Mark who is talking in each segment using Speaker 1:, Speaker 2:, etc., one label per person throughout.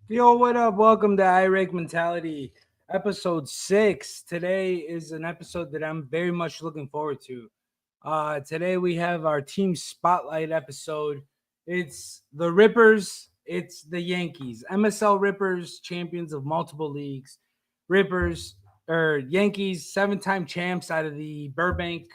Speaker 1: Yo, what up? Welcome to iRake Mentality, episode 6. Today is an episode that I'm very much looking forward to. Today we have our team spotlight episode. It's the Rippers, it's the Yankees. MSL Rippers, champions of multiple leagues. Rippers, or Yankees, 7-time champs out of the Burbank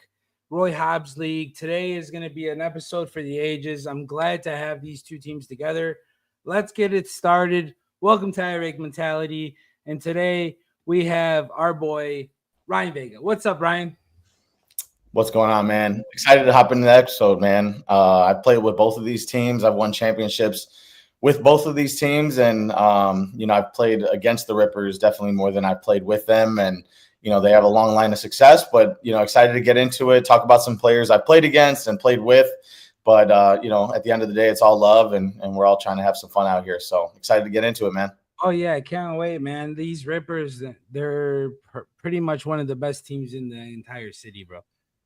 Speaker 1: Roy Hobbs League. Today is going to be an episode for the ages. I'm glad to have these two teams together. Let's get it started. Welcome to iRake Mentality. And today we have our boy, Ryan Vega. What's up, Ryan?
Speaker 2: What's going on, man? Excited to hop into the episode, man. I played with both of these teams. I've won championships with both of these teams, and I've played against the Rippers definitely more than I played with them. And they have a long line of success. But excited to get into it, talk about some players I played against and played with. But at the end of the day, it's all love, and we're all trying to have some fun out here. So excited to get into it, man.
Speaker 1: Oh, yeah, I can't wait, man. These Rippers, they're pretty much one of the best teams in the entire city, bro.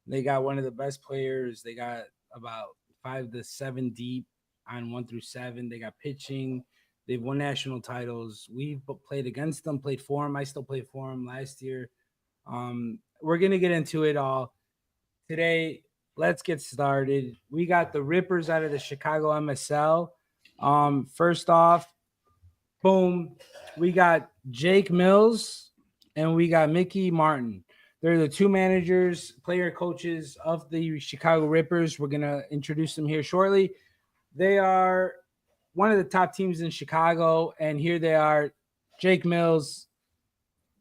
Speaker 1: They got one of the best players. They got about 5 to 7 deep on 1 through 7. They got pitching. They've won national titles. We've played against them, played for them. I still played for them last year. We're going to get into it all today. Let's get started. We got the Rippers out of the Chicago MSL. First off, boom, we got Jake Mills and we got Mickey Martin. They're the two managers, player coaches of the Chicago Rippers. We're going to introduce them here shortly. They are one of the top teams in Chicago, and here they are, Jake Mills,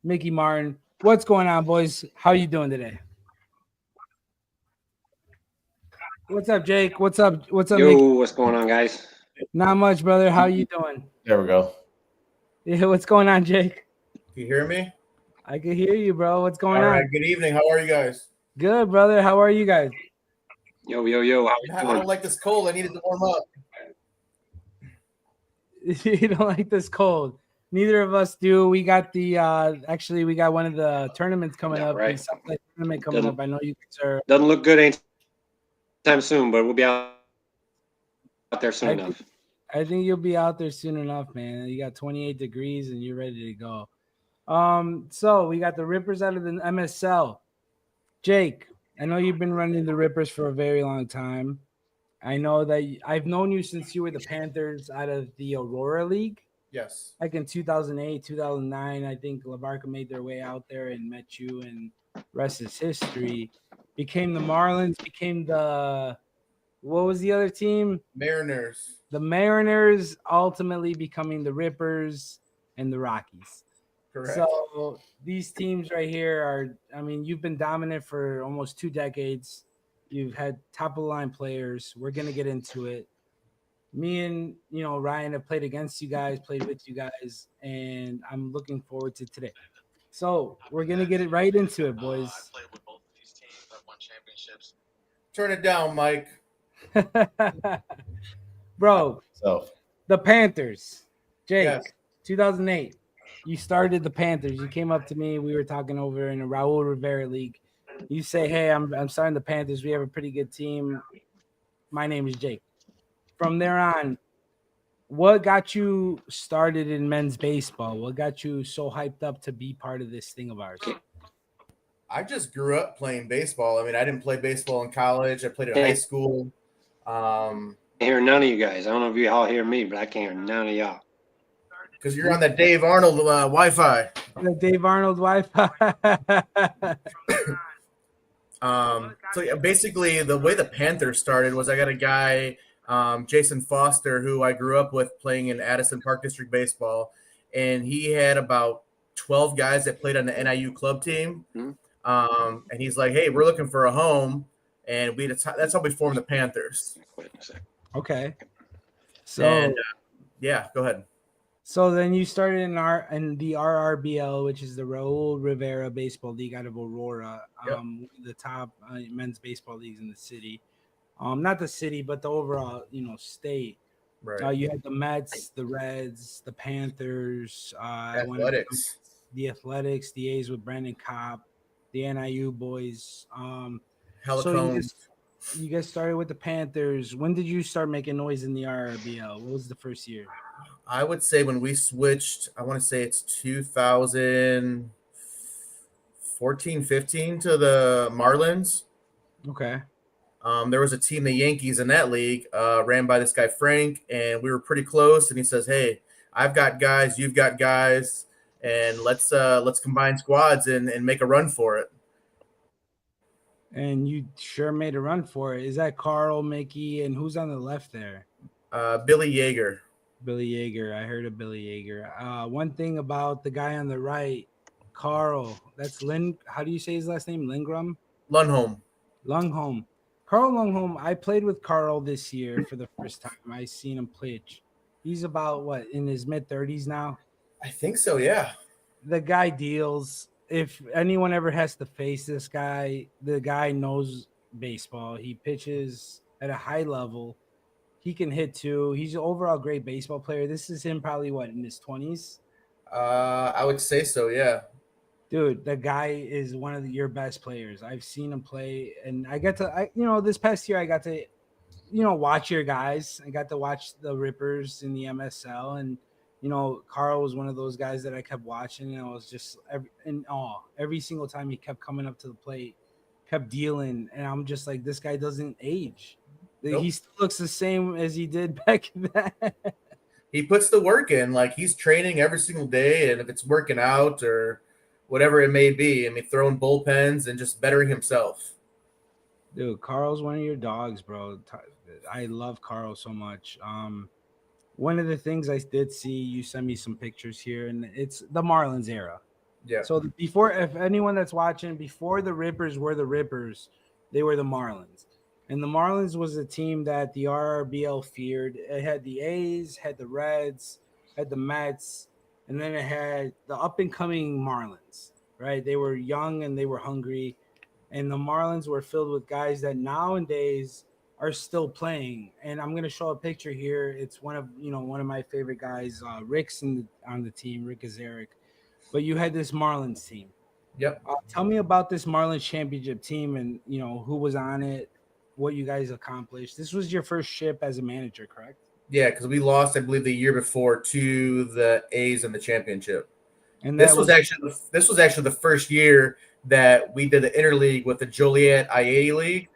Speaker 1: Mickey Martin. What's going on, boys? How you doing today? What's up, Jake? What's up? What's up, Mickey?
Speaker 3: Yo, what's going on, guys?
Speaker 1: Not much, brother. How you doing?
Speaker 2: There we go.
Speaker 1: Yeah, what's going on, Jake?
Speaker 4: Can you hear me?
Speaker 1: I can hear you, bro. What's going
Speaker 4: All
Speaker 1: on?
Speaker 4: right. Good evening. How are you guys?
Speaker 1: Good, brother. How are you guys?
Speaker 3: Yo, how you
Speaker 4: I
Speaker 3: doing?
Speaker 4: don't like this cold. I needed to warm up.
Speaker 1: You don't like this cold. Neither of us do. We got the actually we got one of the tournaments coming
Speaker 3: Yeah,
Speaker 1: up.
Speaker 3: right.
Speaker 1: The Southland tournament coming up. I know you guys are.
Speaker 3: Doesn't look good anytime soon, but we'll be out there soon enough.
Speaker 1: I think you'll be out there soon enough, man. You got 28 degrees and you're ready to go. So we got the Rippers out of the MSL. Jake, I know you've been running the Rippers for a very long time. I know that I've known you since you were the Panthers out of the Aurora League.
Speaker 4: Yes.
Speaker 1: Like in 2008, 2009, I think LaBarca made their way out there and met you, and rest is history. Became the Marlins, became what was the other team?
Speaker 4: Mariners.
Speaker 1: The Mariners, ultimately becoming the Rippers and the Rockies.
Speaker 4: Correct.
Speaker 1: So these teams right here are, I mean, you've been dominant for almost 2 decades. You've had top of the line players. We're going to get into it. Me and, Ryan have played against you guys, played with you guys, and I'm looking forward to today. So we're going to get it right into it, boys.
Speaker 2: I played with both of these teams. I've won championships.
Speaker 4: Turn it down, Mike.
Speaker 1: Bro,
Speaker 2: So
Speaker 1: the Panthers. Jake,
Speaker 4: Yes.
Speaker 1: 2008. You started the Panthers. You came up to me. We were talking over in a Raul Rivera league. You say, "Hey, I'm starting the Panthers. We have a pretty good team. My name is Jake." From there on, what got you started in men's baseball? What got you so hyped up to be part of this thing of ours?
Speaker 4: I just grew up playing baseball. I mean, I didn't play baseball in college. I played at
Speaker 3: Yeah.
Speaker 4: high school.
Speaker 3: I hear none of you guys. I don't know if you all hear me, but I can't hear none of y'all.
Speaker 4: Because you're on that Dave Arnold Wi-Fi.
Speaker 1: The Dave Arnold Wi-Fi.
Speaker 4: So yeah, basically, the way the Panthers started was I got a guy, Jason Foster, who I grew up with playing in Addison Park District baseball, and he had about 12 guys that played on the NIU club team. And he's like, "Hey, we're looking for a home," and that's how we formed the Panthers.
Speaker 3: Wait a second.
Speaker 1: Okay. So
Speaker 4: And, yeah, go ahead.
Speaker 1: So then you started in the RRBL, which is the Raul Rivera Baseball League out of Aurora,
Speaker 4: Yep.
Speaker 1: the top men's baseball leagues in the city. Not the city, but the overall, state.
Speaker 4: Right.
Speaker 1: You had the Mets, the Reds, the Panthers,
Speaker 4: Athletics.
Speaker 1: the Athletics, the A's with Brandon Kopp, the NIU boys.
Speaker 4: Helicones.
Speaker 1: You guys started with the Panthers. When did you start making noise in the RRBL? What was the first year?
Speaker 4: I would say when we switched, I want to say it's 2014, 15 to the Marlins.
Speaker 1: Okay.
Speaker 4: There was a team, the Yankees, in that league, ran by this guy Frank, and we were pretty close. And he says, "Hey, I've got guys, you've got guys, and let's combine squads and make a run for it."
Speaker 1: And you sure made a run for it. Is that Carl, Mickey, and who's on the left there?
Speaker 4: Billy Yeager.
Speaker 1: Billy Yeager. I heard of Billy Yeager. One thing about the guy on the right, Carl. That's Lin. How do you say his last name? Lindgren?
Speaker 4: Lundholm.
Speaker 1: Lungholm. Carl Lungholm. I played with Carl this year for the first time. I seen him pitch. He's about what, in his mid-30s now?
Speaker 4: I think so, yeah.
Speaker 1: The guy deals. If anyone ever has to face this guy, the guy knows baseball. He pitches at a high level. He can hit too. He's an overall great baseball player. This is him probably what, in his 20s?
Speaker 4: I would say so, yeah.
Speaker 1: Dude, the guy is one of your best players. I've seen him play, and this past year I got to, watch your guys. I got to watch the Rippers in the MSL, and Carl was one of those guys that I kept watching, and I was just in awe. Every single time he kept coming up to the plate, kept dealing, and I'm just like, this guy doesn't age.
Speaker 4: Nope.
Speaker 1: He still looks the same as he did back then.
Speaker 4: He puts the work in. Like, he's training every single day, and if it's working out or whatever it may be, I mean, throwing bullpens and just bettering himself.
Speaker 1: Dude, Carl's one of your dogs, bro. I love Carl so much. One of the things I did see, you sent me some pictures here, and it's the Marlins era.
Speaker 4: Yeah.
Speaker 1: So before, if anyone that's watching, before the Rippers were the Rippers, they were the Marlins. And the Marlins was a team that the RRBL feared. It had the A's, had the Reds, had the Mets, and then it had the up-and-coming Marlins, right? They were young and they were hungry. And the Marlins were filled with guys that nowadays are still playing. And I'm gonna show a picture here. It's one of my favorite guys, Rick's on the team, Rick Azaric. But you had this Marlins team.
Speaker 4: Yep.
Speaker 1: Tell me about this Marlins championship team, and who was on it, what you guys accomplished. This was your first ship as a manager, correct?
Speaker 4: Yeah, because we lost, I believe, the year before to the A's in the championship.
Speaker 1: And
Speaker 4: this was actually the first year that we did the interleague with the Joliet IA League.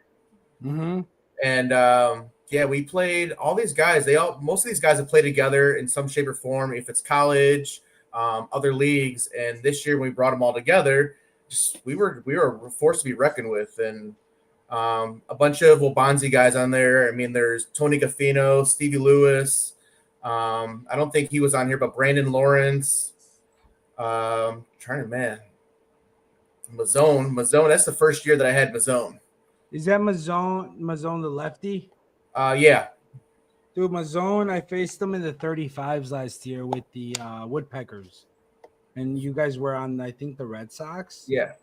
Speaker 1: Mm-hmm.
Speaker 4: And we played all these guys. Most of these guys have played together in some shape or form, if it's college, other leagues. And this year when we brought them all together, we were a force to be reckoned with. And a bunch of Wabanzi guys on there. I mean, there's Tony Gaffino, Stevie Lewis. I don't think he was on here, but Brandon Lawrence. Mazone. That's the first year that I had Mazone.
Speaker 1: Is that Mazone the lefty?
Speaker 4: Yeah.
Speaker 1: Dude, Mazone, I faced him in the 35s last year with the Woodpeckers. And you guys were on, I think, the Red Sox?
Speaker 4: Yeah.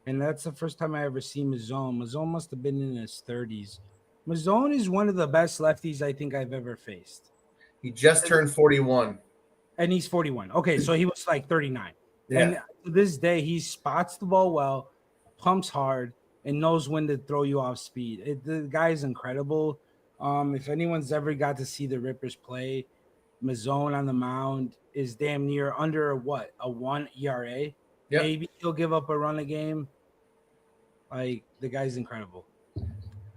Speaker 1: And that's the first time I ever seen Mazone. Mazone must have been in his 30s. Mazone is one of the best lefties I think I've ever faced.
Speaker 4: He just turned 41.
Speaker 1: And he's 41. Okay, so he was like 39.
Speaker 4: Yeah.
Speaker 1: And to this day, he spots the ball well, pumps hard, and knows when to throw you off speed. The guy is incredible. If anyone's ever got to see the Rippers play, Mazone on the mound is damn near under a 1 ERA.
Speaker 4: Yep.
Speaker 1: Maybe he'll give up a run a game. Like, the guy's incredible.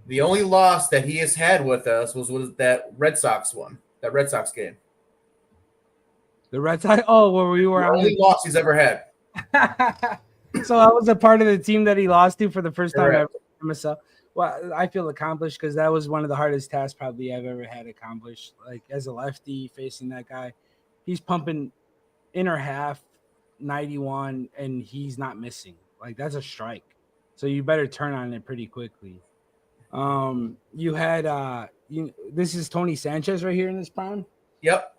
Speaker 4: The only loss that he has had with us was that Red Sox one, that Red Sox game.
Speaker 1: The Red Sox? Oh, where we were
Speaker 4: The
Speaker 1: on
Speaker 4: only loss he's ever had.
Speaker 1: So I was a part of the team that he lost to for the first time
Speaker 4: Correct.
Speaker 1: ever myself. Well, I feel accomplished because that was one of the hardest tasks probably I've ever had accomplished. Like, as a lefty facing that guy, he's pumping inner half 91 and he's not missing. Like, that's a strike. So you better turn on it pretty quickly. You had this is Tony Sanchez right here in this pound.
Speaker 4: Yep.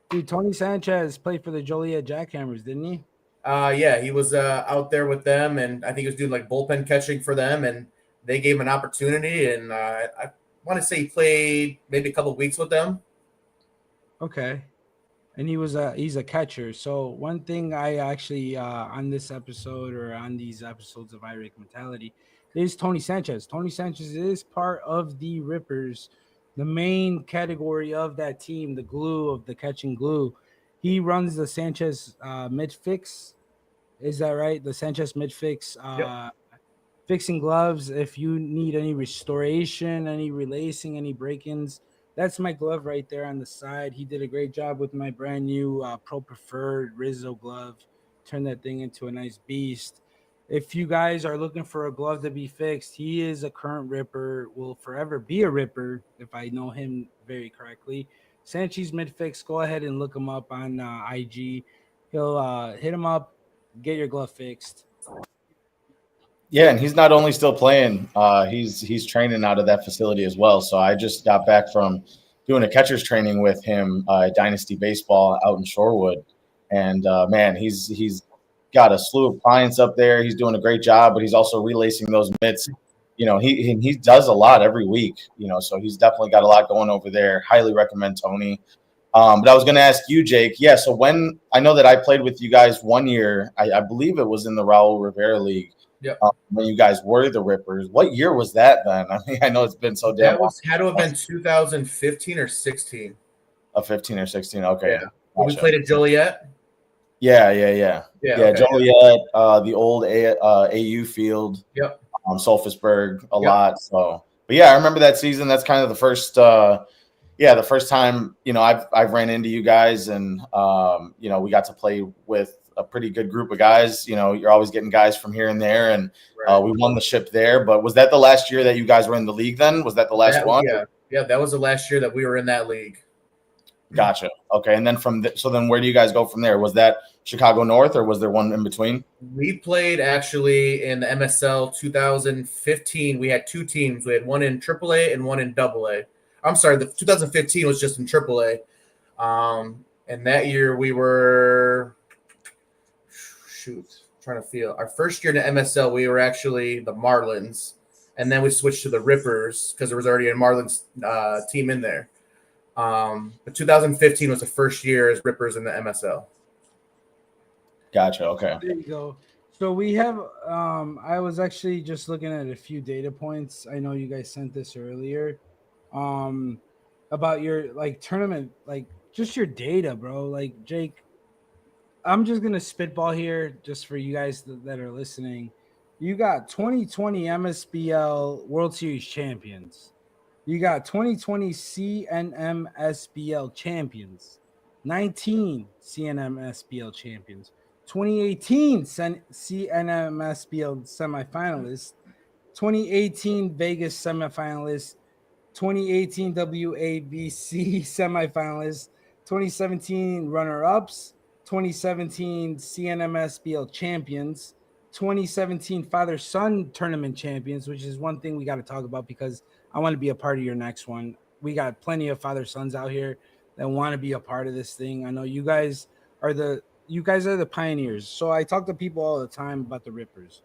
Speaker 1: Dude, Tony Sanchez played for the Joliet Jackhammers, didn't he?
Speaker 4: Yeah, he was out there with them, and I think he was doing like bullpen catching for them, and they gave him an opportunity, and I want to say he played maybe a couple of weeks with them.
Speaker 1: Okay. And he's a catcher. So one thing I actually on this episode or on these episodes of iRake Mentality, is Tony Sanchez. Tony Sanchez is part of the Rippers, the main category of that team, the glue of the catching glue. He runs the Sanchez mid-fix. Is that right? The Sanchez mid-fix fixing gloves. If you need any restoration, any relacing, any break-ins, that's my glove right there on the side. He did a great job with my brand new Pro Preferred Rizzo glove. Turned that thing into a nice beast. If you guys are looking for a glove to be fixed, he is a current Ripper, will forever be a Ripper if I know him very correctly. Sanchez Midfix, go ahead and look him up on IG. He'll hit him up, get your glove fixed.
Speaker 2: Yeah, and he's not only still playing, he's training out of that facility as well. So I just got back from doing a catcher's training with him at Dynasty Baseball out in Shorewood, and man, he's got a slew of clients up there. He's doing a great job, but he's also relacing those mitts. You know, he does a lot every week. You know, so he's definitely got a lot going over there. Highly recommend Tony. But I was going to ask you, Jake. Yeah, so when I know that I played with you guys one year, I believe it was in the Raul Rivera League.
Speaker 4: Yep.
Speaker 2: When you guys were the Rippers. What year was that then? I mean, I know it's been so damn long.
Speaker 4: Had to have been 2015 or 16.
Speaker 2: 15 or 16. Okay.
Speaker 4: Yeah.
Speaker 2: Gotcha.
Speaker 4: We played at Joliet.
Speaker 2: Yeah.
Speaker 4: Okay.
Speaker 2: Joliet, the old AU field.
Speaker 4: Yep.
Speaker 2: Sulfusburg a lot. So, but yeah, I remember that season. That's kind of the first the first time, you know, I've ran into you guys, and you know, we got to play with a pretty good group of guys. You know, you're always getting guys from here and there, and we won the ship there. But was that the last year that you guys were in the league then? Was that the last one?
Speaker 4: Yeah, that was the last year that we were in that league.
Speaker 2: Gotcha. Okay, and then so then where do you guys go from there? Was that Chicago North, or was there one in between?
Speaker 4: We played actually in the MSL 2015. We had two teams. We had one in AAA and one in AA. I'm sorry, the 2015 was just in AAA. And that year we were trying to feel. Our first year in the MSL, we were actually the Marlins, and then we switched to the Rippers because there was already a Marlins team in there. But 2015 was the first year as Rippers in the MSL.
Speaker 2: Gotcha. Okay.
Speaker 1: There you go. So we have I was actually just looking at a few data points. I know you guys sent this earlier. About your like tournament, like just your data, bro. Like Jake, I'm just gonna spitball here just for you guys that are listening. You got 2020 MSBL World Series champions. You got 2020 CNMSBL champions, 19 CNMSBL champions, 2018 CNMSBL semifinalists, 2018 Vegas semifinalists, 2018 WABC semifinalists, 2017 runner-ups, 2017 CNMSBL champions, 2017 father-son tournament champions, which is one thing we got to talk about because I want to be a part of your next one. We got plenty of father-sons out here that want to be a part of this thing. I know you guys are the pioneers. So I talk to people all the time about the Rippers.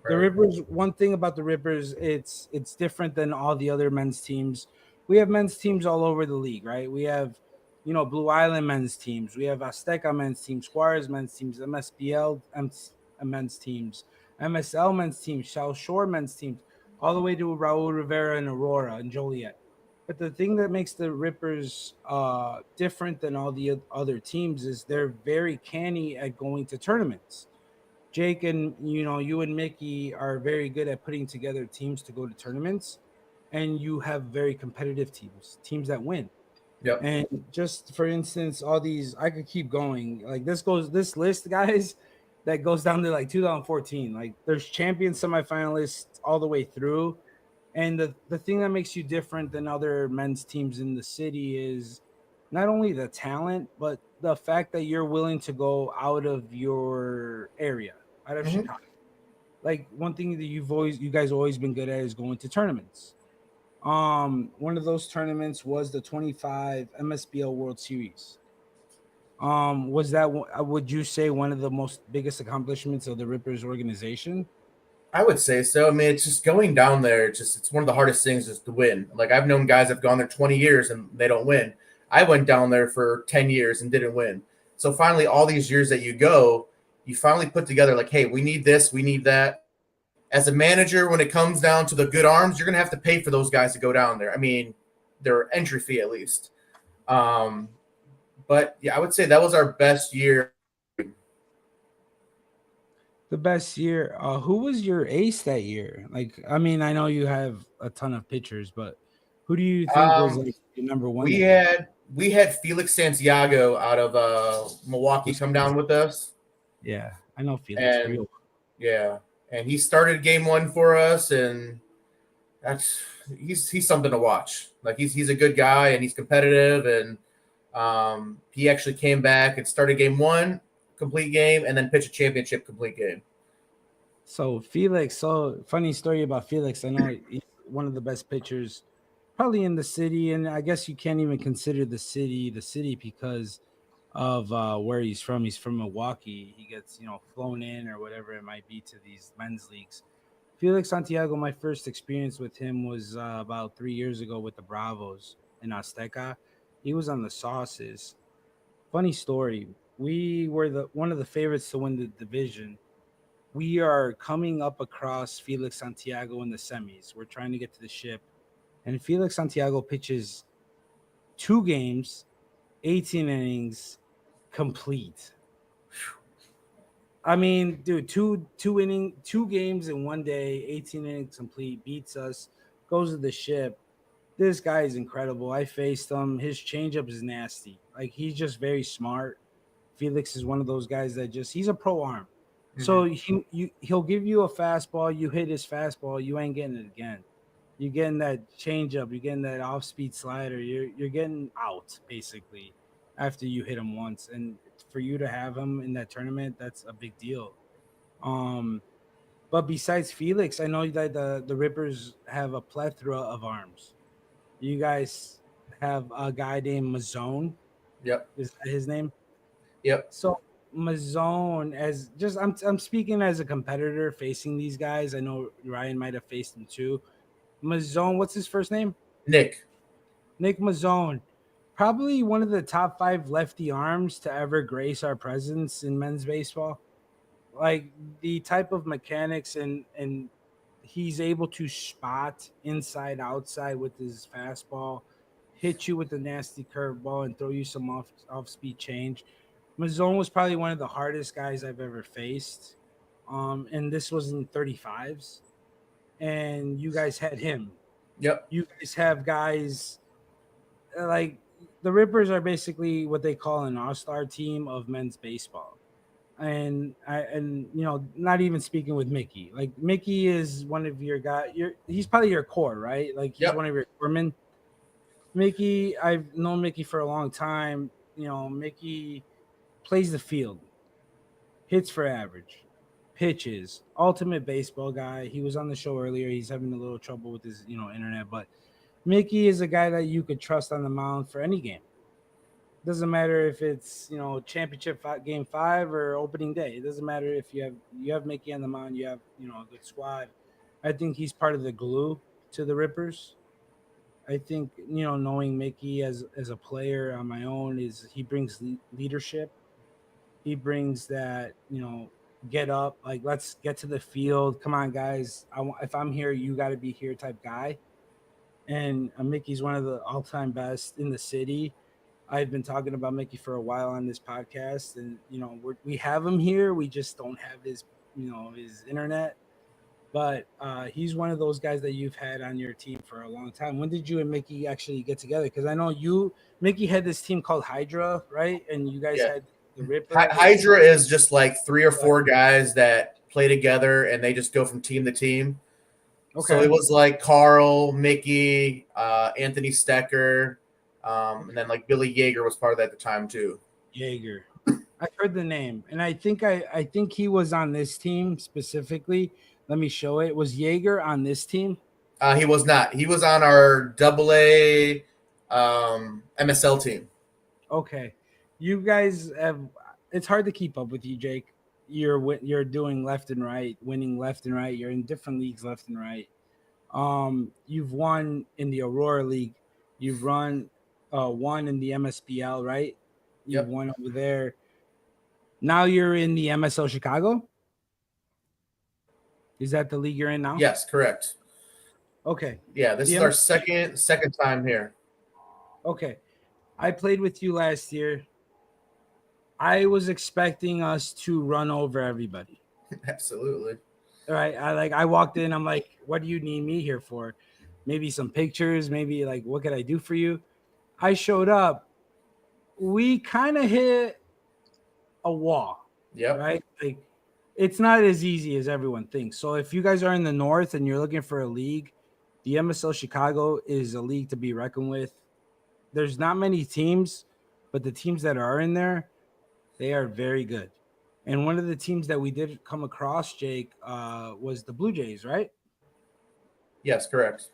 Speaker 1: The Rippers, one thing about the Rippers, it's different than all the other men's teams. We have men's teams all over the league, right? We have, you know, Blue Island men's teams. We have Azteca men's teams, Juarez men's teams, MSBL men's teams, MSL men's teams, South Shore men's teams, all the way to Raul Rivera and Aurora and Joliet. But the thing that makes the Rippers different than all the other teams is they're very canny at going to tournaments. Jake and you and Mickey are very good at putting together teams to go to tournaments, and you have very competitive teams that win.
Speaker 4: Yep.
Speaker 1: And just for instance, all these, I could keep going. Like this list, guys, that goes down to like 2014. Like there's champion semifinalists all the way through. And the thing that makes you different than other men's teams in the city is not only the talent, but the fact that you're willing to go out of your area, out of Chicago. Like one thing that you guys always been good at is going to tournaments. One of those tournaments was the 25 MSBL World Series. Was that, would you say, one of the biggest accomplishments of the Rippers organization?
Speaker 4: I would say so. I mean, it's just going down there. It's one of the hardest things is to win. Like I've known guys that have gone there 20 years and they don't win. I went down there for 10 years and didn't win. So finally, all these years that you go, you finally put together like, hey, we need this, we need that. as a manager, when it comes down to the good arms, you're going to have to pay for those guys to go down there. I mean, their entry fee at least. But yeah, I would say that was our best year.
Speaker 1: The best year. Who was your ace that year? Like, I mean, I know you have a ton of pitchers, but who do you think was like your number one?
Speaker 4: We had Felix Santiago out of Milwaukee come down with us.
Speaker 1: Yeah, I know Felix.
Speaker 4: And yeah, and he started game one for us, and he's something to watch. Like he's a good guy, and he's competitive, and he actually came back and started game one, complete game, and then pitched a championship complete game.
Speaker 1: So Felix, so funny story about Felix. I know he's one of the best pitchers probably in the city, and I guess you can't even consider the city because of where he's from. He's from Milwaukee. He gets flown in or whatever it might be to these men's leagues. Felix Santiago, my first experience with him was about 3 years ago with the Bravos in Azteca. He was on the Sauces. Funny story. We were one of the favorites to win the division. We are coming up across Felix Santiago in the semis. We're trying to get to the ship. And Felix Santiago pitches 2 games, 18 innings, complete. I mean, dude, two games in one day, 18 innings complete, beats us, goes to the ship. This guy is incredible. I faced him. His changeup is nasty. Like, he's just very smart. Felix is one of those guys that he's a pro arm. Mm-hmm. So he'll give you a fastball, you hit his fastball, you ain't getting it again. You're getting that changeup, you're getting that off-speed slider, you're getting out basically after you hit him once. And for you to have him in that tournament, that's a big deal. But besides Felix, I know that the Rippers have a plethora of arms. You guys have a guy named Mazzone.
Speaker 4: Yep.
Speaker 1: Is that his name?
Speaker 4: Yep.
Speaker 1: So Mazzone, I'm speaking as a competitor facing these guys. I know Ryan might have faced him too. Mazzone, what's his first name?
Speaker 4: Nick
Speaker 1: Mazzone. Probably one of the top 5 lefty arms to ever grace our presence in men's baseball. Like, the type of mechanics and he's able to spot inside, outside with his fastball, hit you with a nasty curveball, and throw you some off-speed change. Mazzone was probably one of the hardest guys I've ever faced. And this was in 35s. And you guys had him.
Speaker 4: Yep.
Speaker 1: You guys have guys like the Rippers are basically what they call an all-star team of men's baseball. And not even speaking with Mickey. Like, Mickey is one of your guys. He's probably your core, right? Like, he's one of your corpsmen. Mickey, I've known Mickey for a long time. Mickey plays the field, hits for average, pitches, ultimate baseball guy. He was on the show earlier. He's having a little trouble with his, internet, but Mickey is a guy that you could trust on the mound for any game. Doesn't matter if it's, championship game 5 or opening day. It doesn't matter if you have Mickey on the mound, you have, a good squad. I think he's part of the glue to the Rippers. I think, knowing Mickey as a player on my own he brings leadership. He brings that, get up, like, let's get to the field. Come on, guys. If I'm here, you got to be here type guy. And Mickey's one of the all-time best in the city. I've been talking about Mickey for a while on this podcast, and we have him here. We just don't have his internet. But he's one of those guys that you've had on your team for a long time. When did you and Mickey actually get together? Because I know Mickey had this team called Hydra, right? And you guys had the Ripper.
Speaker 4: Hydra is just like 3 or 4 guys that play together, and they just go from team to team. Okay. So it was like Carl, Mickey, Anthony Stecker, and then like Billy Yeager was part of that at the time too.
Speaker 1: Yeager, I've heard the name, and I think he was on this team specifically. Let me show it. Was Yeager on this team?
Speaker 4: He was not. He was on our AA MSL team.
Speaker 1: Okay, you guys have. It's hard to keep up with you, Jake. You're doing left and right, winning left and right. You're in different leagues left and right. You've won in the Aurora League. You've won in the MSBL, right? You've won over there. Now you're in the MSL Chicago. Is that the league you're in now?
Speaker 4: Yes, correct.
Speaker 1: Okay.
Speaker 4: Yeah, this is our second time here.
Speaker 1: Okay. I played with you last year. I was expecting us to run over everybody.
Speaker 4: Absolutely.
Speaker 1: All right. I walked in, I'm like, what do you need me here for? Maybe some pictures, maybe like what could I do for you? I showed up. We kind of hit a wall.
Speaker 4: Yep.
Speaker 1: Right? Like it's not as easy as everyone thinks. So if you guys are in the north and you're looking for a league, the MSL Chicago is a league to be reckoned with. There's not many teams, but the teams that are in there, they are very good. And one of the teams that we did come across, Jake, was the Blue Jays, right?
Speaker 4: Yes, correct.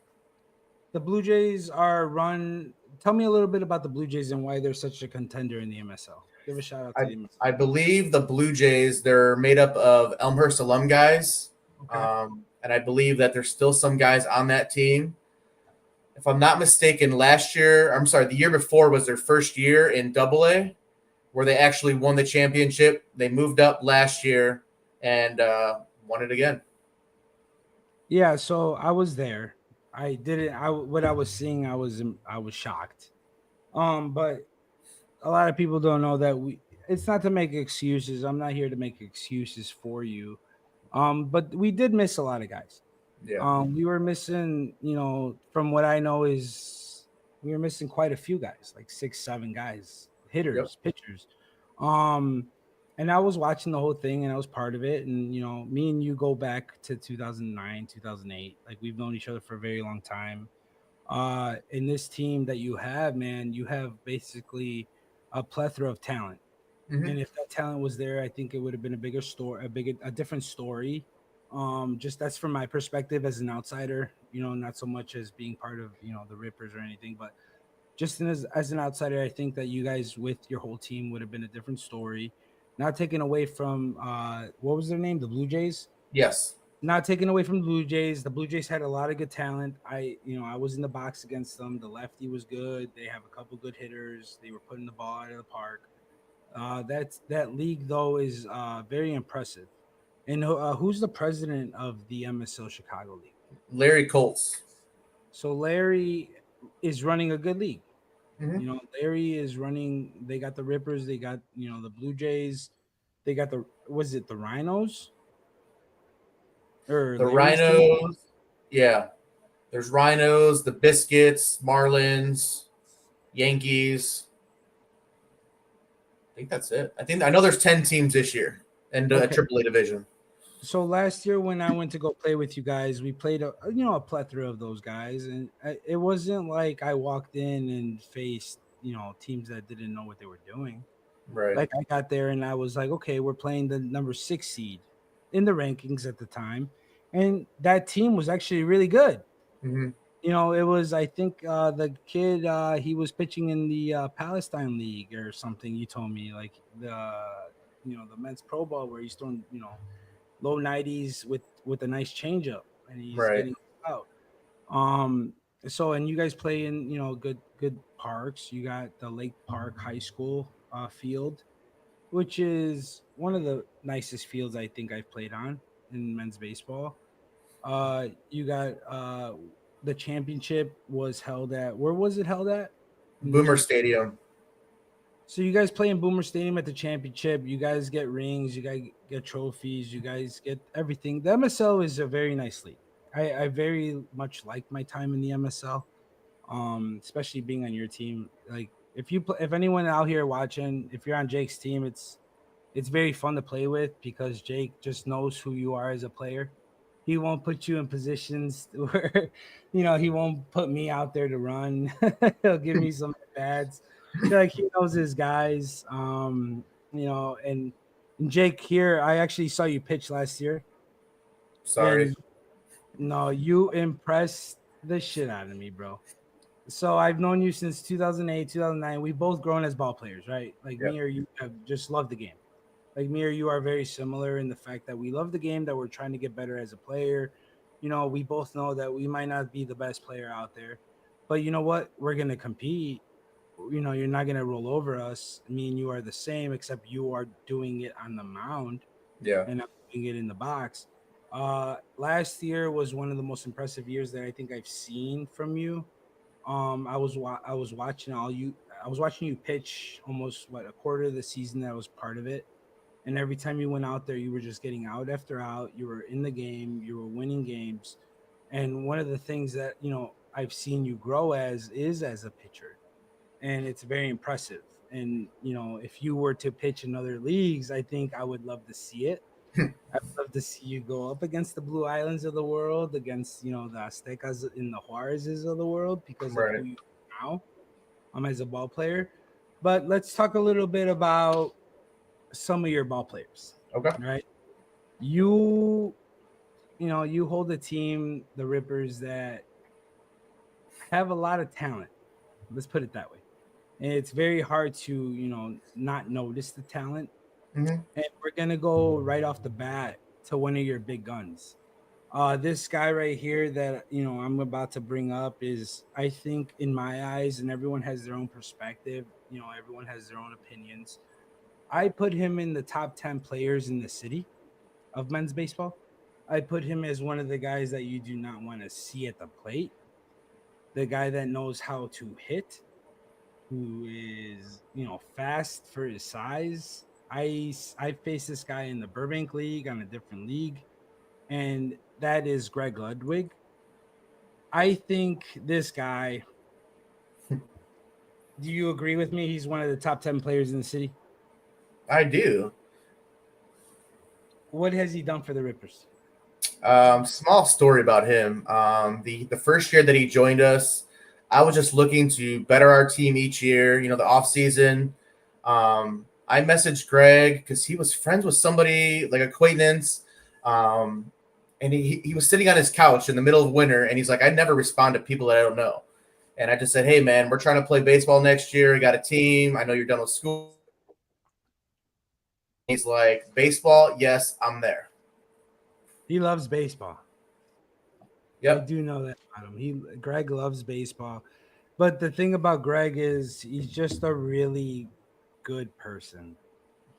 Speaker 1: The Blue Jays are run. Tell me a little bit about the Blue Jays and why they're such a contender in the MSL. Give a shout out to the MSL.
Speaker 4: I believe the Blue Jays, they're made up of Elmhurst alum guys.
Speaker 1: Okay.
Speaker 4: And I believe that there's still some guys on that team. If I'm not mistaken, the year before was their first year in AA, where they actually won the championship. They moved up last year and won it again.
Speaker 1: Yeah, so I was there. I didn't. What I was seeing, I was shocked. But a lot of people don't know that it's not to make excuses. I'm not here to make excuses for you. But we did miss a lot of guys.
Speaker 4: Yeah.
Speaker 1: We were missing, from what I know is we were missing quite a few guys, like 6-7 guys, hitters, pitchers. And I was watching the whole thing and I was part of it. And me and you go back to 2009, 2008. Like we've known each other for a very long time. In this team that you have, man, you have basically a plethora of talent.
Speaker 4: Mhm.
Speaker 1: And if that talent was there, I think it would have been a bigger story, a different story. Just that's from my perspective as an outsider, not so much as being part of, the Rippers or anything, but just as an outsider, I think that you guys with your whole team would have been a different story. Not taken away from, what was their name? The Blue Jays?
Speaker 4: Yes.
Speaker 1: Not taken away from the Blue Jays. The Blue Jays had a lot of good talent. I was in the box against them. The lefty was good. They have a couple good hitters. They were putting the ball out of the park. That league though is very impressive. And who's the president of the MSL Chicago League?
Speaker 4: Larry Colts.
Speaker 1: So Larry is running a good league.
Speaker 4: Mhm.
Speaker 1: Larry is running. They got the Rippers. They got the Blue Jays. They got the Rhinos or
Speaker 4: The
Speaker 1: Larry's team?
Speaker 4: Rhinos. Yeah. There's Rhinos, the Biscuits, Marlins, Yankees. I think that's it. I know there's 10 teams this year in the
Speaker 1: Okay.
Speaker 4: AAA division.
Speaker 1: So last year when I went to go play with you guys, we played a plethora of those guys, and it wasn't like I walked in and faced teams that didn't know what they were doing.
Speaker 4: Right.
Speaker 1: Like I got there and I was like, okay, we're playing the number 6 seed in the rankings at the time, and that team was actually really good.
Speaker 4: Mm-hmm.
Speaker 1: It was, I think, the kid, he was pitching in the Palestine League or something. You told me like the men's pro ball where he's throwing low 90s with a nice changeup and he's
Speaker 4: Right.
Speaker 1: getting out. So and you guys play in good parks. You got the Lake Park High School field, which is one of the nicest fields I think I've played on in men's baseball. You got the championship was held at, where was it held at?
Speaker 4: Boomer Stadium.
Speaker 1: So you guys play in Boomer Stadium at the championship. You guys get rings. You guys get trophies. You guys get everything. The MSL is a very nice league. I very much liked my time in the MSL, especially being on your team. Like if anyone out here watching, if you're on Jake's team, it's very fun to play with because Jake just knows who you are as a player. He won't put you in positions where, he won't put me out there to run. He'll give me some bats. Like he knows his guys. And Jake here, I actually saw you pitch last year.
Speaker 4: Sorry.
Speaker 1: And no, you impressed the shit out of me, bro. So I've known you since 2008, 2009. We've both grown as ball players, right? Like
Speaker 4: Yep.
Speaker 1: me or you have just loved the game. Like me or you are very similar in the fact that we love the game, that we're trying to get better as a player. We both know that we might not be the best player out there, but you know what? We're going to compete. You're not going to roll over us. Me and you are the same, except you are doing it on the mound.
Speaker 4: Yeah.
Speaker 1: And I'm doing it in the box. Last year was one of the most impressive years that I think I've seen from you. I was watching all you. I was watching you pitch almost a quarter of the season that I was part of it. And every time you went out there, you were just getting out after out. You were in the game. You were winning games. And one of the things that I've seen you grow as a pitcher, and it's very impressive. And if you were to pitch in other leagues, I think I would love to see it. I'd love to see you go up against the Blue Islands of the world, against the Aztecas and the Juarez's of the world, because of
Speaker 4: Right.
Speaker 1: who you are now, as a ball player. But let's talk a little bit about some of your ball players.
Speaker 4: Okay.
Speaker 1: Right? You you hold a team, the Rippers, that have a lot of talent. Let's put it that way. And it's very hard to, not notice the talent.
Speaker 4: Mhm.
Speaker 1: And we're gonna go right off the bat to one of your big guns. This guy right here that I'm about to bring up is, I think, in my eyes, and everyone has their own perspective. Everyone has their own opinions. I put him in the top 10 players in the city of men's baseball. I put him as one of the guys that you do not want to see at the plate. The guy that knows how to hit, who is fast for his size. I faced this guy in the Burbank League, on a different league, and that is Greg Ludwig. I think this guy. Do you agree with me? He's one of the top 10 players in the city.
Speaker 4: I do.
Speaker 1: What has he done for the Rippers?
Speaker 4: Small story about him. The first year that he joined us, I was just looking to better our team each year. The off season. I messaged Greg because he was friends with somebody, like acquaintance, and he was sitting on his couch in the middle of winter, and he's like, I never respond to people that I don't know. And I just said, hey man, we're trying to play baseball next year. I got a team. I know you're done with school. He's like, baseball, yes, I'm there.
Speaker 1: He loves baseball.
Speaker 4: Yep.
Speaker 1: I do know that about him. Greg loves baseball. But the thing about Greg is he's just a really good person.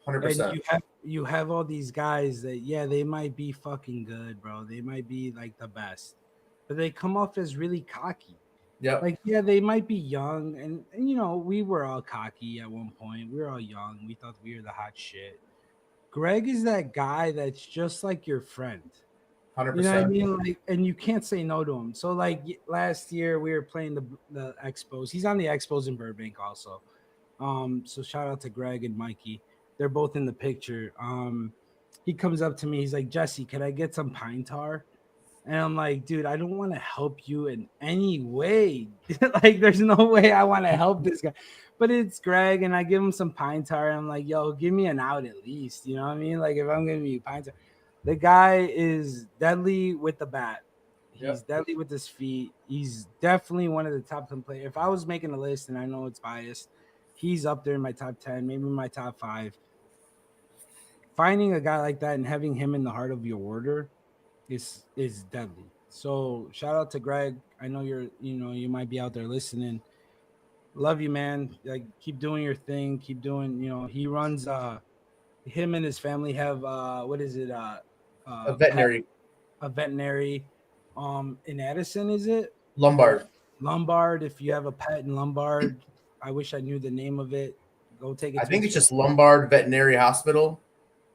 Speaker 4: 100%.
Speaker 1: And you have all these guys that, yeah, they might be fucking good, bro. They might be like the best, but they come off as really cocky.
Speaker 4: Yep.
Speaker 1: Like, yeah, they might be young, and we were all cocky at one point. We were all young. We thought we were the hot shit. Greg is that guy that's just like your friend.
Speaker 4: 100%.
Speaker 1: You know what I mean? Like, and you can't say no to him. So, like last year, we were playing the Expos. He's on the Expos in Burbank also. So shout out to Greg and Mikey. They're both in the picture. He comes up to me. He's like, Jesse, can I get some pine tar? And I'm like, dude, I don't want to help you in any way. Like, there's no way I want to help this guy. But it's Greg, and I give him some pine tar. And I'm like, yo, give me an out at least. You know what I mean? Like, if I'm giving you pine tar. The guy is deadly with the bat. He's deadly with his feet. He's definitely one of the top 10 players. If I was making a list, and I know it's biased, he's up there in my top 10, maybe my top 5. Finding a guy like that and having him in the heart of your order is deadly. So shout out to Greg. I know you might be out there listening. Love you, man. Like, keep doing your thing. Keep doing, he runs him and his family have what is it?
Speaker 4: A veterinary.
Speaker 1: A veterinary in Addison, is it?
Speaker 4: Lombard.
Speaker 1: Lombard. If you have a pet in Lombard, I wish I knew the name of it. Go take it.
Speaker 4: I think it's just Lombard Veterinary Hospital.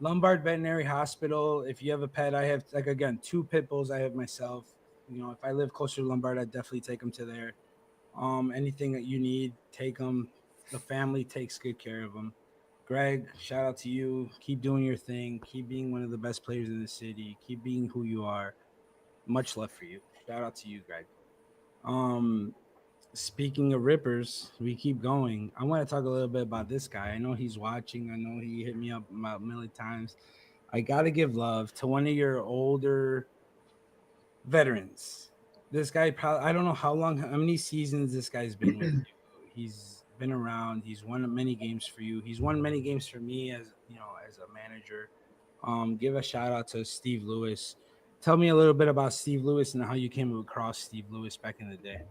Speaker 1: Lombard Veterinary Hospital. If you have a pet, I have, like, again, 2 pit bulls I have myself. If I live closer to Lombard, I'd definitely take them to there. Anything that you need, take them. The family takes good care of them. Greg, shout out to you. Keep doing your thing. Keep being one of the best players in the city. Keep being who you are. Much love for you. Shout out to you, Greg. Speaking of Rippers, we keep going. I want to talk a little bit about this guy. I know he's watching. I know he hit me up about a million times. I got to give love to one of your older veterans. This guy, probably, I don't know how many seasons this guy's been with you. He's been around. He's won many games for you. He's won many games for me as a manager. Give a shout out to Steve Lewis. Tell me a little bit about Steve Lewis and how you came across Steve Lewis back in the day.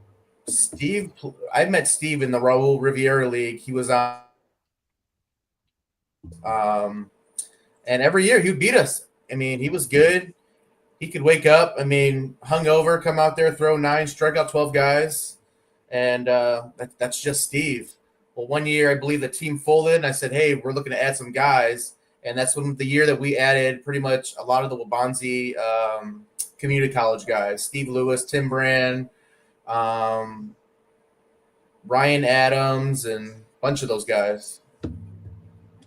Speaker 4: Steve, I met Steve in the Raul Riviera League. He was on, and every year he would beat us. I mean, he was good. he could wake up. I mean, hungover, come out there, throw 9, strike out 12 guys, and that's just Steve. Well, one year I believe the team folded, and I said, "Hey, we're looking to add some guys," and that's when the year that we added pretty much a lot of the Wabanzi community college guys: Steve Lewis, Tim Brand, um, Ryan Adams, and a bunch of those guys.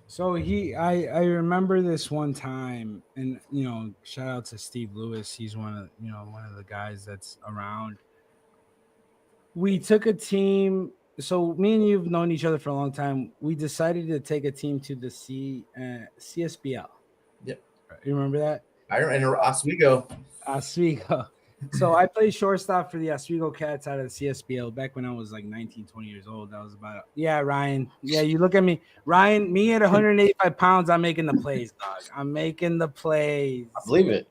Speaker 1: So I remember this one time, and shout out to Steve Lewis. He's one of the guys that's around. We took a team. So me and you've known each other for a long time. We decided to take a team to the CSBL.
Speaker 4: Yep.
Speaker 1: You remember that?
Speaker 4: I remember Oswego.
Speaker 1: Oswego. So I played shortstop for the Oswego Cats out of the CSBL back when I was like 19, 20 years old. That was about Ryan. Yeah, you look at me. Ryan, me at 185 pounds, I'm making the plays, dog. I'm making the plays.
Speaker 2: I believe it.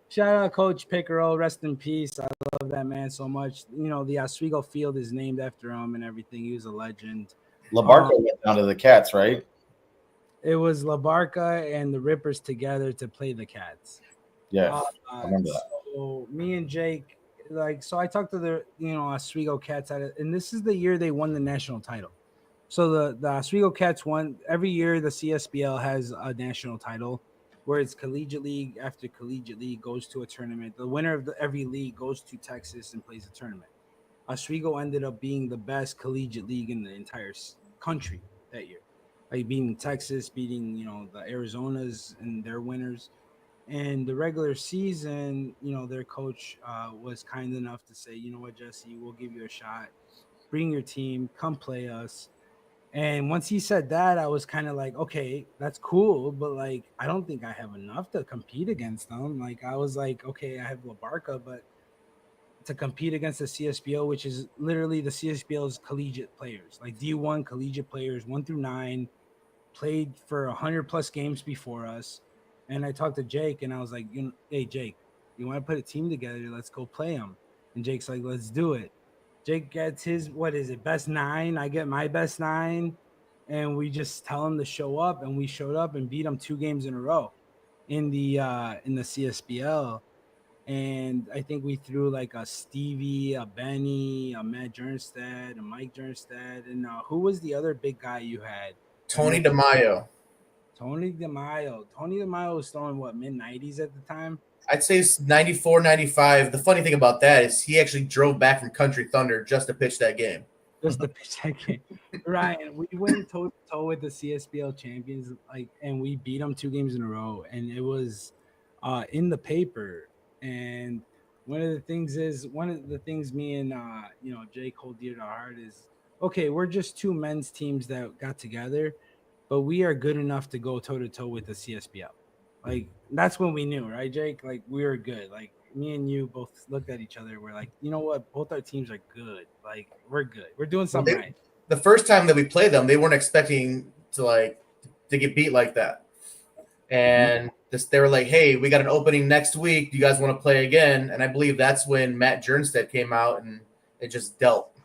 Speaker 1: Shout out Coach Pickerel. Rest in peace. I love that man so much. The Oswego field is named after him and everything. He was a legend.
Speaker 2: LaBarca went down to the Cats, right?
Speaker 1: It was LaBarca and the Rippers together to play the Cats.
Speaker 2: Yeah, I remember that.
Speaker 1: So me and Jake, so I talked to the Oswego Cats and this is the year they won the national title. So the Oswego Cats won every year. The CSBL has a national title where it's collegiate league after collegiate league goes to a tournament. The winner of every league goes to Texas and plays a tournament. Oswego ended up being the best collegiate league in the entire country that year. Like beating Texas, beating the Arizonas and their winners, and the regular season, their coach was kind enough to say, you know what, Jesse, we'll give you a shot. Bring your team, come play us. And once he said that, I was kind of like, okay, that's cool, but like I don't think I have enough to compete against them. Like I was like, okay, I have LaBarca, but to compete against the CSBO, which is literally the CSBO's collegiate players, like D1 collegiate players, 1 through 9. Played for 100 plus games before us, and I talked to Jake, and I was like, hey Jake, you want to put a team together? Let's go play them. And Jake's like, let's do it. Jake gets his best 9. I get my best 9, and we just tell him to show up, and we showed up and beat them 2 games in a row in the CSBL. And I think we threw like a Stevie, a Benny, a Matt Jernstad, a Mike Jernstad, and who was the other big guy you had?
Speaker 4: Tony DeMaio.
Speaker 1: Tony DeMaio was throwing mid-90s at the time.
Speaker 4: I'd say 94, 95. The funny thing about that is he actually drove back from Country Thunder just to pitch that game.
Speaker 1: Ryan, we went toe to toe with the CSBL champions, and we beat them 2 games in a row, and it was in the paper. And one of the things me and Jake hold dear to our heart is, okay, we're just 2 men's teams that got together, but we are good enough to go toe to toe with the CSBL. Like that's when we knew, right, Jake? Like we were good. Like me and you both looked at each other. We're like, you know what? Both our teams are good. Like we're good. We're doing something right.
Speaker 4: The first time that we played them, they weren't expecting to get beat like that, and they were like, "Hey, we got an opening next week. Do you guys want to play again?" And I believe that's when Matt Jernstad came out and it just dealt.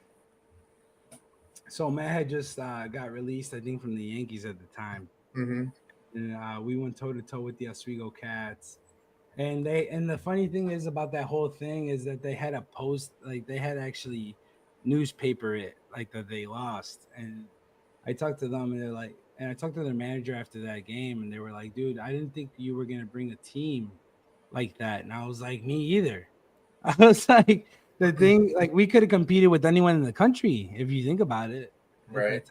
Speaker 1: So Matt had just got released, I think, from the Yankees at the time.
Speaker 4: Mm-hmm.
Speaker 1: And we went toe to toe with the Oswego Cats. And the funny thing is about that whole thing is that they had a post, like they had actually newspaper it, like that they lost. And I talked to them, and they're like, and I talked to their manager after that game, and they were like, dude, I didn't think you were gonna bring a team like that. And I was like, me either. I was like, the thing, like we could have competed with anyone in the country if you think about it.
Speaker 4: Right.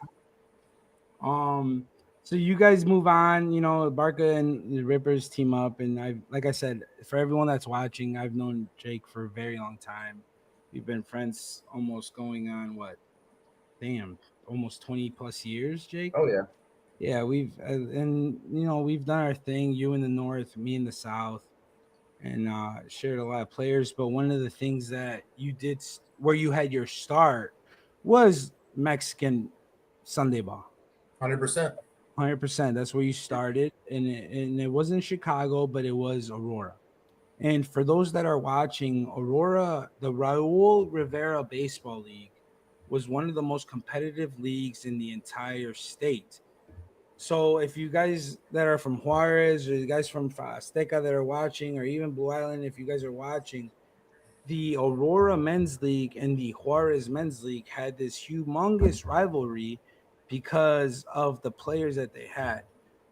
Speaker 1: So you guys move on, Barca and the Rippers team up, and like I said, for everyone that's watching, I've known Jake for a very long time. We've been friends almost going on almost 20 plus years, Jake.
Speaker 4: Oh yeah.
Speaker 1: Yeah, we've done our thing, you in the north, me in the south, and shared a lot of players. But one of the things that you did where you had your start was Mexican Sunday ball.
Speaker 4: 100%.
Speaker 1: 100%. That's where you started, and it wasn't Chicago, but it was Aurora. And for those that are watching, Aurora, the Raul Rivera Baseball League was one of the most competitive leagues in the entire state. So if you guys that are from Juarez or you guys from Azteca that are watching, or even Blue Island, if you guys are watching, the Aurora Men's League and the Juarez Men's League had this humongous rivalry because of the players that they had.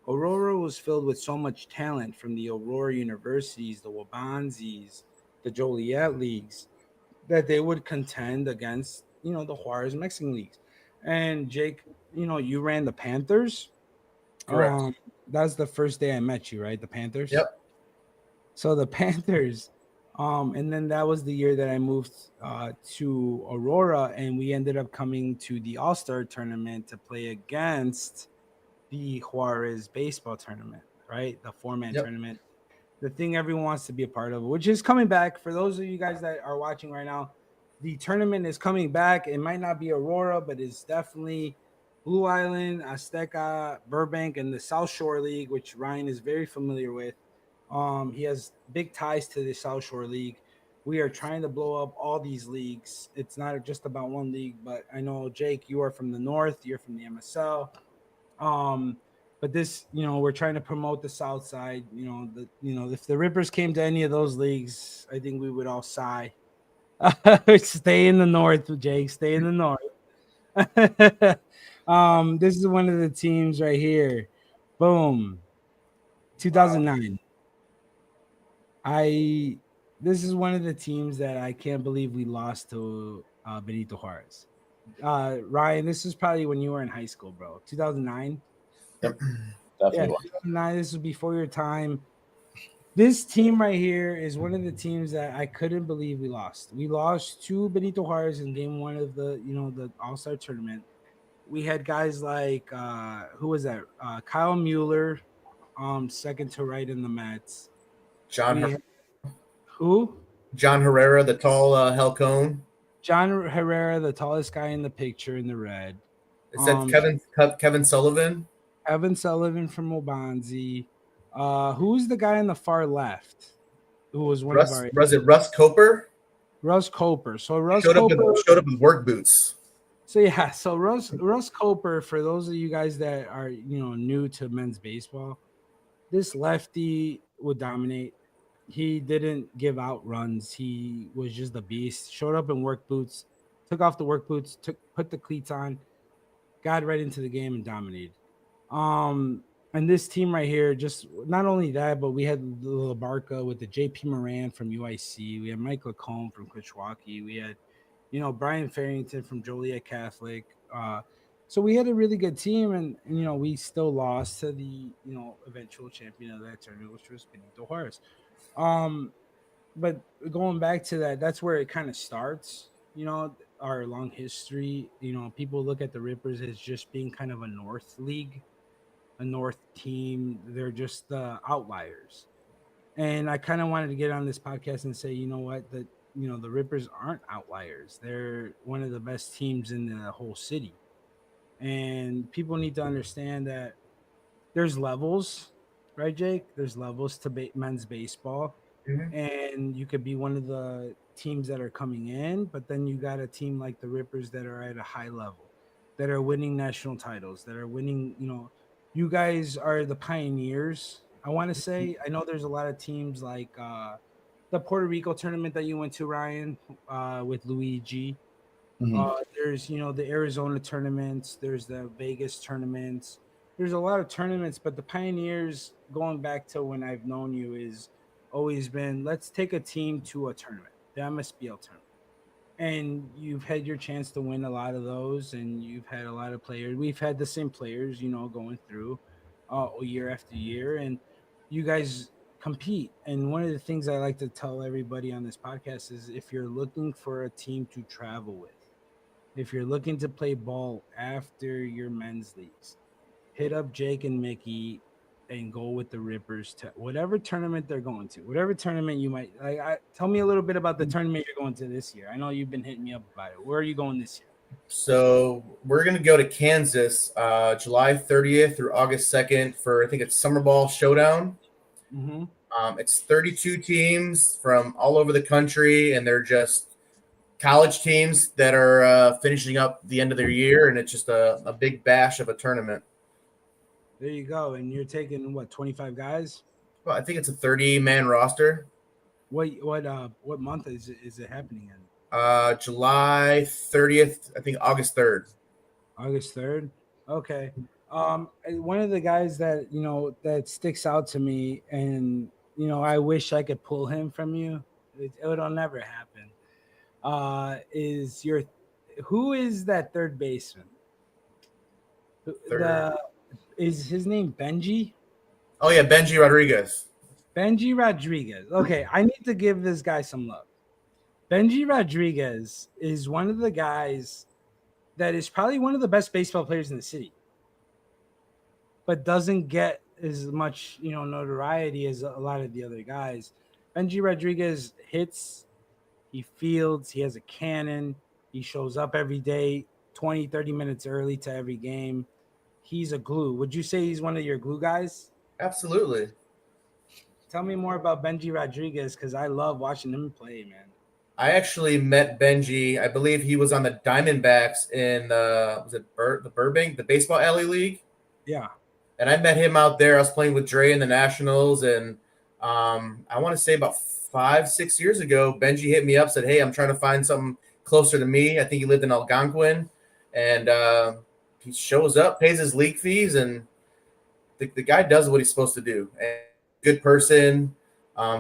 Speaker 1: Aurora was filled with so much talent from the Aurora universities, the Wabanzis, the Joliet leagues, that they would contend against, the Juarez Mexican leagues. And Jake, you ran the Panthers.
Speaker 4: Correct.
Speaker 1: That's the first day I met you, right? The Panthers.
Speaker 4: Yep.
Speaker 1: So the Panthers, and then that was the year that I moved to Aurora, and we ended up coming to the All-Star tournament to play against the Juarez baseball tournament, right? The four-man
Speaker 4: Yep.
Speaker 1: tournament, the thing everyone wants to be a part of, which is coming back. For those of you guys that are watching right now, the tournament is coming back. It might not be Aurora, but it's definitely Blue Island, Azteca, Burbank, and the South Shore League, which Ryan is very familiar with. He has big ties to the South Shore League. We are trying to blow up all these leagues. It's not just about one league, but I know, Jake, you are from the North. You're from the MSL. But this, we're trying to promote the South Side. If the Rippers came to any of those leagues, I think we would all sigh. Stay in the North, Jake. Stay in the North. This is one of the teams right here. Boom. 2009. This is one of the teams that I can't believe we lost to Benito Juarez. Ryan, this is probably when you were in high school, bro. 2009.
Speaker 2: Yep.
Speaker 1: Yeah,
Speaker 2: Definitely.
Speaker 1: 2009. This was before your time. This team right here is one of the teams that I couldn't believe we lost. We lost to Benito Juarez in game one of the All-Star tournament. We had guys like who was that? Kyle Mueller, second to right in the Mets. Who?
Speaker 4: John Herrera, the tall Halcone.
Speaker 1: John Herrera, the tallest guy in the picture in the red.
Speaker 4: It said Kevin Sullivan.
Speaker 1: Evan Sullivan from Obanzi. Who's the guy on the far left? Who was one of our?
Speaker 4: Was it Russ Coper?
Speaker 1: Russ Coper. So Russ
Speaker 4: showed
Speaker 1: Coper
Speaker 4: up with work boots.
Speaker 1: So yeah, so Russ Coper, for those of you guys that are new to men's baseball, this lefty would dominate. He didn't give out runs. He was just a beast. Showed up in work boots, took off the work boots, put the cleats on, got right into the game and dominated. And this team right here, just not only that, but we had Labarca with the JP Moran from UIC. We had Mike Lacombe from Kishwaukee. We had, Brian Farrington from Joliet Catholic. So we had a really good team, and we still lost to the eventual champion of that tournament, which was Benito Juarez. But going back to that, that's where it kind of starts. Our long history. People look at the Rippers as just being kind of a North League, a North team. They're just the outliers. And I kind of wanted to get on this podcast and say, the Rippers aren't outliers. They're one of the best teams in the whole city. And people need to understand that there's levels, right, Jake? There's levels to men's baseball. Mm-hmm. And you could be one of the teams that are coming in, but then you got a team like the Rippers that are at a high level, that are winning national titles, that are winning, you guys are the pioneers. I want to say, I know there's a lot of teams like the Puerto Rico tournament that you went to, Ryan, with Luigi. Mm-hmm. There's, the Arizona tournaments. There's the Vegas tournaments. There's a lot of tournaments, but the pioneers, going back to when I've known you, is always been, let's take a team to a tournament, the MSBL tournament. And you've had your chance to win a lot of those, and you've had a lot of players. We've had the same players, going through year after year, and you guys compete. And one of the things I like to tell everybody on this podcast is, if you're looking for a team to travel with, if you're looking to play ball after your men's leagues, hit up Jake and Mickey and go with the Rippers to whatever tournament they're going to, whatever tournament you might tell me a little bit about the tournament you're going to this year. I know you've been hitting me up about it. Where are you going this year?
Speaker 4: So we're going to go to Kansas, July 30th through August 2nd for, I think it's Summer Ball Showdown. Mm-hmm. It's 32 teams from all over the country, and they're just college teams that are finishing up the end of their year, and it's just a big bash of a tournament.
Speaker 1: There you go. And you're taking what, 25 guys?
Speaker 4: Well, I think it's a 30-man roster.
Speaker 1: What month is it happening in?
Speaker 4: July 30th, I think August 3rd.
Speaker 1: August 3rd. Okay. And one of the guys that that sticks out to me, and I wish I could pull him from you. It'll never happen. Is your Who is that third baseman?
Speaker 4: Third.
Speaker 1: The Is his name Benji?
Speaker 4: Oh yeah, Benji Rodriguez.
Speaker 1: Benji Rodriguez. Okay, I need to give this guy some love. Benji Rodriguez is one of the guys that is probably one of the best baseball players in the city, but doesn't get as much notoriety as a lot of the other guys. Benji Rodriguez hits, he fields, he has a cannon, he shows up every day 20, 30 minutes early to every game. He's a glue. Would you say he's one of your glue guys?
Speaker 4: Absolutely.
Speaker 1: Tell me more about Benji Rodriguez, because I love watching him play, man.
Speaker 4: I actually met Benji. I believe he was on the Diamondbacks in the Burbank, the Baseball Alley League.
Speaker 1: Yeah.
Speaker 4: And I met him out there. I was playing with Dre in the Nationals, and I want to say about 5-6 years ago, Benji hit me up, said, "Hey, I'm trying to find something closer to me." I think he lived in Algonquin, and he shows up, pays his league fees, and the guy does what he's supposed to do. And good person,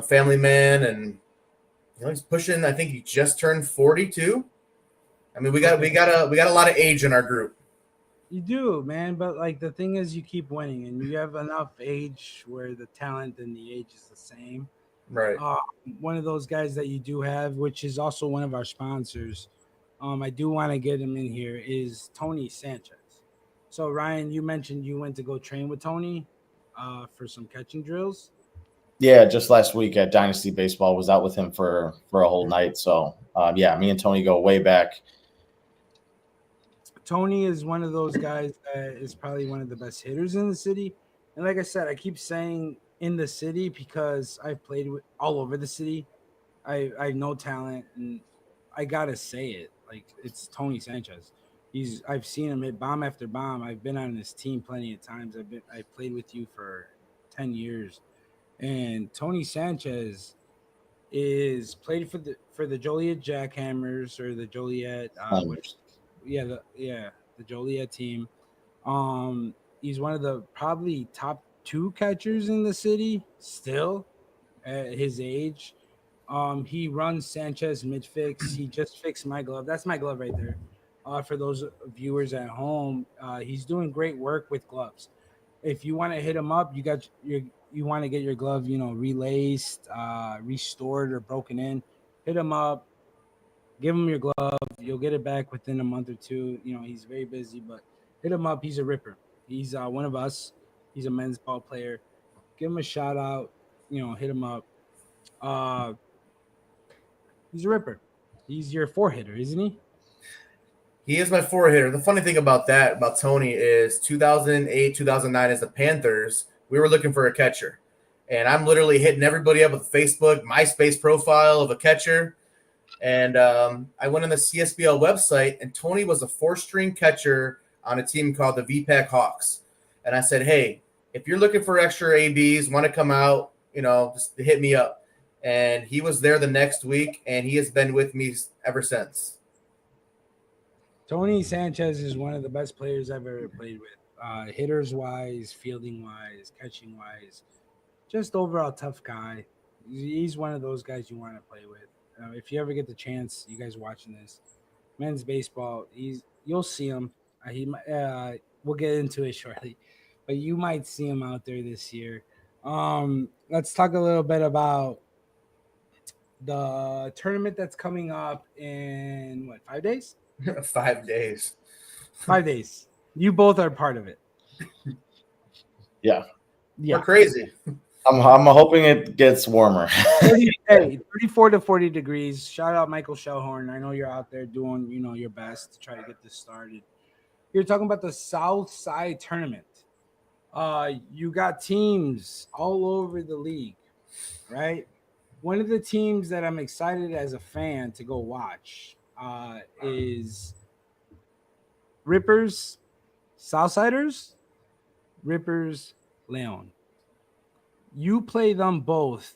Speaker 4: family man, and he's pushing. I think he just turned 42. I mean, we got a lot of age in our group.
Speaker 1: You do, man, but like the thing is, you keep winning, and you have enough age where the talent and the age is the same.
Speaker 4: Right.
Speaker 1: One of those guys that you do have, which is also one of our sponsors, I do want to get him in here, is Tony Sanchez. So Ryan, you mentioned you went to go train with Tony for some catching drills.
Speaker 2: Yeah, just last week at Dynasty Baseball, was out with him for a whole night. So yeah, me and Tony go way back.
Speaker 1: Tony is one of those guys that is probably one of the best hitters in the city. And like I said, I keep saying in the city because I've played with all over the city. I know talent, and I gotta say it. Like, it's Tony Sanchez. I've seen him hit bomb after bomb. I've been on his team plenty of times. I played with you for 10 years. And Tony Sanchez is played for the Joliet Jackhammers, or the Joliet the Joliet team. He's one of the probably top 2 catchers in the city still at his age. He runs Sanchez mid-fix. He just fixed my glove. That's my glove right there. For those viewers at home, he's doing great work with gloves. If you want to hit him up, you want to get your glove, relaced, restored, or broken in, hit him up. Give him your glove. You'll get it back within a month or two. He's very busy, but hit him up. He's a ripper. He's one of us. He's a men's ball player. Give him a shout out. Hit him up. He's a ripper. He's your 4-hitter, isn't he?
Speaker 4: He is my 4-hitter. The funny thing about Tony, is 2008, 2009 as the Panthers, we were looking for a catcher. And I'm literally hitting everybody up with a Facebook, MySpace profile of a catcher. And I went on the CSBL website, and Tony was a 4-string catcher on a team called the VPAC Hawks. And I said, "Hey, if you're looking for extra ABs, want to come out, just hit me up." And he was there the next week, and he has been with me ever since.
Speaker 1: Tony Sanchez is one of the best players I've ever played with. Hitters wise, fielding wise, catching wise, just overall tough guy. He's one of those guys you want to play with. If you ever get the chance, you guys watching this, men's baseball, you'll see him. We'll get into it shortly, but you might see him out there this year. Let's talk a little bit about the tournament that's coming up in 5 days?
Speaker 4: 5 days.
Speaker 1: 5 days. You both are part of it.
Speaker 2: Yeah.
Speaker 4: We're crazy.
Speaker 2: I'm hoping it gets warmer.
Speaker 1: 34 to 40 degrees. Shout out Michael Shellhorn. I know you're out there doing, your best to try to get this started. You're talking about the South Side Tournament. You got teams all over the league, right? One of the teams that I'm excited as a fan to go watch is Rippers, Southsiders. Rippers, Leon. You play them both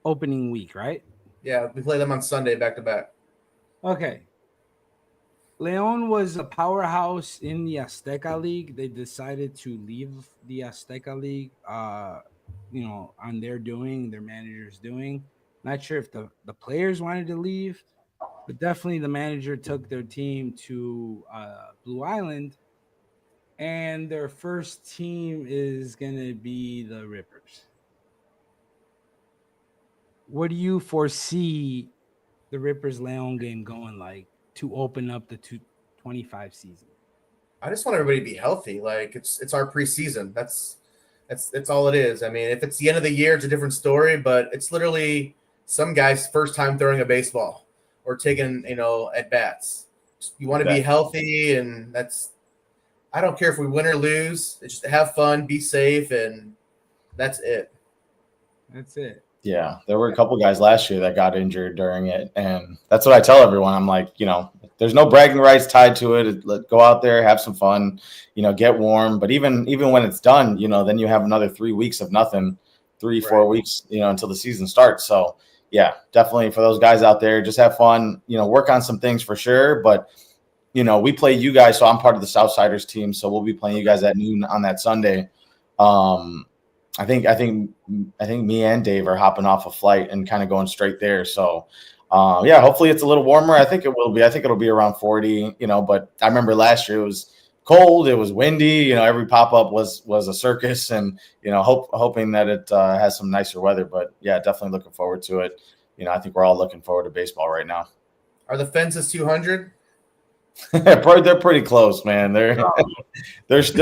Speaker 1: opening week, right?
Speaker 4: Yeah, we play them on Sunday back to back.
Speaker 1: Okay. Leon was a powerhouse in the Azteca League. They decided to leave the Azteca League, on their doing, their manager's doing. Not sure if the players wanted to leave, but definitely the manager took their team to Blue Island, and their first team is going to be the Rippers. What do you foresee the Rippers Leon game going like to open up the 225 season?
Speaker 4: I just want everybody to be healthy. Like it's our preseason. That's all it is. I mean, if it's the end of the year, it's a different story. But it's literally some guy's first time throwing a baseball or taking at bats. You want to be healthy, and that's. I don't care if we win or lose. It's just have fun, be safe, and that's it.
Speaker 1: That's it.
Speaker 2: Yeah, there were a couple guys last year that got injured during it, and that's what I tell everyone. I'm like, there's no bragging rights tied to it. Go out there, have some fun, get warm. But even when it's done, then you have another 3 weeks of nothing, 4 weeks, until the season starts. So yeah, definitely for those guys out there, just have fun, work on some things for sure. But we play you guys, so I'm part of the Southsiders team, so we'll be playing you guys at noon on that Sunday. I think me and Dave are hopping off a flight and kind of going straight there. So, yeah, hopefully it's a little warmer. I think it will be. I think it'll be around 40. But I remember last year it was cold, it was windy. Every pop up was a circus, and hoping that it has some nicer weather. But yeah, definitely looking forward to it. I think we're all looking forward to baseball right now.
Speaker 4: Are the fences 200?
Speaker 2: They're pretty close, man. They're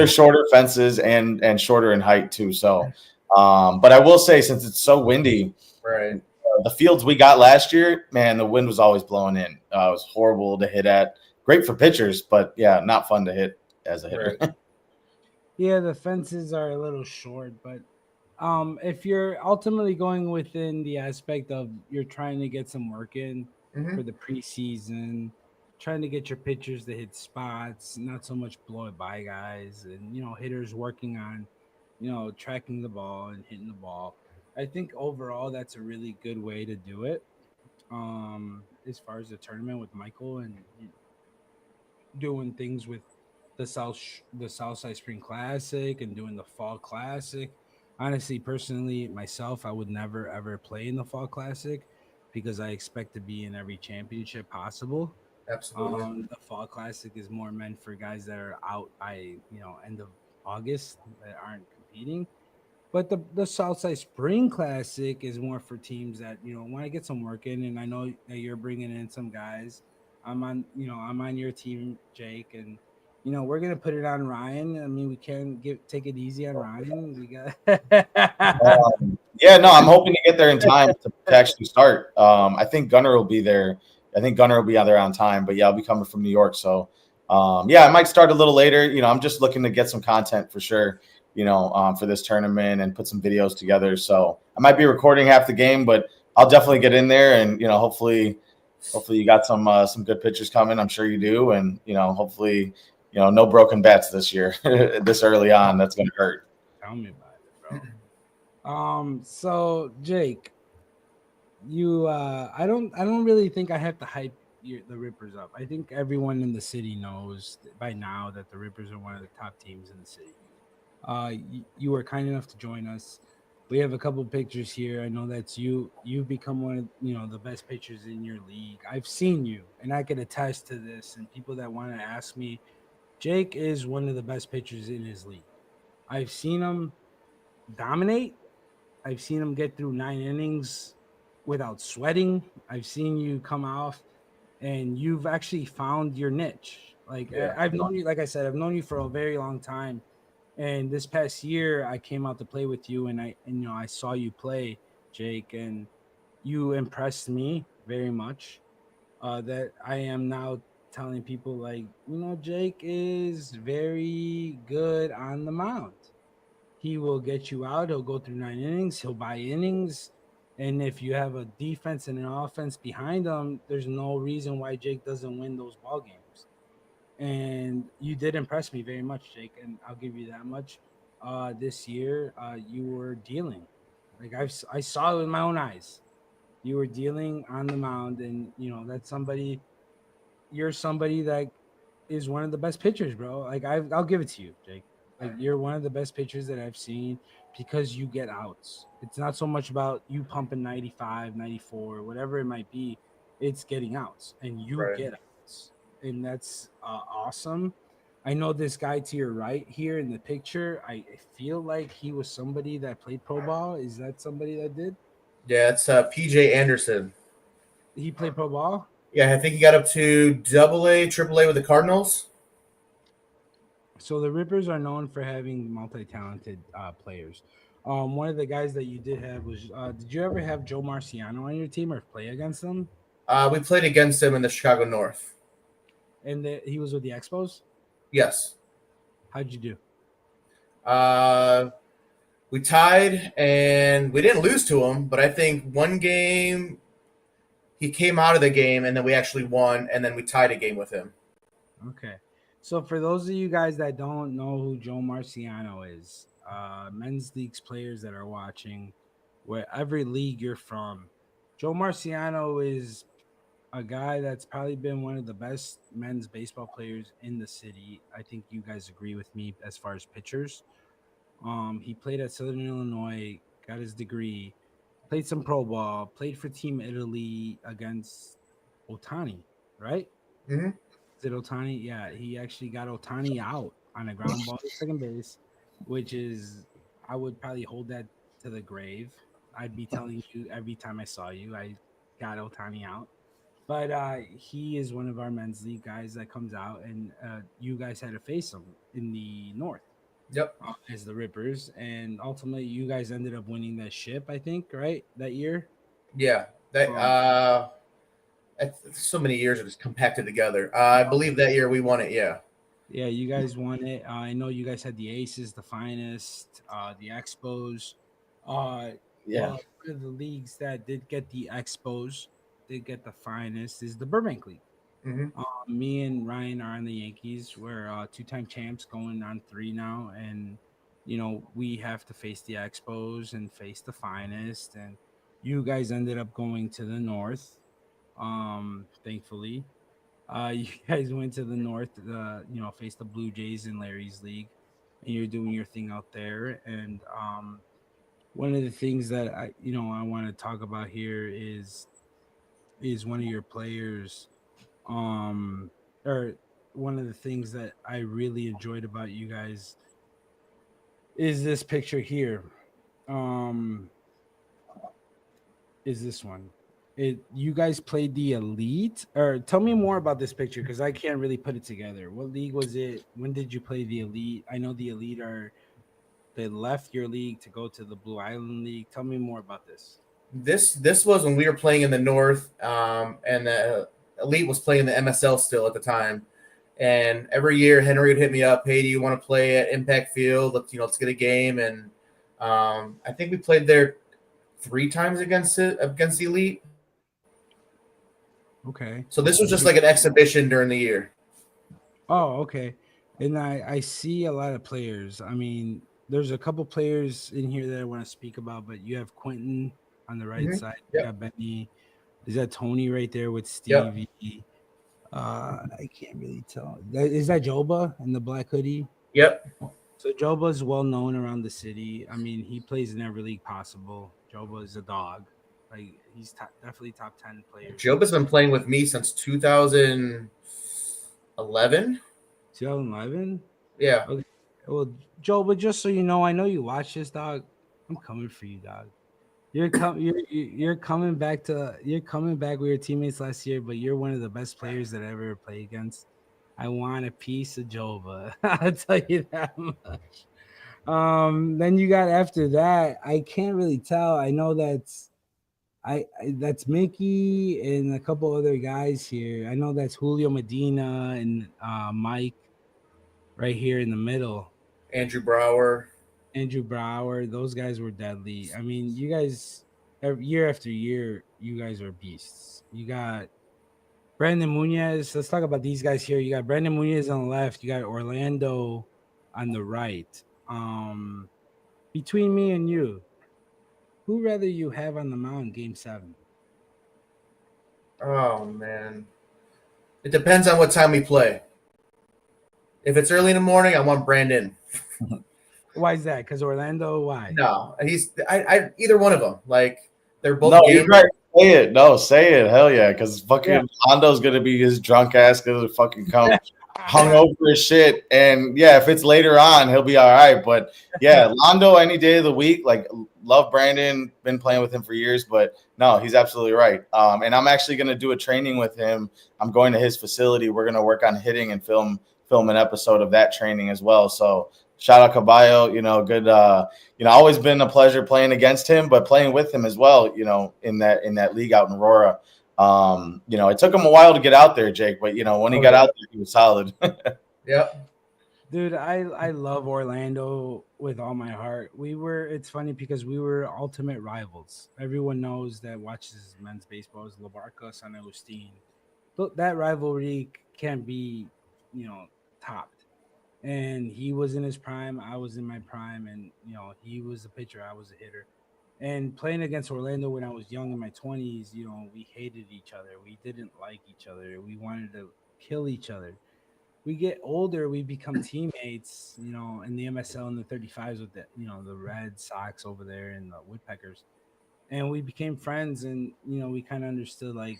Speaker 2: shorter fences and shorter in height too. So, but I will say, since it's so windy,
Speaker 4: right,
Speaker 2: the fields we got last year, man, the wind was always blowing in. It was horrible to hit at. Great for pitchers, but yeah, not fun to hit as a hitter.
Speaker 4: Right.
Speaker 1: Yeah, the fences are a little short, but if you're ultimately going within the aspect of you're trying to get some work in for the preseason, trying to get your pitchers to hit spots, not so much blow it by guys, and hitters working on tracking the ball and hitting the ball. I think overall that's a really good way to do it. As far as the tournament with Michael and doing things with the Southside Spring Classic and doing the Fall Classic. Honestly, personally, myself, I would never ever play in the Fall Classic because I expect to be in every championship possible.
Speaker 4: Absolutely.
Speaker 1: The Fall Classic is more meant for guys that are out by end of August that aren't competing. But the Southside Spring Classic is more for teams that want to get some work in, and I know that you're bringing in some guys. I'm on your team, Jake, and we're gonna put it on Ryan. I mean, we can't take it easy on Ryan. We got.
Speaker 2: Yeah, no, I'm hoping to get there in time to actually start. I think Gunner will be there. I think Gunner will be out there on time, but yeah, I'll be coming from New York, so yeah, I might start a little later. I'm just looking to get some content for sure. For this tournament and put some videos together. So I might be recording half the game, but I'll definitely get in there and hopefully you got some good pitchers coming. I'm sure you do, and hopefully no broken bats this year this early on. That's going to hurt.
Speaker 1: Tell me about it, bro. So Jake, I don't really think I have to hype the Rippers up. I think everyone in the city knows by now that the Rippers are one of the top teams in the city. You were kind enough to join us. We have a couple pictures here. I know that's you. You've become one of the best pitchers in your league. I've seen you, and I can attest to this. And people that want to ask me, Jake is one of the best pitchers in his league. I've seen him dominate. I've seen him get through 9 innings without sweating. I've seen you come off, and you've actually found your niche. I've known you, like I said, I've known you for a very long time. And this past year, I came out to play with you, and I saw you play, Jake, and you impressed me very much. That I am now telling people Jake is very good on the mound. He will get you out. He'll go through 9 innings. He'll buy innings. And if you have a defense and an offense behind him, there's no reason why Jake doesn't win those ball games. And you did impress me very much, Jake, and I'll give you that much. this year, you were dealing. Like I saw it with my own eyes. You were dealing on the mound, and that's somebody. You're somebody that is one of the best pitchers, bro. Like I'll give it to you, Jake. Like you're one of the best pitchers that I've seen because you get outs. It's not so much about you pumping 95, 94, whatever it might be. It's getting outs, and you
Speaker 4: Right.
Speaker 1: get outs, and that's awesome. I know this guy to your right here in the picture. I feel like he was somebody that played pro ball. Is that somebody that did?
Speaker 4: Yeah, it's PJ Anderson.
Speaker 1: He played pro ball.
Speaker 4: Yeah, I think he got up to AA, AAA with the Cardinals.
Speaker 1: So the Rippers are known for having multi-talented players. One of the guys that you did have was, did you ever have Joe Marciano on your team or play against him?
Speaker 4: We played against him in the Chicago North.
Speaker 1: And he was with the Expos.
Speaker 4: Yes.
Speaker 1: How'd you do?
Speaker 4: We tied, and we didn't lose to him, but I think one game he came out of the game, and then we actually won, and then we tied a game with him.
Speaker 1: Okay. So for those of you guys that don't know who Joe Marciano is, men's leagues players that are watching, wherever league you're from, Joe Marciano is a guy that's probably been one of the best men's baseball players in the city. I think you guys agree with me as far as pitchers. He played at Southern Illinois, got his degree, played some pro ball, played for Team Italy against Otani, right?
Speaker 4: Mm-hmm.
Speaker 1: Is it Otani? Yeah, he actually got Otani out on a ground ball to second base, which is, I would probably hold that to the grave. I'd be telling you every time I saw you, I got Otani out. But he is one of our men's league guys that comes out, and you guys had to face him in the North.
Speaker 4: Yep.
Speaker 1: As the Rippers, and ultimately you guys ended up winning that ship, I think, right, that year.
Speaker 4: Yeah. That so many years it was compacted together. I believe that year we won it. Yeah.
Speaker 1: Yeah, you guys won it. I know you guys had the Aces, the Finest, the Expos.
Speaker 2: Yeah.
Speaker 1: One of the leagues that did get the Expos, did get the Finest, is the Burbank League.
Speaker 4: Mm-hmm.
Speaker 1: Me and Ryan are on the Yankees. We're two-time champs, going on 3 now, and we have to face the Expos and face the Finest. And you guys ended up going to the North. Thankfully, you guys went to the North. Faced the Blue Jays in Larry's league, and you're doing your thing out there. And one of the things that I want to talk about here is one of your players. Or one of the things that I really enjoyed about you guys is this picture here. Is this one? You guys played the Elite, or tell me more about this picture because I can't really put it together. What league was it? When did you play the Elite? I know the Elite they left your league to go to the Blue Island League. Tell me more about this.
Speaker 4: This was when we were playing in the North, and the Elite was playing the MSL still at the time. And every year Henry would hit me up, "Hey, do you want to play at Impact Field? Let's get a game." And I think we played there 3 times against the Elite.
Speaker 1: Okay.
Speaker 4: So this was just like an exhibition during the year.
Speaker 1: Oh, okay. And I see a lot of players. I mean, there's a couple players in here that I want to speak about, but you have Quentin on the right side. You got Benny. Is that Tony right there with Stevie? Yep. I can't really tell. Is that Joba in the black hoodie?
Speaker 4: Yep.
Speaker 1: So Joba's well known around the city. I mean, he plays in every league possible. Joba is a dog. Like he's definitely top 10 players.
Speaker 4: Joba's been playing with me since 2011.
Speaker 1: 2011?
Speaker 4: Yeah.
Speaker 1: Okay. Well, Joe, but just so you know, I know you watch this, dog. I'm coming for you, dog. You're coming back. You're coming back with your teammates last year, but you're one of the best players that I ever played against. I want a piece of Jova. I'll tell you that much. Then you got after that. I can't really tell. I know that's that's Mickey and a couple other guys here. I know that's Julio Medina and Mike right here in the middle.
Speaker 4: Andrew Brower.
Speaker 1: Those guys were deadly. I mean, you guys, year after year, you guys are beasts. You got Brandon Munoz. Let's talk about these guys here. You got Brandon Munoz on the left. You got Orlando on the right. Between me and you, who rather you have on the mound Game 7?
Speaker 4: Oh man, it depends on what time we play. If it's early in the morning, I want Brandon.
Speaker 1: Why is that? Because Orlando? Why?
Speaker 4: No, I either one of them. Like they're both
Speaker 2: No, you're
Speaker 4: gamers.
Speaker 2: right. Say it. No, say it. Hell yeah. Because fucking
Speaker 1: Yeah.
Speaker 2: Hondo's going to be his drunk ass going to fucking come hungover as shit. And yeah, if it's later on, he'll be all right. But yeah, Londo any day of the week. Like, love Brandon. Been playing with him for years. But no, he's absolutely right. And I'm actually going to do a training with him. I'm going to his facility. We're going to work on hitting and film an episode of that training as well. So shout out Caballo. Good. Always been a pleasure playing against him, but playing with him as well. In that league out in Aurora. It took him a while to get out there, Jake, but when he got out there, he was solid.
Speaker 4: Yep.
Speaker 1: Dude, I love Orlando with all my heart. It's funny because we were ultimate rivals. Everyone knows that watches men's baseball is Labarca, San Agustin. That rivalry can't be, topped. And he was in his prime, I was in my prime, and he was a pitcher, I was a hitter. And playing against Orlando when I was young in my 20s, we hated each other. We didn't like each other. We wanted to kill each other. We get older, we become teammates, in the MSL and the 35s with the Red Sox over there and the Woodpeckers. And we became friends, and we kind of understood, like,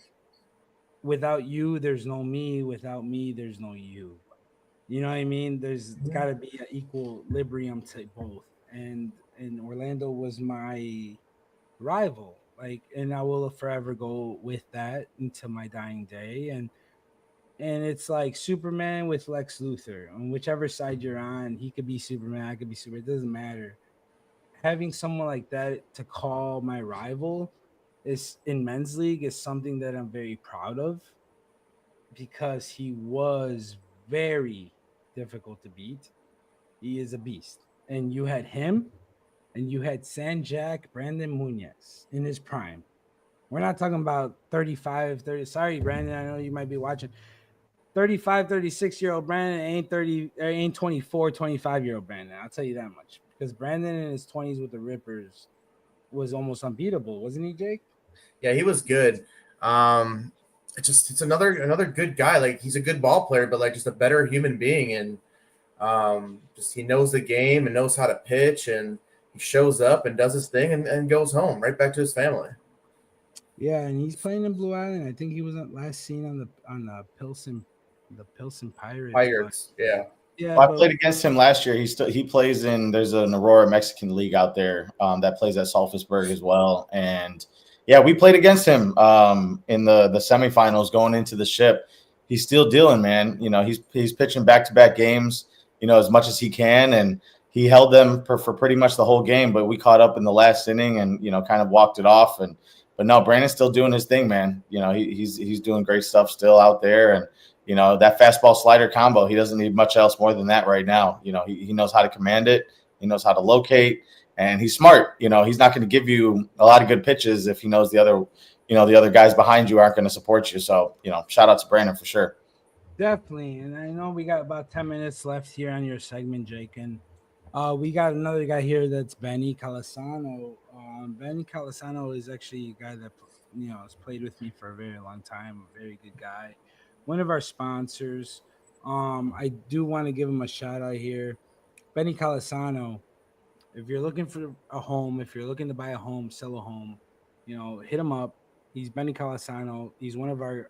Speaker 1: without you, there's no me. Without me, there's no you. You know what I mean? There's got to be an equilibrium to both. And Orlando was my rival, like, and I will forever go with that until my dying day. And it's like Superman with Lex Luthor. On whichever side you're on, he could be Superman, I could be Superman. It doesn't matter. Having someone like that to call my rival is in men's league is something that I'm very proud of, because he was very difficult to beat. He is a beast. And you had him, and you had Sanjak Brandon Munoz in his prime. We're not talking about 35, 30. Sorry, Brandon, I know you might be watching. 35, 36-year-old Brandon ain't 24, 25-year-old Brandon. I'll tell you that much. Because Brandon in his 20s with the Rippers was almost unbeatable, wasn't he, Jake?
Speaker 4: Yeah, he was good. It's another good guy. Like, he's a good ball player, but like just a better human being. And just he knows the game and knows how to pitch, and he shows up and does his thing and goes home right back to his family.
Speaker 1: Yeah, and he's playing in Blue Island. I think he was last seen on the Pilsen Pirates.
Speaker 4: Pirates, yeah.
Speaker 1: Yeah,
Speaker 2: Well, I played against him last year. He plays in. There's an Aurora Mexican league out there that plays at Sulphusburg as well. And yeah, we played against him in the semifinals going into the ship. He's still dealing, man. He's pitching back-to-back games, as much as he can, and he held them for pretty much the whole game. But we caught up in the last inning and kind of walked it off. But no, Brandon's still doing his thing, man. He's doing great stuff still out there, and that fastball slider combo, he doesn't need much else more than that right now. He knows how to command it. He knows how to locate, and he's smart. He's not going to give you a lot of good pitches if he knows the other guys behind you aren't going to support you. So, shout out to Brandon for sure.
Speaker 1: Definitely. And I know we got about 10 minutes left here on your segment, Jake. And we got another guy here that's Benny Calasano. Benny Calasano is actually a guy that has played with me for a very long time. A very good guy. One of our sponsors. I do want to give him a shout out here. Benny Calasano. If you're looking for a home, if you're looking to buy a home, sell a home, hit him up. He's Benny Calasano. He's one of our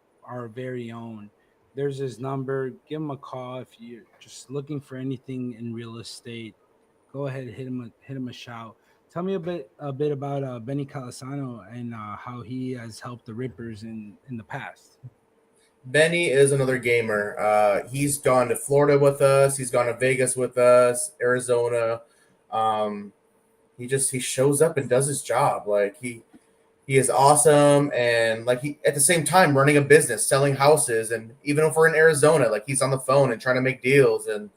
Speaker 1: very own. There's his number. Give him a call if you're just looking for anything in real estate. Go ahead, hit him a shout. Tell me a bit about Benny Calasano and how he has helped the Rippers in the past.
Speaker 4: Benny is another gamer. He's gone to Florida with us. He's gone to Vegas with us, Arizona. He shows up and does his job. Like he is awesome, and like he at the same time running a business, selling houses, and even if we're in Arizona, like he's on the phone and trying to make deals, and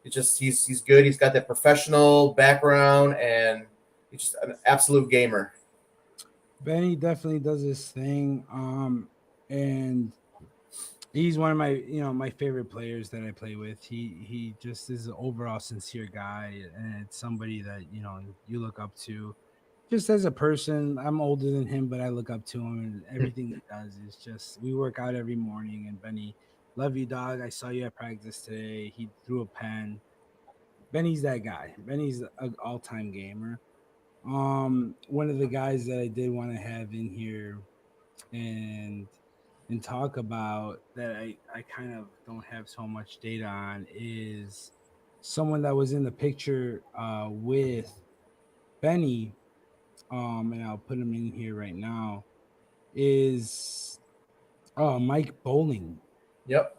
Speaker 4: he's good. He's got that professional background, and he's just an absolute gamer.
Speaker 1: Benny definitely does his thing. And He's one of my, my favorite players that I play with. He just is an overall sincere guy, and it's somebody that you look up to. Just as a person, I'm older than him, but I look up to him, and everything he does is just. We work out every morning, and Benny, love you, dog. I saw you at practice today. He threw a pen. Benny's that guy. Benny's an all-time gamer. One of the guys that I did want to have in here and talk about that I kind of don't have so much data on is someone that was in the picture with Benny, and I'll put him in here right now, is Mike Bowling.
Speaker 4: Yep.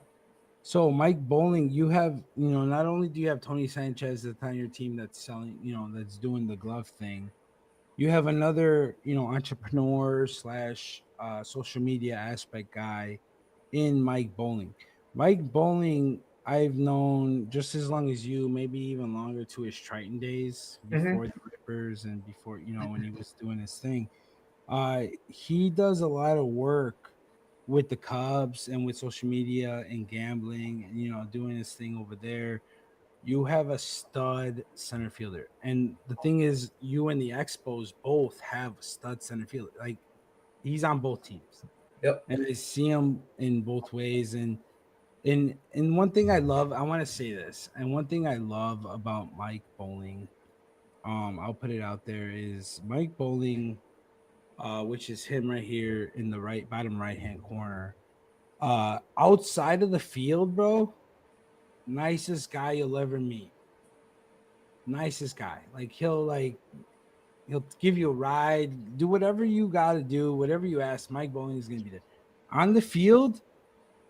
Speaker 1: So Mike Bowling, you have, not only do you have Tony Sanchez that's on your team that's selling, that's doing the glove thing, you have another, entrepreneur slash social media aspect guy in Mike Bowling. Mike Bowling, I've known just as long as you, maybe even longer, to his Triton days before the Rippers and before, when he was doing his thing. He does a lot of work with the Cubs and with social media and gambling and, doing his thing over there. You have a stud center fielder. And the thing is, you and the Expos both have stud center fielder. Like, he's on both teams.
Speaker 4: Yep.
Speaker 1: And I see him in both ways. And one thing I love, I want to say this, and one thing I love about Mike Bowling, I'll put it out there, is Mike Bowling, which is him right here in the bottom right hand corner. Outside of the field, bro, nicest guy you'll ever meet. Nicest guy. Like, he'll give you a ride, do whatever you got to do, whatever you ask. Mike Bowling is gonna be there. On the field,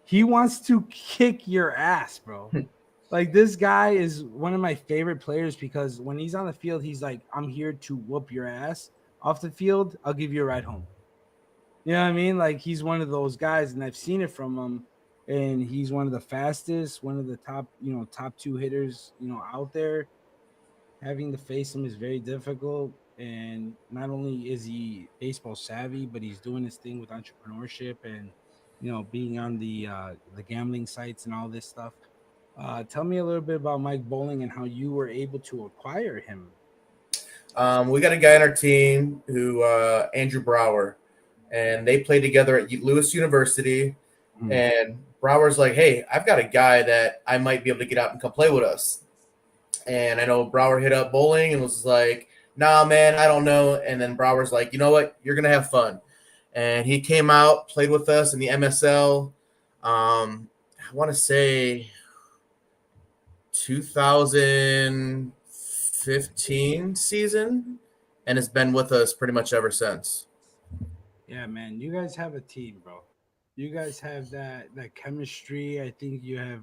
Speaker 1: he wants to kick your ass, bro. Like, this guy is one of my favorite players because when he's on the field, he's like, I'm here to whoop your ass. Off the field, I'll give you a ride home. You know what I mean? Like, he's one of those guys, and I've seen it from him. And he's one of the fastest, one of the top two hitters, out there. Having to face him is very difficult. And not only is he baseball savvy, but he's doing his thing with entrepreneurship and, being on the gambling sites and all this stuff. Tell me a little bit about Mike Bowling and how you were able to acquire him.
Speaker 4: We got a guy on our team who Andrew Brower, and they played together at Lewis University. And Brower's like, hey, I've got a guy that I might be able to get out and come play with us. And I know Brower hit up Bowling and was like, nah, man, I don't know. And then Brower's like, you know what? You're going to have fun. And he came out, played with us in the MSL. I want to say 2015 season, and has been with us pretty much ever since.
Speaker 1: Yeah, man, you guys have a team, bro. You guys have that chemistry. I think you have,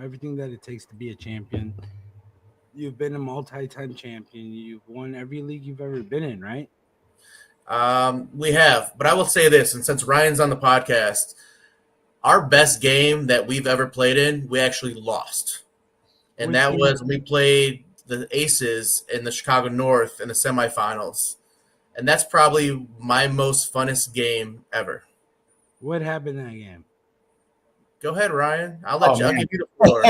Speaker 1: everything that it takes to be a champion. You've been a multi-time champion. You've won every league you've ever been in, right?
Speaker 4: We have, but I will say this, and since Ryan's on the podcast, our best game that we've ever played in, we actually lost. And that was when we played the Aces in the Chicago North in the semifinals. And that's probably my most funnest game ever.
Speaker 1: What happened in that game?
Speaker 4: Go ahead, Ryan. I'll give you the floor.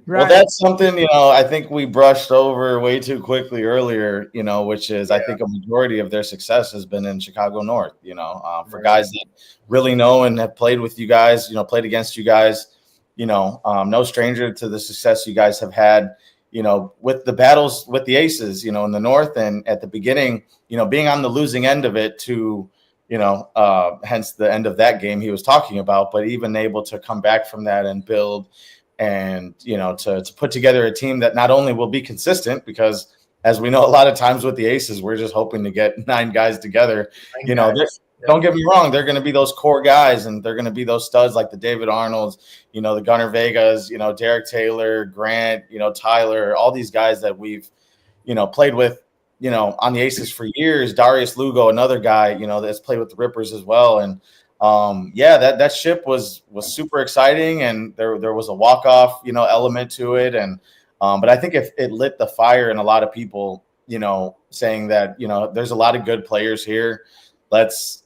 Speaker 2: Well, that's something, I think we brushed over way too quickly earlier, which is I think a majority of their success has been in Chicago North, for guys that really know and have played with you guys, played against you guys, no stranger to the success you guys have had, with the battles with the Aces, in the North. And at the beginning, being on the losing end of it to, hence the end of that game he was talking about, but even able to come back from that and build and, to put together a team that not only will be consistent, because as we know, a lot of times with the Aces, we're just hoping to get 9 guys together. Don't get me wrong. They're going to be those core guys, and they're going to be those studs like the David Arnolds, the Gunnar Vegas, Derek Taylor, Grant, Tyler, all these guys that we've, played with, on the Aces for years. Darius Lugo, another guy, that's played with the Rippers as well. And that ship was super exciting, and there was a walk-off, element to it. And but I think if it lit the fire in a lot of people, saying that, there's a lot of good players here. Let's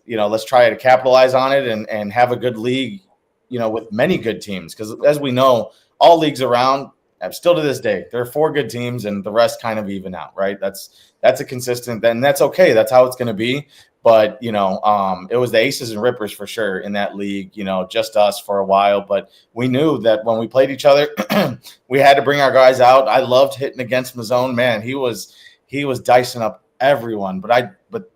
Speaker 2: try to capitalize on it and have a good league, with many good teams, because as we know, all leagues around, still to this day, there are 4 good teams and the rest kind of even out, right? That's a consistent, and that's okay. That's how it's going to be. But it was the Aces and Rippers for sure in that league. Just us for a while, but we knew that when we played each other, we had to bring our guys out. I loved hitting against Mazzone. Man, he was dicing up everyone. But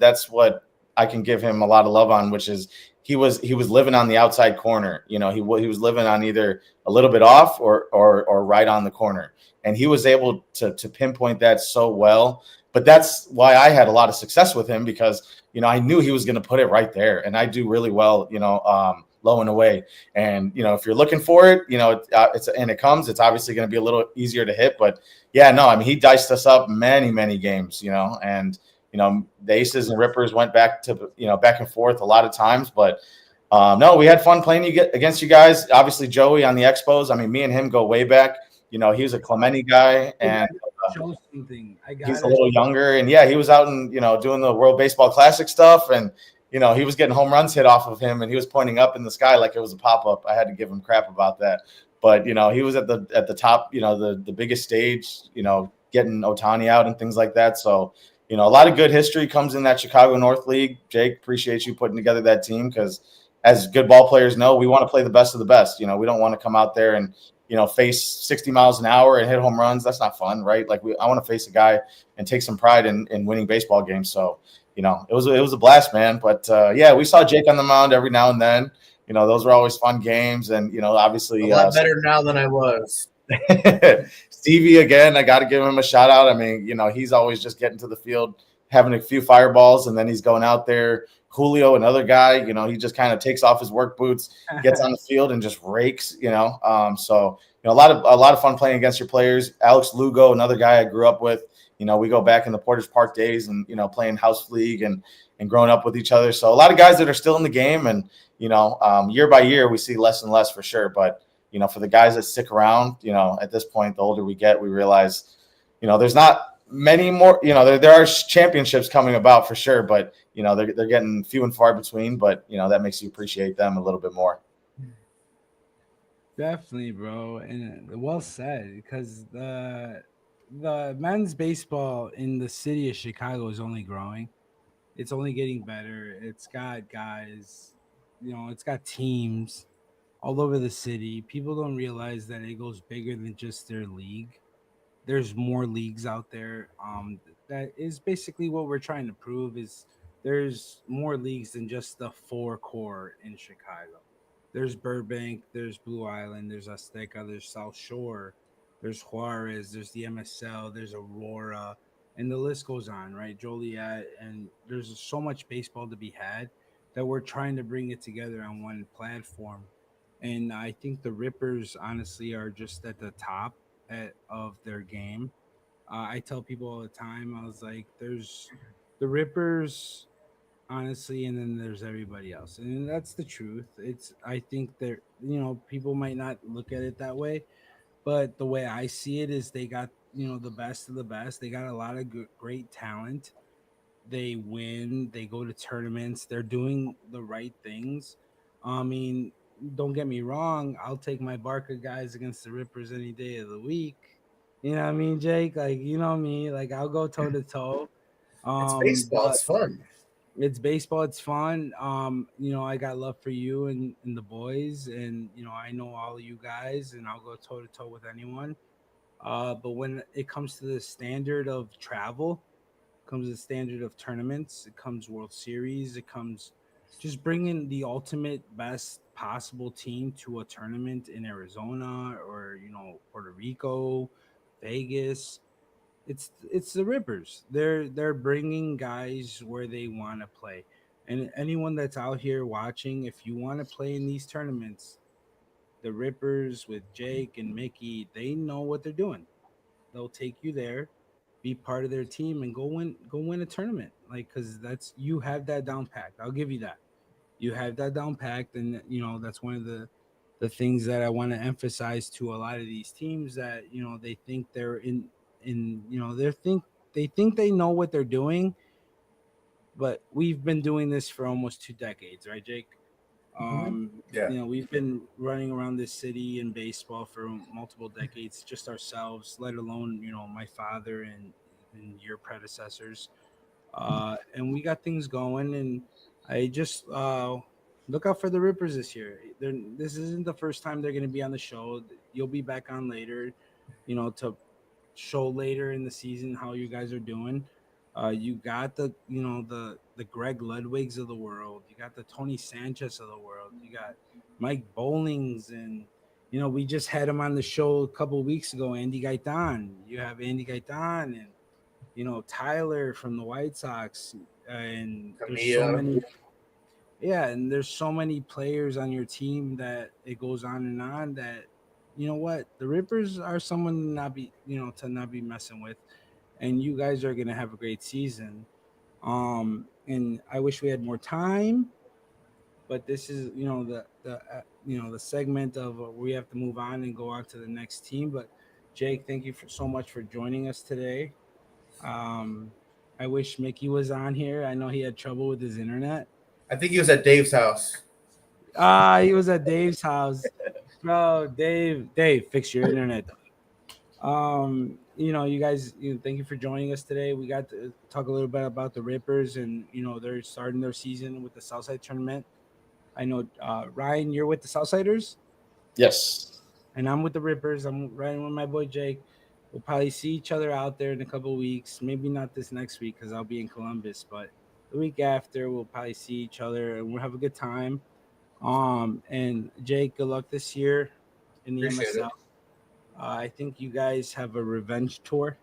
Speaker 2: that's what I can give him a lot of love on, which is he was living on the outside corner. He was living on either a little bit off or right on the corner, and he was able to pinpoint that so well. But that's why I had a lot of success with him, because I knew he was going to put it right there, and I do really well, low and away. And if you're looking for it, it's obviously going to be a little easier to hit. But yeah, no, I mean, he diced us up many games, and the Aces and Rippers went back to back and forth a lot of times. But no, we had fun playing against you guys. Obviously, Joey on the Expos. I mean, me and him go way back. He was a Clemente guy, and
Speaker 1: Show something.
Speaker 2: he's a little younger, and yeah, he was out and doing the World Baseball Classic stuff, and he was getting home runs hit off of him, and he was pointing up in the sky like it was a pop up. I had to give him crap about that, but he was at the top, the biggest stage, getting Ohtani out and things like that. So a lot of good history comes in that Chicago North League. Jake, appreciate you putting together that team, because as good ball players know, we want to play the best of the best. We don't want to come out there and face 60 miles an hour and hit home runs. That's not fun, right? Like I want to face a guy and take some pride in winning baseball games. So, it was a blast, man. But yeah, we saw Jake on the mound every now and then. Those were always fun games. And, obviously
Speaker 4: a lot better now than I was.
Speaker 2: Stevie, again, I got to give him a shout out. I mean, he's always just getting to the field, having a few fireballs, and then he's going out there. Julio, another guy, he just kind of takes off his work boots, gets on the field and just rakes, so a lot of fun playing against your players. Alex Lugo, another guy I grew up with, we go back in the Portage Park days and, playing house league and growing up with each other. So a lot of guys that are still in the game, and, year by year, we see less and less for sure. But, for the guys that stick around, at this point, the older we get, we realize, there's not many more, there are championships coming about for sure, but they're getting few and far between, but that makes you appreciate them a little bit more.
Speaker 1: Definitely, bro, and well said, because the men's baseball in the city of Chicago is only growing. It's only getting better. It's got guys, it's got teams all over the city. People don't realize that it goes bigger than just their league. There's more leagues out there. That is basically what we're trying to prove, is there's more leagues than just the 4 core in Chicago. There's Burbank, there's Blue Island, there's Azteca, there's South Shore, there's Juarez, there's the MSL, there's Aurora, and the list goes on, right? Joliet, and there's so much baseball to be had that we're trying to bring it together on one platform. And I think the Rippers, honestly, are just at the top of their game. I tell people all the time, I was like, there's the Rippers, honestly, and then there's everybody else, and that's the truth. I think they're, people might not look at it that way, but the way I see it is they got, the best of the best. They got a lot of great talent. They win, they go to tournaments, they're doing the right things. I mean, don't get me wrong, I'll take my Barca guys against the Rippers any day of the week. You know what I mean, Jake? Like, me, like I'll go toe to toe.
Speaker 4: It's baseball. It's fun.
Speaker 1: It's baseball. It's fun. I got love for you and the boys, and I know all of you guys, and I'll go toe to toe with anyone. But when it comes to the standard of travel, comes the standard of tournaments, it comes World Series, it comes just bringing the ultimate best possible team to a tournament in Arizona or Puerto Rico, Vegas. It's the Rippers. They're bringing guys where they want to play. And anyone that's out here watching, if you want to play in these tournaments, the Rippers with Jake and Mickey, they know what they're doing. They'll take you there, be part of their team, and go win a tournament. Like, because you have that down packed. I'll give you that. You have that down packed, and that's one of the things that I want to emphasize to a lot of these teams, that they think they're in they think they know what they're doing, but we've been doing this for almost 2 decades, right, Jake?
Speaker 4: Yeah.
Speaker 1: You know, we've been running around this city in baseball for multiple decades, just ourselves, let alone, you know, my father and your predecessors. And we got things going. And I just look out for the Rippers this year. This isn't the first time they're going to be on the show. You'll be back on later, you know, to show later in the season how you guys are doing. You got the, you know, the Greg Ludwigs of the world. You got the Tony Sanchez of the world. You got Mike Bowlings, and you know we just had him on the show a couple weeks ago. Andy Gaitan. You have Andy Gaitan, and you know Tyler from the White Sox, and there's so
Speaker 4: Camilla.
Speaker 1: many. Yeah, and there's so many players on your team that it goes on and on that you know what the Rippers are someone to not be, you know, to not be messing with, and you guys are gonna have a great season. And I wish we had more time, but this is, you know, the you know, the segment of we have to move on and go on to the next team. But Jake, thank you so much for joining us today. Um, I wish Mickey was on here. I know he had trouble with his internet.
Speaker 4: I think he was at Dave's house.
Speaker 1: He was at Dave's house. Bro, Dave, fix your internet. You know, you guys, you know, thank you for joining us today. We got to talk a little bit about the Rippers, and you know, they're starting their season with the Southside tournament. I know, Ryan, you're with the Southsiders,
Speaker 2: Yes.
Speaker 1: and I'm with the Rippers. I'm riding with my boy Jake. We'll probably see each other out there in a couple of weeks. Maybe not this next week because I'll be in Columbus, but the week after we'll probably see each other and we'll have a good time. And Jake, good luck this year in the
Speaker 4: Appreciate
Speaker 1: MSL.
Speaker 4: it.
Speaker 1: I think you guys have a revenge tour.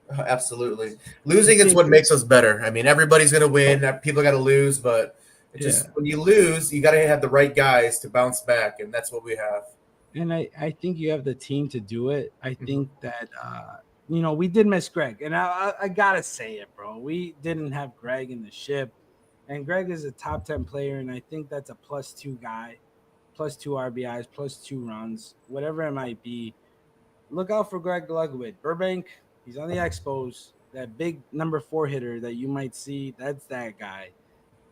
Speaker 4: Absolutely. Losing is what makes us better. I mean, everybody's going to win. People got to lose, but it just when you lose, you got to have the right guys to bounce back, and that's what we have.
Speaker 1: And I think you have the team to do it. I think that you know, we did miss Greg, and I gotta say it, bro. We didn't have Greg in the ship, and Greg is a top 10 player, and I think that's a +2 guy, +2 RBIs, +2 runs, whatever it might be. Look out for Greg Ludwig. Burbank, he's on the Expos. That big number 4 hitter that you might see, that's that guy.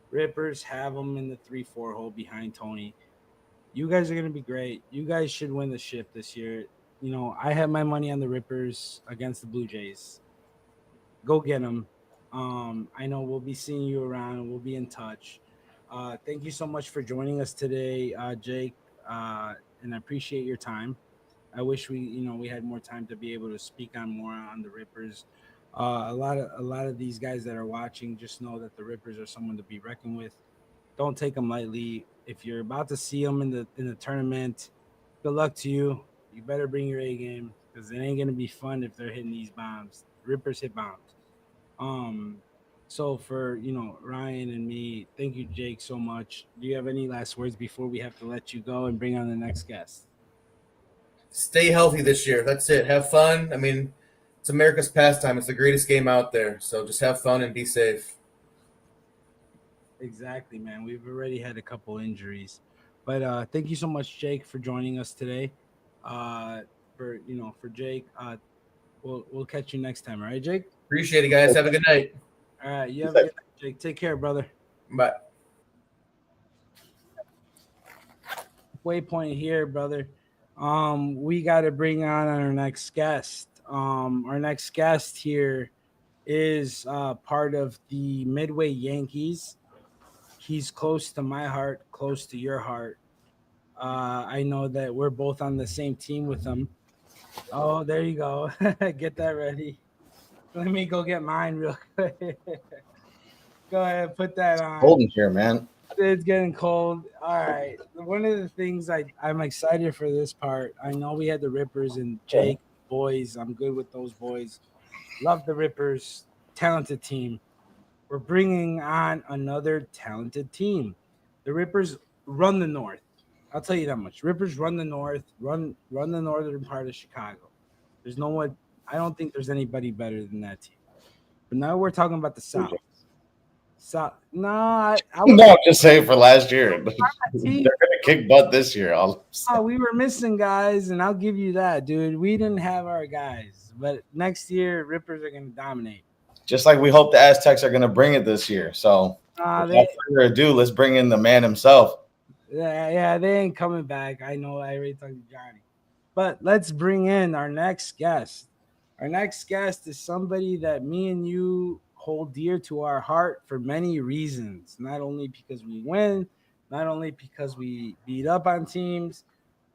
Speaker 1: Rippers have him in the 3-4 hole behind Tony. You guys are going to be great. You guys should win the ship this year. You know, I have my money on the Rippers against the Blue Jays. Go get them. I know we'll be seeing you around and we'll be in touch. Thank you so much for joining us today, Jake, and I appreciate your time. I wish we, you know, we had more time to be able to speak on more on the Rippers. A lot of these guys that are watching just know that the Rippers are someone to be reckoned with. Don't take them lightly. If you're about to see them in the tournament, good luck to you. You better bring your A game because it ain't gonna be fun if they're hitting these bombs. Rippers hit bombs. So for, you know, Ryan and me, thank you, Jake, so much. Do you have any last words before we have to let you go and bring on the next guest?
Speaker 4: Stay healthy this year. That's it. Have fun. I mean, it's America's pastime. It's the greatest game out there. So just have fun and be safe.
Speaker 1: Exactly, man. We've already had a couple injuries, but thank you so much, Jake, for joining us today. For Jake, we'll catch you next time. All right, Jake.
Speaker 4: Appreciate it, guys. Have a good night.
Speaker 1: All right, you have a good night, Jake. Take care, brother.
Speaker 4: Bye.
Speaker 1: Waypoint here, brother. We got to bring on our next guest. Our next guest here is part of the Midway Yankees. He's close to my heart, close to your heart. I know that we're both on the same team with him. Oh, there you go. Get that ready. Let me go get mine real quick. Go ahead, put that on.
Speaker 2: Cold in here, man.
Speaker 1: It's getting cold. All right. One of the things I'm excited for this part. I know we had the Rippers and Jake boys. I'm good with those boys. Love the Rippers. Talented team. We're bringing on another talented team. The Rippers run the North. I'll tell you that much. Rippers run the North, run the northern part of Chicago. There's no one. I don't think there's anybody better than that team. But now we're talking about the South. I
Speaker 2: No, just say for last year. They're gonna kick butt this year.
Speaker 1: We were missing guys, and I'll give you that, dude. We didn't have our guys, but next year Rippers are gonna dominate.
Speaker 2: Just like we hope the Aztecs are gonna bring it this year. So without further ado, let's bring in the man himself.
Speaker 1: Yeah, they ain't coming back. I know. I already talked to Johnny. But let's bring in our next guest. Our next guest is somebody that me and you hold dear to our heart for many reasons. Not only because we win, not only because we beat up on teams,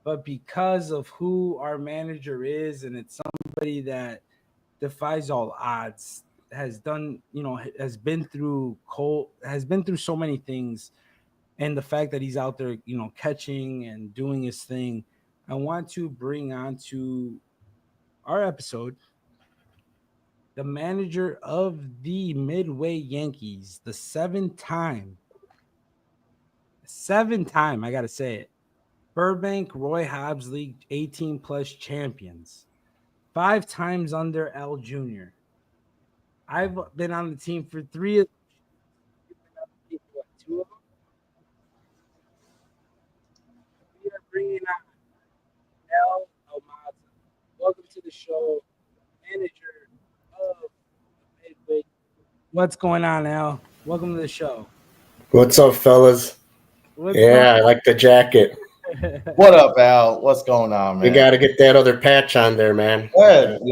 Speaker 1: but because of who our manager is. And it's somebody that defies all odds, has done, has been through has been through so many things, and the fact that he's out there, catching and doing his thing. I want to bring on to our episode the manager of the Midway Yankees, the seven time, I got to say it, Burbank Roy Hobbs League 18 plus champions, 5 times under L Jr. I've been on the team for 3 of them. You've been on the team for what, 2 of them? We are bringing on El Almaza. Welcome to the show, manager of the Midway. What's going on, Al? Welcome to the show.
Speaker 5: What's up, fellas?
Speaker 1: What's going
Speaker 5: Yeah, I like the jacket.
Speaker 1: on?
Speaker 2: What up, Al? What's going on,
Speaker 5: You
Speaker 2: man?
Speaker 5: got to get that other patch on there, man.
Speaker 2: Good.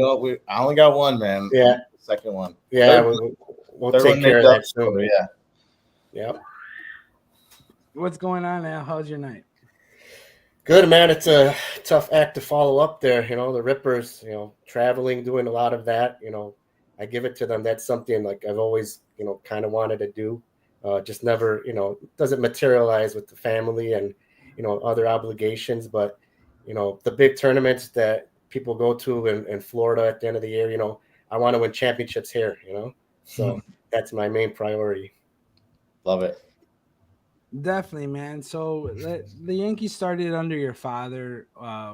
Speaker 2: I only got one, man.
Speaker 5: Yeah.
Speaker 2: Second one.
Speaker 5: Yeah, we'll take care of that soon.
Speaker 2: Yeah.
Speaker 5: Yep.
Speaker 1: What's going on, Al? How's your night?
Speaker 5: Good, man. It's a tough act to follow up there. The Rippers, traveling, doing a lot of that. I give it to them. That's something like I've always, kind of wanted to do. Just never, doesn't materialize with the family and, other obligations. But, the big tournaments that people go to in Florida at the end of the year, I want to win championships here, So that's my main priority.
Speaker 2: Love it.
Speaker 1: Definitely, man. So the Yankees started under your father,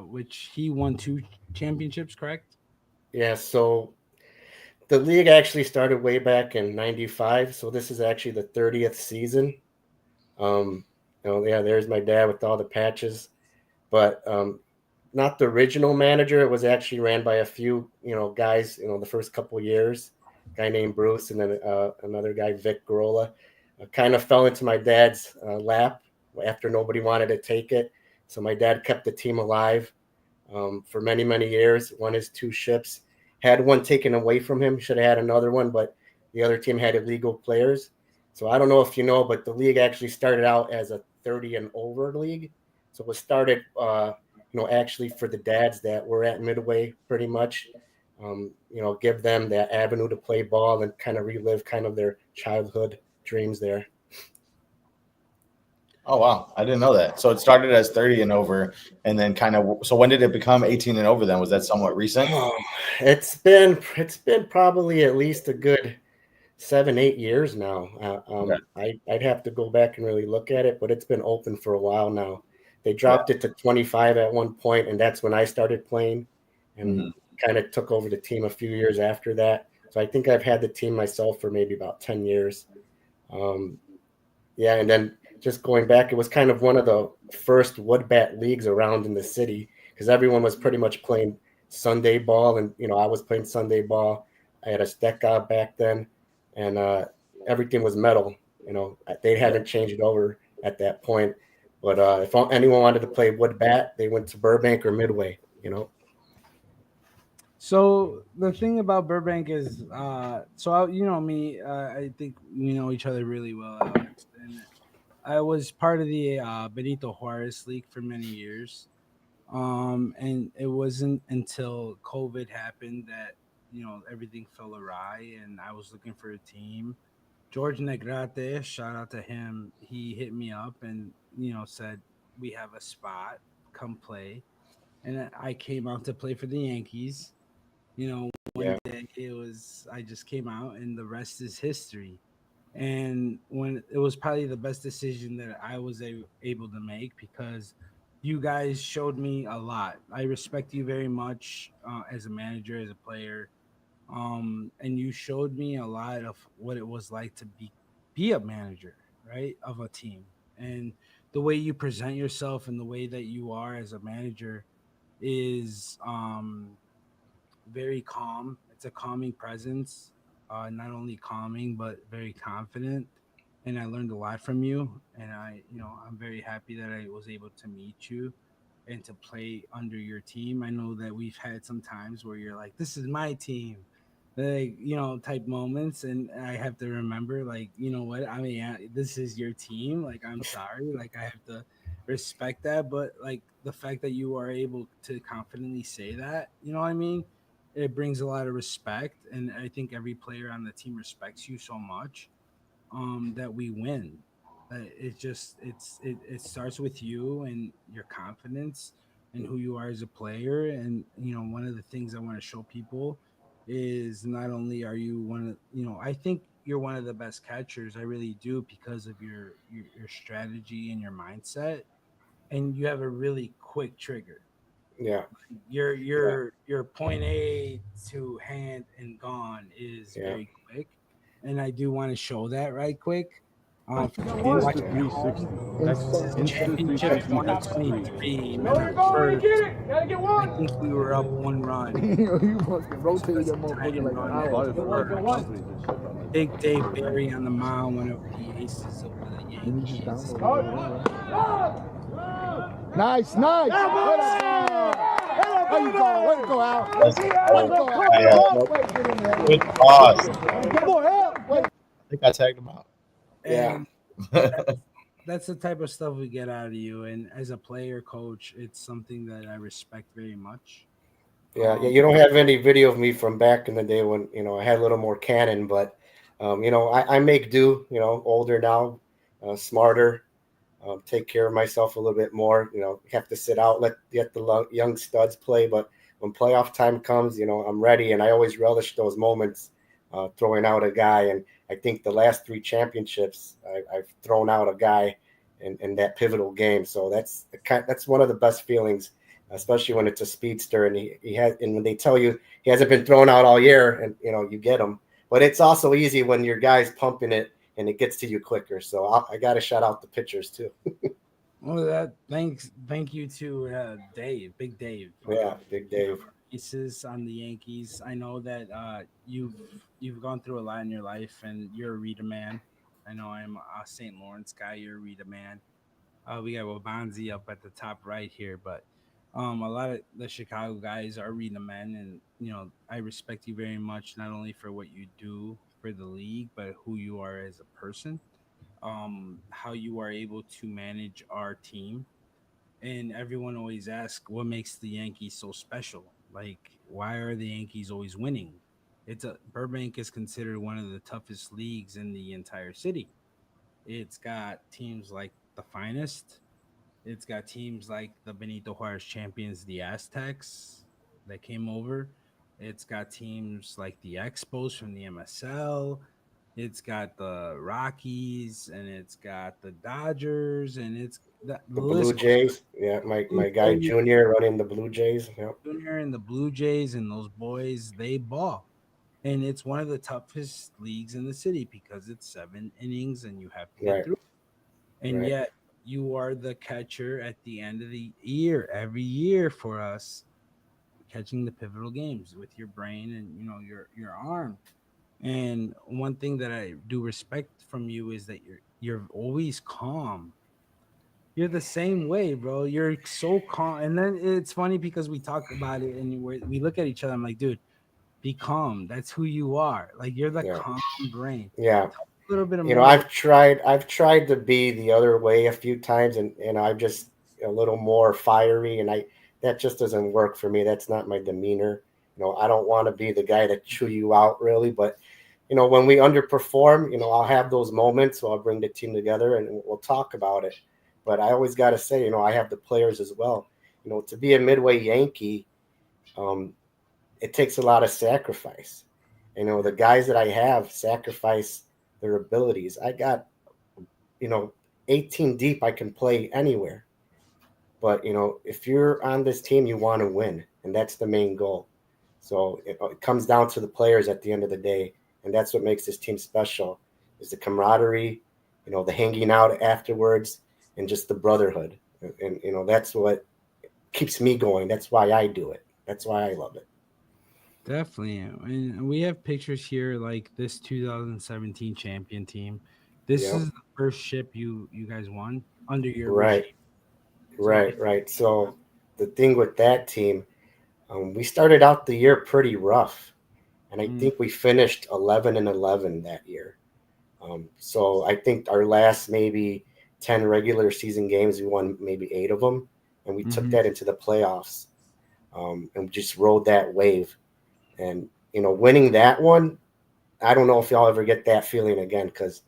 Speaker 1: which he won 2 championships, correct?
Speaker 5: Yeah, so the league actually started way back in '95, so this is actually the 30th season. There's my dad with all the patches, but not the original manager. It was actually ran by a few, guys, the first couple of years. A guy named Bruce, and then another guy, Vic Grola. Kind of fell into my dad's lap after nobody wanted to take it. So my dad kept the team alive for many, many years, won his 2 ships, had one taken away from him, should have had another one, but the other team had illegal players. So I don't know if you know, but the league actually started out as a 30 and over league. So it was started, actually for the dads that were at Midway pretty much, give them that avenue to play ball and kind of relive kind of their childhood dreams there.
Speaker 2: Oh wow, I didn't know that. So it started as 30 and over, and then so when did it become 18 and over? Then was that somewhat recent?
Speaker 5: It's been probably at least a good 7-8 years now. I'd have to go back and really look at it, but it's been open for a while now. They dropped it to 25 at one point, and that's when I started playing, and kind of took over the team a few years after that. So I think I've had the team myself for maybe about 10 years. And then just going back, it was kind of one of the first wood bat leagues around in the city because everyone was pretty much playing Sunday ball. And, I was playing Sunday ball. I had a Stecca back then, and everything was metal. They haven't changed over at that point. But if anyone wanted to play wood bat, they went to Burbank or Midway,
Speaker 1: So the thing about Burbank is, me, I think we know each other really well, Alex. And I was part of the Benito Juarez League for many years. And it wasn't until COVID happened that, everything fell awry and I was looking for a team. George Negrate, shout out to him. He hit me up and, said, we have a spot, come play. And I came out to play for the Yankees. One day I just came out and the rest is history. And when it was probably the best decision that I was able to make because you guys showed me a lot. I respect you very much as a manager, as a player. And you showed me a lot of what it was like to be a manager, right, of a team. And the way you present yourself and the way that you are as a manager is very calm. It's a calming presence, not only calming but very confident. and I learned a lot from you. And I'm very happy that I was able to meet you and to play under your team. I know that we've had some times where you're like, "This is my team," like type moments, and I have to remember, like, you know what? I mean, this is your team. Like, I'm sorry, like I have to respect that, but like the fact that you are able to confidently say that, you know what I mean? It brings a lot of respect, and I think every player on the team respects you so much that we win. It just it starts with you and your confidence and who you are as a player. And one of the things I want to show people is not only are you one of I think you're one of the best catchers. I really do, because of your strategy and your mindset, and you have a really quick trigger.
Speaker 5: Yeah.
Speaker 1: Your point A to hand and gone is
Speaker 5: Yeah.
Speaker 1: very quick, and I do want to show that right quick. For you
Speaker 6: Insta
Speaker 1: watching at
Speaker 6: 360.
Speaker 1: home, this is
Speaker 6: Insta
Speaker 1: championship
Speaker 6: 360.
Speaker 1: 2023. Remember the first? I think we were up one run.
Speaker 6: You fucking rotated
Speaker 1: Was
Speaker 6: that
Speaker 1: a
Speaker 6: motherfucker
Speaker 1: tying
Speaker 6: like
Speaker 1: run
Speaker 6: an
Speaker 1: at
Speaker 6: hour.
Speaker 1: the first. Big Dave Barry on the mound, one of the aces of the
Speaker 6: Let me just
Speaker 1: Yankees.
Speaker 6: download it. Nice. There you go. Way to go out.
Speaker 2: Let's go. Yeah, good toss. I think I tagged him out.
Speaker 5: Yeah.
Speaker 1: And that's the type of stuff we get out of you. And as a player coach, it's something that I respect very much.
Speaker 5: Yeah, you don't have any video of me from back in the day when I had a little more cannon, but I make do. Older now, smarter, take care of myself a little bit more. Have to sit out, let the young studs play, but when playoff time comes, I'm ready, and I always relish those moments, throwing out a guy. And I think the last 3 championships, I've thrown out a guy in that pivotal game. So that's one of the best feelings, especially when it's a speedster and he has, and when they tell you he hasn't been thrown out all year, and you get him. But it's also easy when your guy's pumping it and it gets to you quicker. So I got to shout out the pitchers too.
Speaker 1: Well, thank you to Dave, Big Dave.
Speaker 5: Yeah, Big Dave.
Speaker 1: Aces on the Yankees. I know that you've gone through a lot in your life, and you're a Rita man. I know I'm a St. Lawrence guy. You're a Rita man. We got Wabanzi up at the top right here, but a lot of the Chicago guys are Rita men, and I respect you very much, not only for what you do for the league, but who you are as a person. How you are able to manage our team. And everyone always asks, what makes the Yankees so special? Like, why are the Yankees always winning? Burbank is considered one of the toughest leagues in the entire city. It's got teams like the Finest. It's got teams like the Benito Juarez champions, the Aztecs, that came over. It's got teams like the Expos from the MSL. It's got the Rockies, and it's got the Dodgers, and it's the
Speaker 5: The Blue
Speaker 1: list goes
Speaker 5: Jays. Yeah, my guy
Speaker 1: on.
Speaker 5: Junior running the Blue Jays. Yeah.
Speaker 1: Junior and the Blue Jays and those boys, they ball. And it's one of the toughest leagues in the city because it's 7 innings and you have to get
Speaker 5: Right.
Speaker 1: through. And
Speaker 5: Right.
Speaker 1: yet you are the catcher at the end of the year, every year for us, catching the pivotal games with your brain and your arm. And one thing that I do respect from you is that you're always calm. You're the same way, bro. You're so calm. And then it's funny because we talk about it and we look at each other. I'm like, dude, be calm. That's who you are. Like, you're the
Speaker 5: Yeah.
Speaker 1: calm brain.
Speaker 5: Yeah.
Speaker 1: Tell me a little bit more.
Speaker 5: I've tried to be the other way a few times, and I'm just a little more fiery, and that just doesn't work for me. That's not my demeanor. I don't want to be the guy that chew you out really, but when we underperform, I'll have those moments. So I'll bring the team together and we'll talk about it. But I always got to say, I have the players as well. To be a Midway Yankee, it takes a lot of sacrifice. The guys that I have sacrifice their abilities. I got, 18 deep, I can play anywhere. But, if you're on this team, you want to win. And that's the main goal. So it comes down to the players at the end of the day. And that's what makes this team special, is the camaraderie, the hanging out afterwards, and just the brotherhood. And that's what keeps me going. That's why I do it. That's why I love it.
Speaker 1: Definitely. And we have pictures here like this 2017 champion team. This
Speaker 5: Yep.
Speaker 1: is the first ship you guys won under your
Speaker 5: Right.
Speaker 1: regime.
Speaker 5: Right. So the thing with that team, we started out the year pretty rough, and I think we finished 11-11 that year. So I think our last maybe 10 regular season games, we won maybe 8 of them, and we took that into the playoffs, and just rode that wave. And winning that one, I don't know if y'all ever get that feeling again, because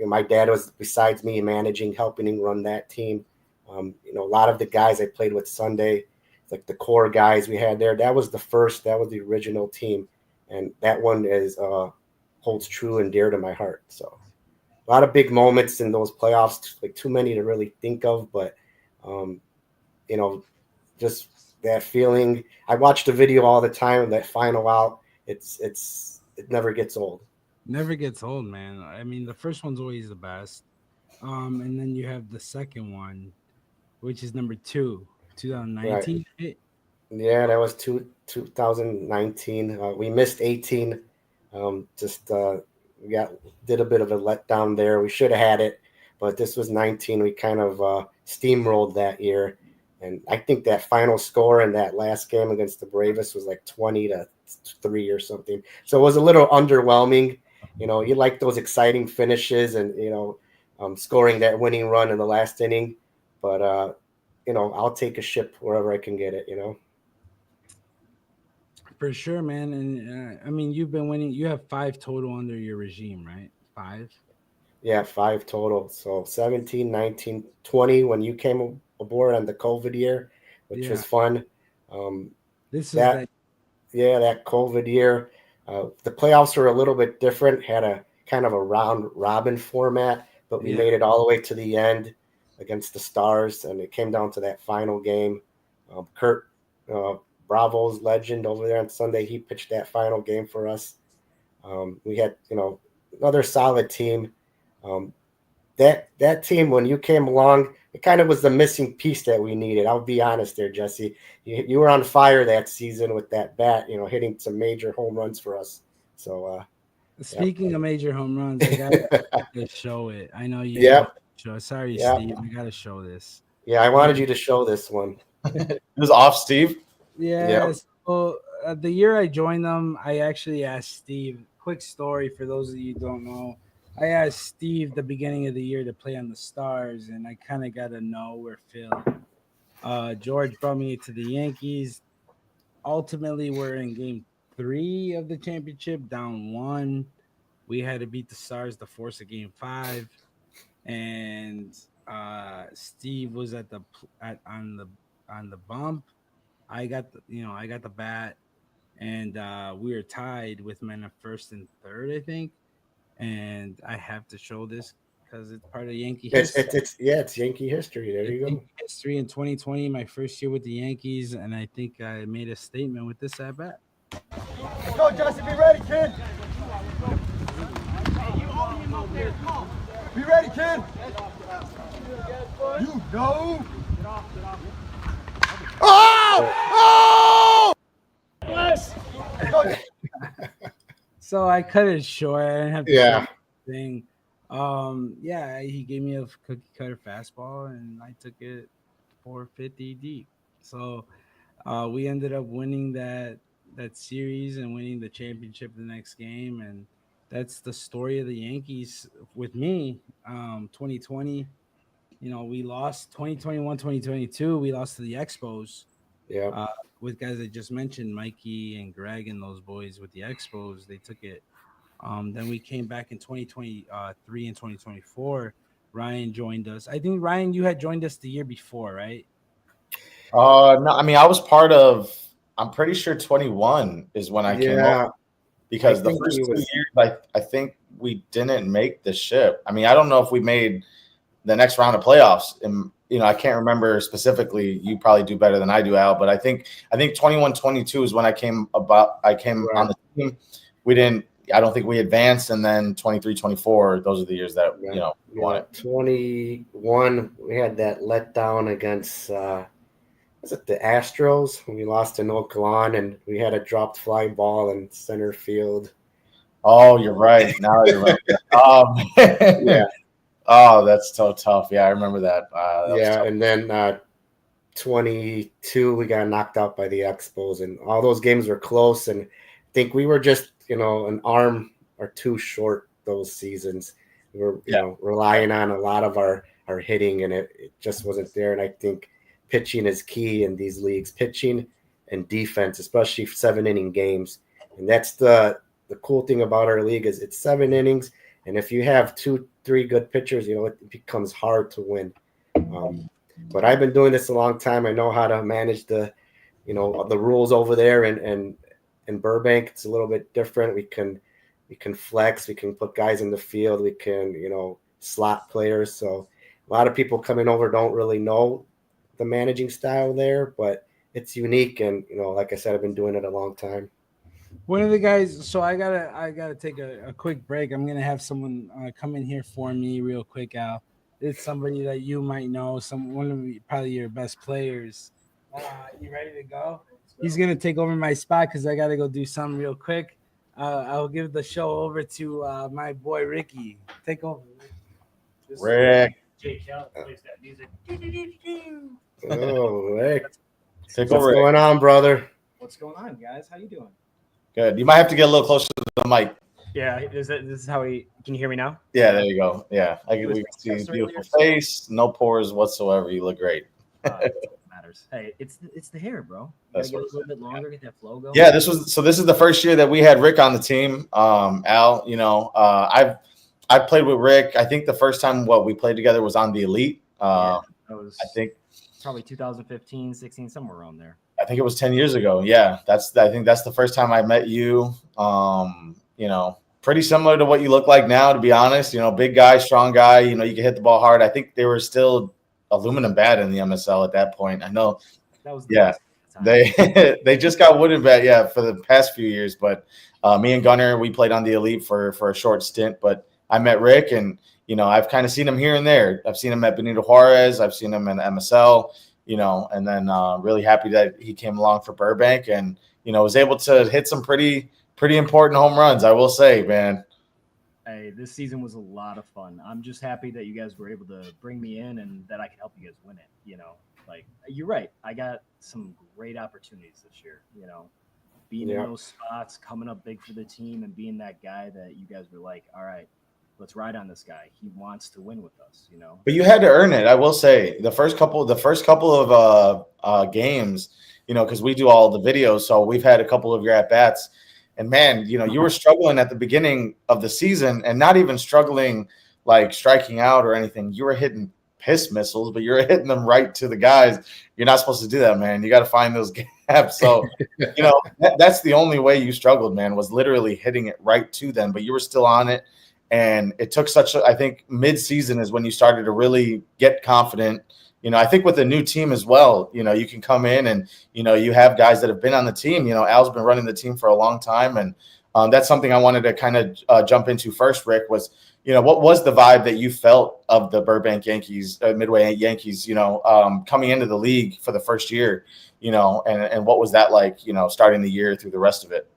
Speaker 5: my dad was, besides me managing, helping him run that team. A lot of the guys I played with Sunday, like the core guys we had there, that was the original team, and that one holds true and dear to my heart. So a lot of big moments in those playoffs, like too many to really think of, but um, just that feeling. I watch the video all the time of that final out. It never gets old.
Speaker 1: Never gets old, man. I mean, the first one's always the best. And then you have the second one, which is number 2,
Speaker 5: Right.
Speaker 1: 2019.
Speaker 5: Yeah, that was 2019. We missed 18. We did a bit of a letdown there. We should have had it, but this was 19. We kind of steamrolled that year, and I think that final score in that last game against the Bravos was like 20-3 or something. So it was a little underwhelming. You like those exciting finishes and scoring that winning run in the last inning, but I'll take a ship wherever I can get it.
Speaker 1: For sure, man. And I mean, you've been winning. You have 5 total under your regime, right? 5.
Speaker 5: Yeah, 5 total. So 17, 19, 20 when you came aboard on the COVID year, which was
Speaker 1: Yeah.
Speaker 5: fun. Um,
Speaker 1: This is
Speaker 5: that that COVID year. The playoffs were a little bit different, had a kind of a round robin format, but we made it all the way to the end against the Stars, and it came down to that final game. Kurt Bravo's legend over there on Sunday, he pitched that final game for us. We had, another solid team. Um, that team, when you came along, it kind of was the missing piece that we needed. I'll be honest there, Jesse. You were on fire that season with that bat, hitting some major home runs for us. So,
Speaker 1: speaking of major home runs, I gotta show it. I know you.
Speaker 5: Yep.
Speaker 1: Show. Sorry,
Speaker 5: Yep.
Speaker 1: Steve. I gotta show this.
Speaker 5: Yeah, I wanted you to show this one.
Speaker 2: It was off, Steve.
Speaker 1: Yeah. So the year I joined them, I actually asked Steve. Quick story for those of you who don't know. I asked Steve the beginning of the year to play on the Stars, and I kind of got to know where Phil. George brought me to the Yankees. Ultimately, we're in game 3 of the championship, down 1. We had to beat the Stars to force a game 5, and Steve was on the bump. I got the bat, and we were tied with men at first and third, I think. And I have to show this because it's part of Yankee history.
Speaker 5: It's Yankee history. There you go.
Speaker 1: Yankee history in 2020, my first year with the Yankees, and I think I made a statement with this at bat.
Speaker 6: Let's go, Jesse. Be ready, kid. Be ready, kid. You know. Oh! Yes.
Speaker 1: So I cut it short. I didn't have to
Speaker 5: Yeah.
Speaker 1: say anything. He gave me a cookie cutter fastball, and I took it 450 deep. So we ended up winning that series and winning the championship the next game, and that's the story of the Yankees with me. 2020, we lost 2021, 2022. We lost to the Expos.
Speaker 5: Yeah.
Speaker 1: With guys I just mentioned, Mikey and Greg and those boys with the Expos, they took it. Then we came back in 2023 and 2024. Ryan joined us. I think, Ryan, you had joined us the year before, right?
Speaker 2: No, I mean, I was part of, I'm pretty sure 21 is when I came over, because the first 2 years, I think we didn't make the ship. I mean, I don't know if we made the next round of playoffs, and I can't remember specifically. You probably do better than I do, Al, but I think 21, 22 is when I came on the team. I don't think we advanced, and then 23, 24, those are the years that we won it.
Speaker 5: 21, we had that letdown against was it the Astros when we lost to Noah Kalan, and we had a dropped fly ball in center field.
Speaker 2: Oh, you're right. Now I remember.
Speaker 5: Yeah,
Speaker 2: Oh, that's so tough. Yeah, I remember that. That was
Speaker 5: yeah,
Speaker 2: tough.
Speaker 5: and then 22 we got knocked out by the Expos, and all those games were close. And I think we were just an arm or two short those seasons. We were
Speaker 2: Yeah.
Speaker 5: relying on a lot of our hitting, and it just wasn't there. And I think pitching is key in these leagues, pitching and defense, especially 7 inning games. And that's the cool thing about our league is it's 7 innings, and if you have 2-3 good pitchers, it becomes hard to win. But I've been doing this a long time. I know how to manage the rules over there, and in Burbank it's a little bit different. We can flex, we can put guys in the field, we can slot players. So a lot of people coming over don't really know the managing style there, but it's unique. And like I said, I've been doing it a long time.
Speaker 1: One of the guys. So I gotta take a quick break. I'm gonna have someone come in here for me real quick, Al. It's somebody that you might know. One of probably your best players. You ready to go? He's gonna take over my spot because I gotta go do something real quick. I'll give the show over to my boy Ricky. Take over. This is
Speaker 2: Rick,
Speaker 1: Jake Kell plays that music.
Speaker 5: Oh, hey,
Speaker 2: take
Speaker 5: what's
Speaker 2: over.
Speaker 5: going on, brother?
Speaker 1: What's going on, guys? How you doing?
Speaker 2: Good. You might have to get a little closer to the mic.
Speaker 7: Yeah, this is how we can you hear me now?
Speaker 2: Yeah, there you go. Yeah, we can see
Speaker 7: Just
Speaker 2: his beautiful
Speaker 7: earlier, so-
Speaker 2: face, no pores whatsoever. You look great.
Speaker 7: That's what matters. Hey, it's the hair, bro. You
Speaker 2: That's
Speaker 7: gotta get
Speaker 2: what
Speaker 7: a little bit longer, get that flow going.
Speaker 2: Yeah, this is the first year that we had Rick on the team. Al, I've played with Rick. I think the first time we played together was on the Elite.
Speaker 7: That was
Speaker 2: I think
Speaker 7: probably 2015, 16, somewhere around there.
Speaker 2: I think it was 10 years ago. Yeah, I think that's the first time I met you. Pretty similar to what you look like now, to be honest. Big guy, strong guy. You can hit the ball hard. I think they were still aluminum bat in the MSL at that point. I know.
Speaker 7: That was
Speaker 2: Yeah.
Speaker 7: time.
Speaker 2: They just got wooden bat, for the past few years. But me and Gunnar, we played on the Elite for a short stint. But I met Rick, and I've kind of seen him here and there. I've seen him at Benito Juarez. I've seen him in MSL. And then really happy that he came along for Burbank, and was able to hit some pretty important home runs. I will say, man.
Speaker 7: Hey, this season was a lot of fun. I'm just happy that you guys were able to bring me in and that I could help you guys win it. Like you're right. I got some great opportunities this year. Being in those spots, coming up big for the team, and being that guy that you guys were like, all right, let's ride on this guy. He wants to win with us.
Speaker 2: But you had to earn it. I will say the first couple of games, because we do all the videos, so we've had a couple of your at bats. And man, you were struggling at the beginning of the season, and not even struggling like striking out or anything. You were hitting piss missiles, but you're hitting them right to the guys. You're not supposed to do that, man. You got to find those gaps. So, that's the only way you struggled, man, was literally hitting it right to them. But you were still on it, and it took I think mid-season is when you started to really get confident. I think with a new team as well, you can come in and, you have guys that have been on the team. Al's been running the team for a long time. And that's something I wanted to kind of jump into first, Rick, was, what was the vibe that you felt of the Burbank Yankees, Midway Yankees, coming into the league for the first year, and what was that like, starting the year through the rest of it?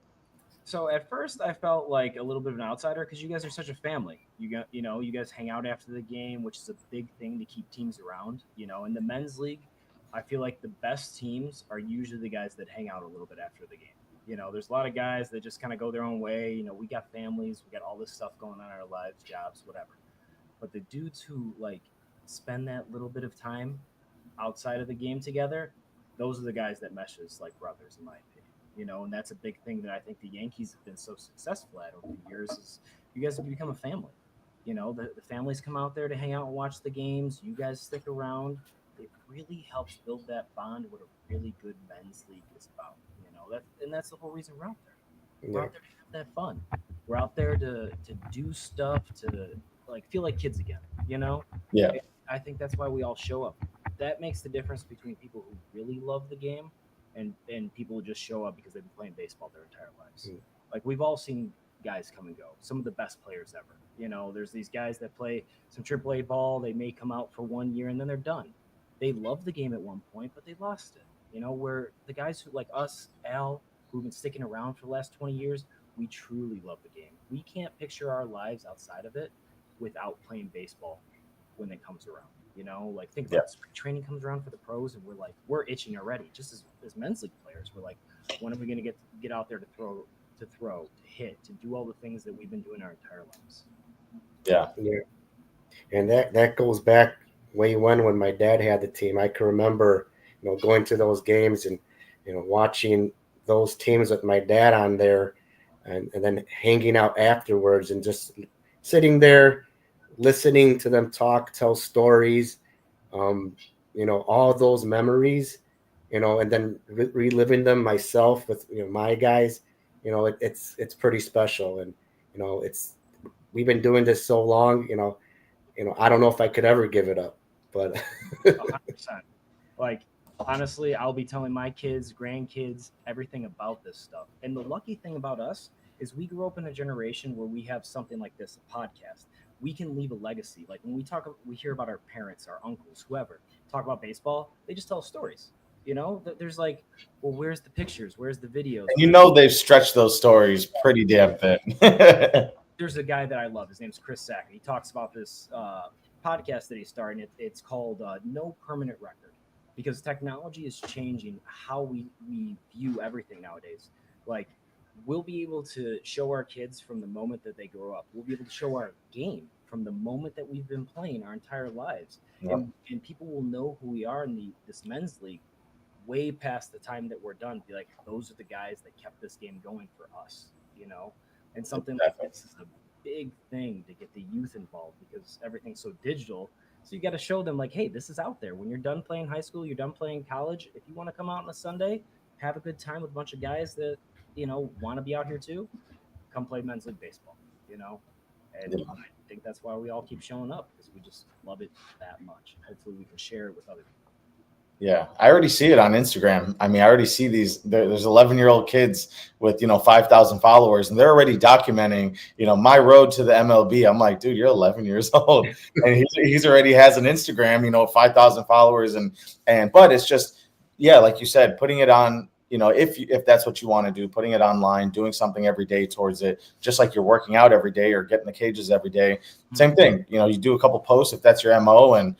Speaker 7: So at first I felt like a little bit of an outsider because you guys are such a family. You guys hang out after the game, which is a big thing to keep teams around. In the men's league, I feel like the best teams are usually the guys that hang out a little bit after the game. There's a lot of guys that just kind of go their own way. We got families, we got all this stuff going on in our lives, jobs, whatever. But the dudes who spend that little bit of time outside of the game together, those are the guys that meshes like brothers, in my opinion. And that's a big thing that I think the Yankees have been so successful at over the years is you guys have become a family. The families come out there to hang out and watch the games. You guys stick around. It really helps build that bond what a really good men's league is about. That's the whole reason we're out there. We're out there to have that fun. We're out there to do stuff, to feel like kids again,
Speaker 2: Yeah.
Speaker 7: I think that's why we all show up. That makes the difference between people who really love the game and people who just show up because they've been playing baseball their entire lives. We've all seen guys come and go, some of the best players ever. There's these guys that play some AAA ball. They may come out for 1 year and then they're done. They love the game at one point, but they lost it. Where the guys who like us, Al, who've been sticking around for the last 20 years, we truly love the game. we can't picture our lives outside of it without playing baseball when it comes around. You know, like think about spring training comes around for the pros, and we're itching already. Just as men's league players, we're like, when are we going to get out there to throw, to hit, to do all the things that we've been doing our entire lives?
Speaker 2: Yeah.
Speaker 5: And that goes back way when my dad had the team. I can remember, going to those games and, watching those teams with my dad on there, and then hanging out afterwards and just sitting there, listening to them tell stories, all those memories, and then reliving them myself with my guys. It's pretty special, and we've been doing this so long. I don't know if I could ever give it up, but
Speaker 7: 100%. Like, honestly, I'll be telling my kids, grandkids, everything about this stuff. And the lucky thing about us is we grew up in a generation where we have something like this, a podcast. We can leave a legacy. Like when we hear about our parents, our uncles, whoever talk about baseball, they just tell stories. There's like, well, where's the pictures? Where's the videos?
Speaker 2: And they've stretched those stories pretty damn thin.
Speaker 7: There's a guy that I love. His name's Chris Sack. He talks about this podcast that he started. It's called No Permanent Record, because technology is changing how we view everything nowadays. Like, we'll be able to show our kids from the moment that they grow up. We'll be able to show our game from the moment that we've been playing our entire lives. Yeah. And people will know who we are in this men's league way past the time that we're done. Be like, those are the guys that kept this game going for us, And something like this is a big thing to get the youth involved, because everything's so digital. So you got to show them, like, hey, this is out there. When you're done playing high school, you're done playing college, if you want to come out on a Sunday, have a good time with a bunch of guys that, want to be out here too, come play men's league baseball, And I think that's why we all keep showing up, because we just love it that much. Hopefully we can share it with other people.
Speaker 2: Yeah, I already see it on Instagram. I mean, I already see there's 11-year-old kids with, 5,000 followers, and they're already documenting, my road to the MLB. I'm like, dude, you're 11 years old. And he's already has an Instagram, 5,000 followers. But it's just, yeah, like you said, putting it on, if that's what you want to do, putting it online, doing something every day towards it, just like you're working out every day or getting the cages every day. Same thing, you do a couple posts if that's your MO. And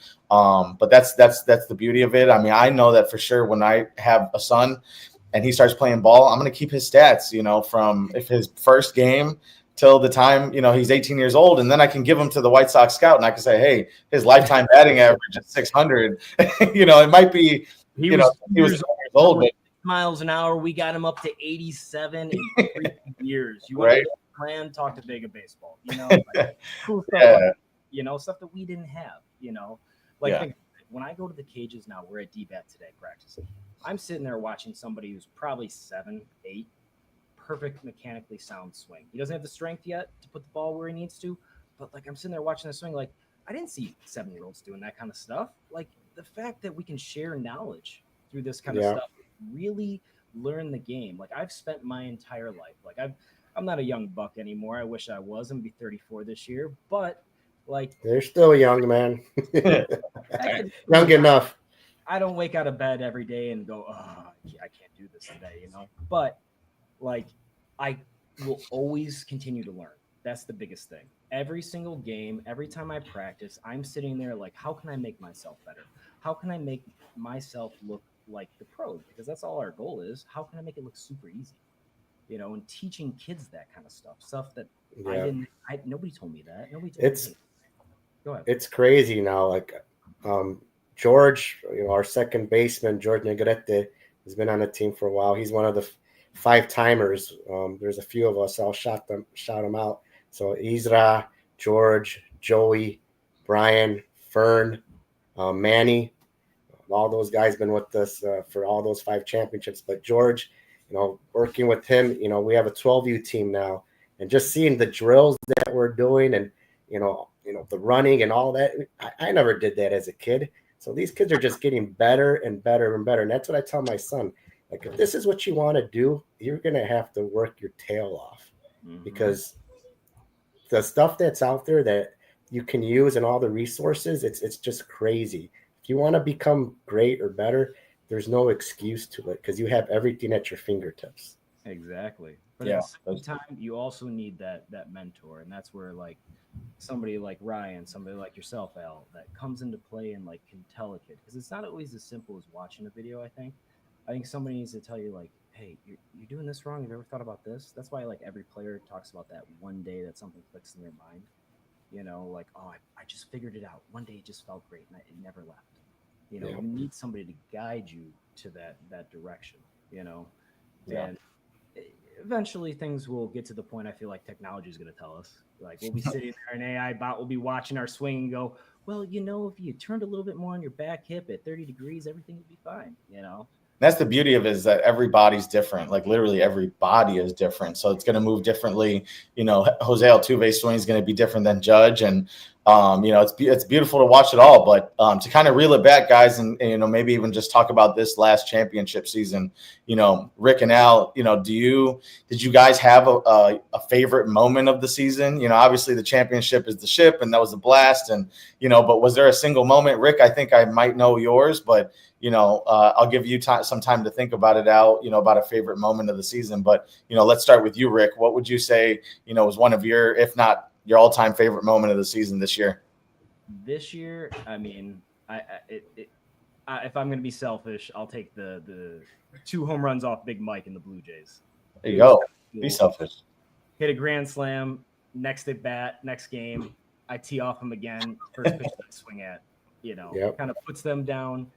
Speaker 2: but that's the beauty of it. I mean, I know that for sure when I have a son and he starts playing ball, I'm going to keep his stats, from if his first game till the time, he's 18 years old. And then I can give him to the White Sox scout and I can say, hey, his lifetime batting average is 600. It might be, he was years old, but
Speaker 7: miles an hour. We got him up to 87 in 3 years. You
Speaker 2: right?
Speaker 7: Plan, talk to Vega Baseball. Like, cool stuff. Like, stuff that we didn't have. Think, when I go to the cages now, we're at DBAT today practicing. I'm sitting there watching somebody who's probably 7, 8, perfect mechanically sound swing. He doesn't have the strength yet to put the ball where he needs to, but like I'm sitting there watching the swing, like I didn't see 7-year-olds doing that kind of stuff. Like the fact that we can share knowledge through this kind of stuff, really learn the game. Like I've spent my entire life, like I'm not a young buck anymore. I wish I was. I'm gonna be 34 this year, but like
Speaker 5: they're still young, man. Young enough.
Speaker 7: I don't wake out of bed every day and go, oh, I can't do this today, But like I will always continue to learn. That's the biggest thing. Every single game, every time I practice, I'm sitting there like, how can I make myself better? How can I make myself look like the pros? Because that's all our goal is. How can I make it look super easy? And teaching kids that kind of stuff that nobody told me that. Nobody told me. Go ahead.
Speaker 5: It's crazy now. Like George, our second baseman, George Negrete, has been on the team for a while. He's one of the 5-timers. There's a few of us. I'll shout them out. So Isra, George, Joey, Brian, Fern, Manny, all those guys been with us for all those 5 championships. But George, working with him, we have a 12U team now, and just seeing the drills that we're doing, and the running and all that. I never did that as a kid. So these kids are just getting better and better and better. And that's what I tell my son. Like, if this is what you want to do, you're going to have to work your tail off, because the stuff that's out there that you can use and all the resources, it's just crazy. If you want to become great or better, there's no excuse to it, because you have everything at your fingertips.
Speaker 7: Exactly. But
Speaker 2: Yeah,
Speaker 7: at the same time, you also need that mentor, and that's where like somebody like Ryan, somebody like yourself, Al, that comes into play and like can tell a kid, because it's not always as simple as watching a video. I think somebody needs to tell you like, hey, you're doing this wrong. Have you ever thought about this? That's why like every player talks about that one day that something clicks in their mind. Like, oh, I just figured it out. One day it just felt great and it never left.
Speaker 5: Yeah.
Speaker 7: You need somebody to guide you to that direction.
Speaker 2: Yeah.
Speaker 7: And eventually things will get to the point I feel like technology is going to tell us. Like we'll be sitting there, an AI bot will be watching our swing and go, well, if you turned a little bit more on your back hip at 30 degrees, everything would be fine.
Speaker 2: That's the beauty of it, is that every body's different. Like literally every body is different. So it's going to move differently. Jose Altuve's swing is going to be different than Judge. And, it's beautiful to watch it all. But to kind of reel it back, guys, and maybe even just talk about this last championship season, Rick and Al, did you guys have a favorite moment of the season? Obviously the championship is the ship, and that was a blast. And, but was there a single moment? Rick, I think I might know yours, but I'll give you some time to think about it out, about a favorite moment of the season. But, let's start with you, Rick. What would you say, was one of your, if not your all-time favorite moment of the season this year?
Speaker 7: This year, I mean, if I'm going to be selfish, I'll take the 2 home runs off Big Mike in the Blue Jays.
Speaker 2: There you go. Be selfish.
Speaker 7: Hit a grand slam, next at bat, next game, I tee off him again, first pitch I swing at, kind of puts them down,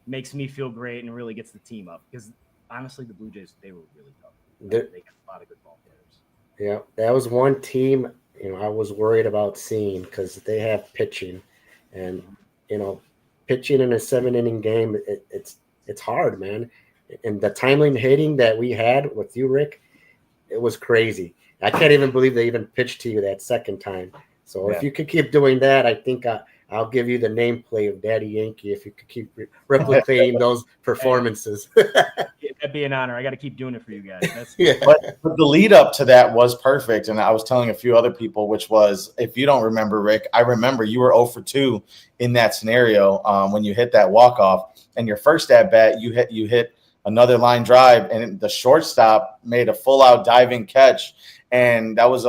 Speaker 7: makes me feel great, and really gets the team up. Because honestly, the Blue Jays, they were really tough. They got a lot of good ball players.
Speaker 5: Yeah, that was one team I was worried about seeing, because they have pitching, and pitching in a 7-inning game, it's hard, man. And the timely hitting that we had with you, Rick, it was crazy. I can't even believe they even pitched to you that second time. So if you could keep doing that, I think I'll give you the nameplate of Daddy Yankee if you could keep replicating those performances.
Speaker 7: That'd be an honor. I got to keep doing it for you guys.
Speaker 2: But the lead up to that was perfect. And I was telling a few other people, which was, if you don't remember, Rick, I remember you were 0 for 2 in that scenario when you hit that walk-off. And your first at bat, you hit another line drive, and the shortstop made a full-out diving catch. And that was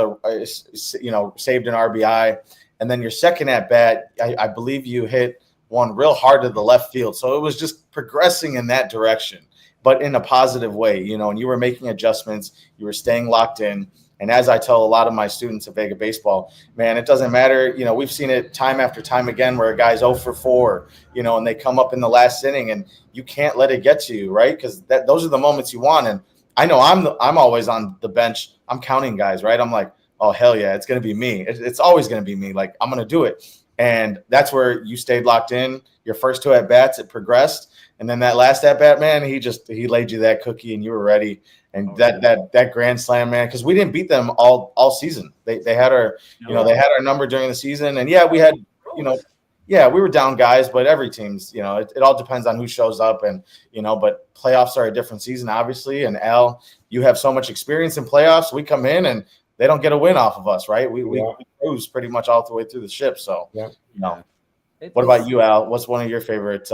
Speaker 2: saved an RBI. And then your second at bat, I believe you hit one real hard to the left field. So it was just progressing in that direction, but in a positive way, and you were making adjustments, you were staying locked in. And as I tell a lot of my students at Vega Baseball, man, it doesn't matter. We've seen it time after time again where a guy's 0 for 4, and they come up in the last inning, and you can't let it get to you, right? Because those are the moments you want. And I know I'm always on the bench. I'm counting guys, right? I'm like, oh, hell yeah, it's going to be me. It's always going to be me. Like, I'm going to do it. And that's where you stayed locked in. Your first 2 at-bats, it progressed. And then that last at-bat, man, he laid you that cookie, and you were ready. And that grand slam, man, because we didn't beat them all season. They had our, they had our number during the season. And, we had, we were down guys, but every team's, it all depends on who shows up. And, but playoffs are a different season, obviously. And, Al, you have so much experience in playoffs. We come in, and they don't get a win off of us, right? We cruise pretty much all the way through the ship. So, What about you, Al? What's one of your favorite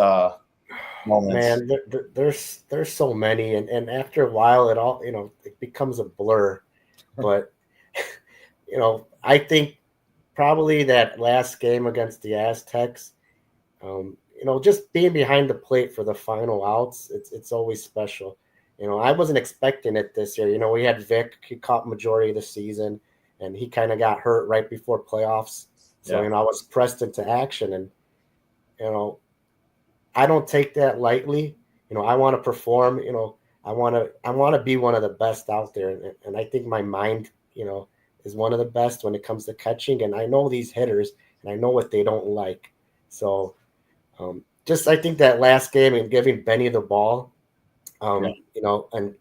Speaker 2: moments?
Speaker 5: Man, there's so many, and after a while, it becomes a blur. But I think probably that last game against the Aztecs, just being behind the plate for the final outs, it's always special. I wasn't expecting it this year. We had Vic, he caught majority of the season, and he kind of got hurt right before playoffs. So, I was pressed into action, and, I don't take that lightly. I want to perform, I want to be one of the best out there. And I think my mind, is one of the best when it comes to catching. And I know these hitters, and I know what they don't like. So I think that last game and giving Benny the ball, and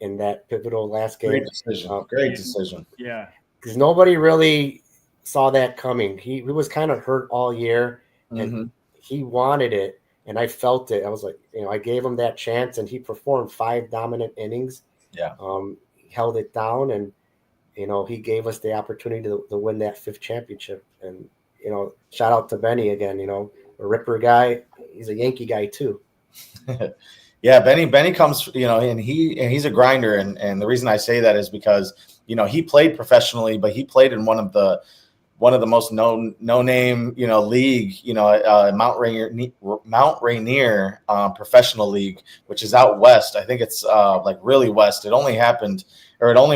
Speaker 5: in that pivotal last game.
Speaker 2: Great decision.
Speaker 7: Yeah.
Speaker 5: Because nobody really saw that coming. He was kind of hurt all year, and he wanted it. And I felt it. I was like, I gave him that chance, and he performed 5 dominant innings.
Speaker 2: Yeah.
Speaker 5: He held it down, and, he gave us the opportunity to win that 5th championship. And, shout out to Benny again, a Ripper guy. He's a Yankee guy too.
Speaker 2: Yeah, Benny comes, and he's a grinder, and the reason I say that is because he played professionally, but he played in one of the most no name league, Mount Rainier professional league, which is out west. I think it's like really west. It only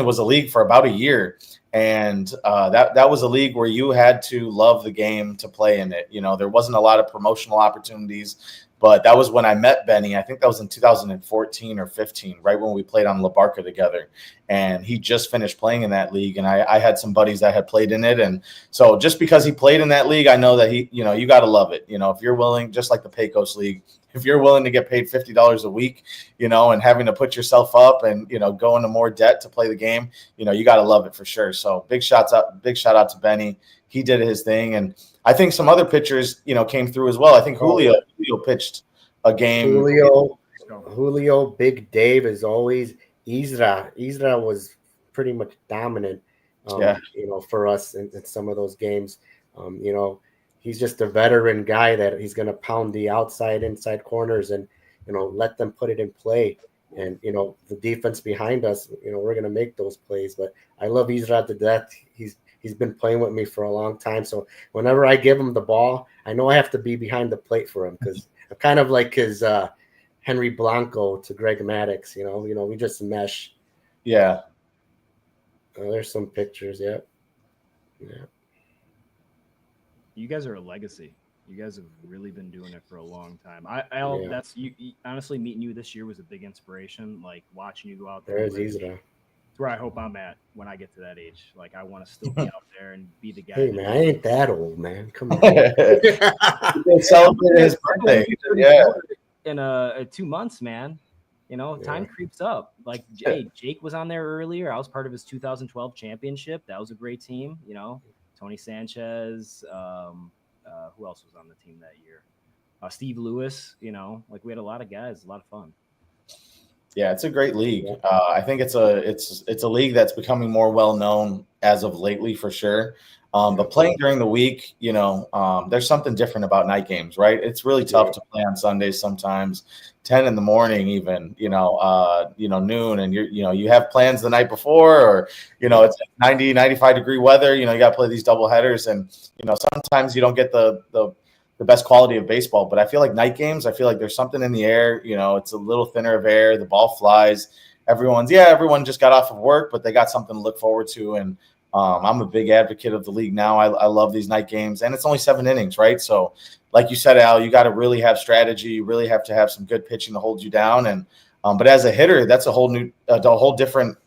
Speaker 2: was a league for about a year. And that was a league where you had to love the game to play in it. There wasn't a lot of promotional opportunities, but that was when I met Benny. I think that was in 2014 or 15, right when we played on La Barca together. And he just finished playing in that league. And I had some buddies that had played in it. And so just because he played in that league, I know that you got to love it. If you're willing, just like the Pecos League, if you're willing to get paid $50 a week, and having to put yourself up and, go into more debt to play the game, you got to love it for sure. So big shout out to Benny. He did his thing. And I think some other pitchers, came through as well. I think Julio pitched a game.
Speaker 5: Julio, Big Dave is always. Isra was pretty much dominant, for us in some of those games. He's just a veteran guy that he's going to pound the inside corners and, let them put it in play. And, the defense behind us, we're going to make those plays. But I love Isra to death. He's been playing with me for a long time. So whenever I give him the ball, I know I have to be behind the plate for him because I'm kind of like his Henry Blanco to Greg Maddux. We just mesh.
Speaker 2: Yeah.
Speaker 5: There's some pictures. Yeah.
Speaker 7: You guys are a legacy. You guys have really been doing it for a long time. That's you. Honestly, meeting you this year was a big inspiration. Like watching you go out there.
Speaker 5: There's Isra.
Speaker 7: It's where I hope I'm at when I get to that age. Like I want to still be out there and be the guy.
Speaker 5: Hey man, I ain't that old, man. Come on.
Speaker 2: Celebrate his birthday. Yeah.
Speaker 7: In 2 months, man. Time creeps up. Like Jake was on there earlier. I was part of his 2012 championship. That was a great team. Tony Sanchez. Who else was on the team that year? Steve Lewis. We had a lot of guys. A lot of fun.
Speaker 2: Yeah, it's a great league. I think it's a league that's becoming more well known as of lately for sure. But playing during the week, there's something different about night games, right? It's really tough to play on Sundays sometimes, 10 in the morning, even, noon, and you have plans the night before, or, it's 90, 95 degree weather, you got to play these double headers, and, sometimes you don't get the best quality of baseball. But I feel like night games, there's something in the air, it's a little thinner of air, the ball flies, everyone just got off of work, but they got something to look forward to. And I'm a big advocate of the league now. I love these night games, and it's only 7 innings, right? So like you said, Al, you got to really have strategy. You really have to have some good pitching to hold you down. And but as a hitter, that's a whole different,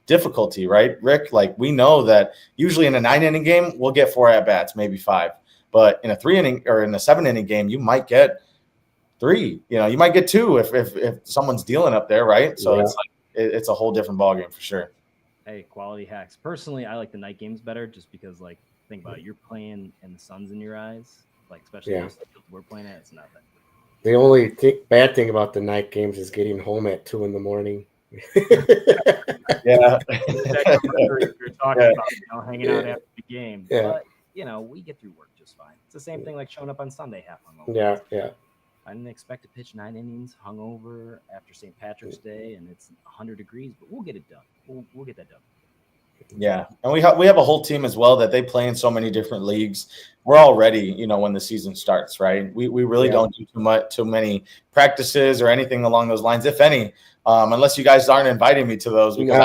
Speaker 2: difficulty, right, Rick? Like we know that usually in a 9-inning game, we'll get 4 at-bats, maybe 5. But in a 3-inning or in a 7-inning game, you might get 3. You might get 2 if someone's dealing up there, right? So it's a whole different ballgame for sure.
Speaker 7: Hey, quality hacks. Personally, I like the night games better just because, think about it. You're playing and the sun's in your eyes. Especially those fields we're playing at, it's nothing.
Speaker 5: The only bad thing about the night games is getting home at 2 a.m.
Speaker 2: Yeah.
Speaker 7: You're talking about, hanging out after the game.
Speaker 5: Yeah.
Speaker 7: But, we get through work just fine. It's the same thing like showing up on Sunday half hungover.
Speaker 5: Yeah.
Speaker 7: I didn't expect to pitch 9 innings hungover after St. Patrick's Day, and it's 100 degrees, but we'll get it done. We'll get that done.
Speaker 2: Yeah, and we have a whole team as well that they play in so many different leagues. We're all ready, when the season starts, right? We really don't do too many practices or anything along those lines, if any, unless you guys aren't inviting me to those. Because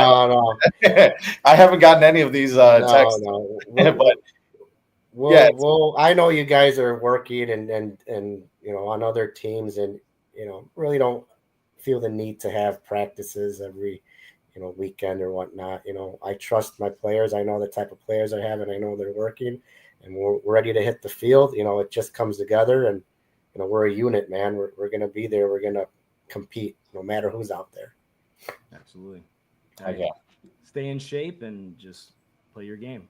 Speaker 2: I haven't gotten any of these texts.
Speaker 5: No.
Speaker 2: But
Speaker 5: well, I know you guys are working and on other teams, and really don't feel the need to have practices every weekend or whatnot. I trust my players. I know the type of players I have, and I know they're working, and we're ready to hit the field. It just comes together, and we're a unit, man. We're gonna be there. We're gonna compete no matter who's out there.
Speaker 7: Absolutely.
Speaker 2: Okay.
Speaker 7: Stay in shape and just play your game.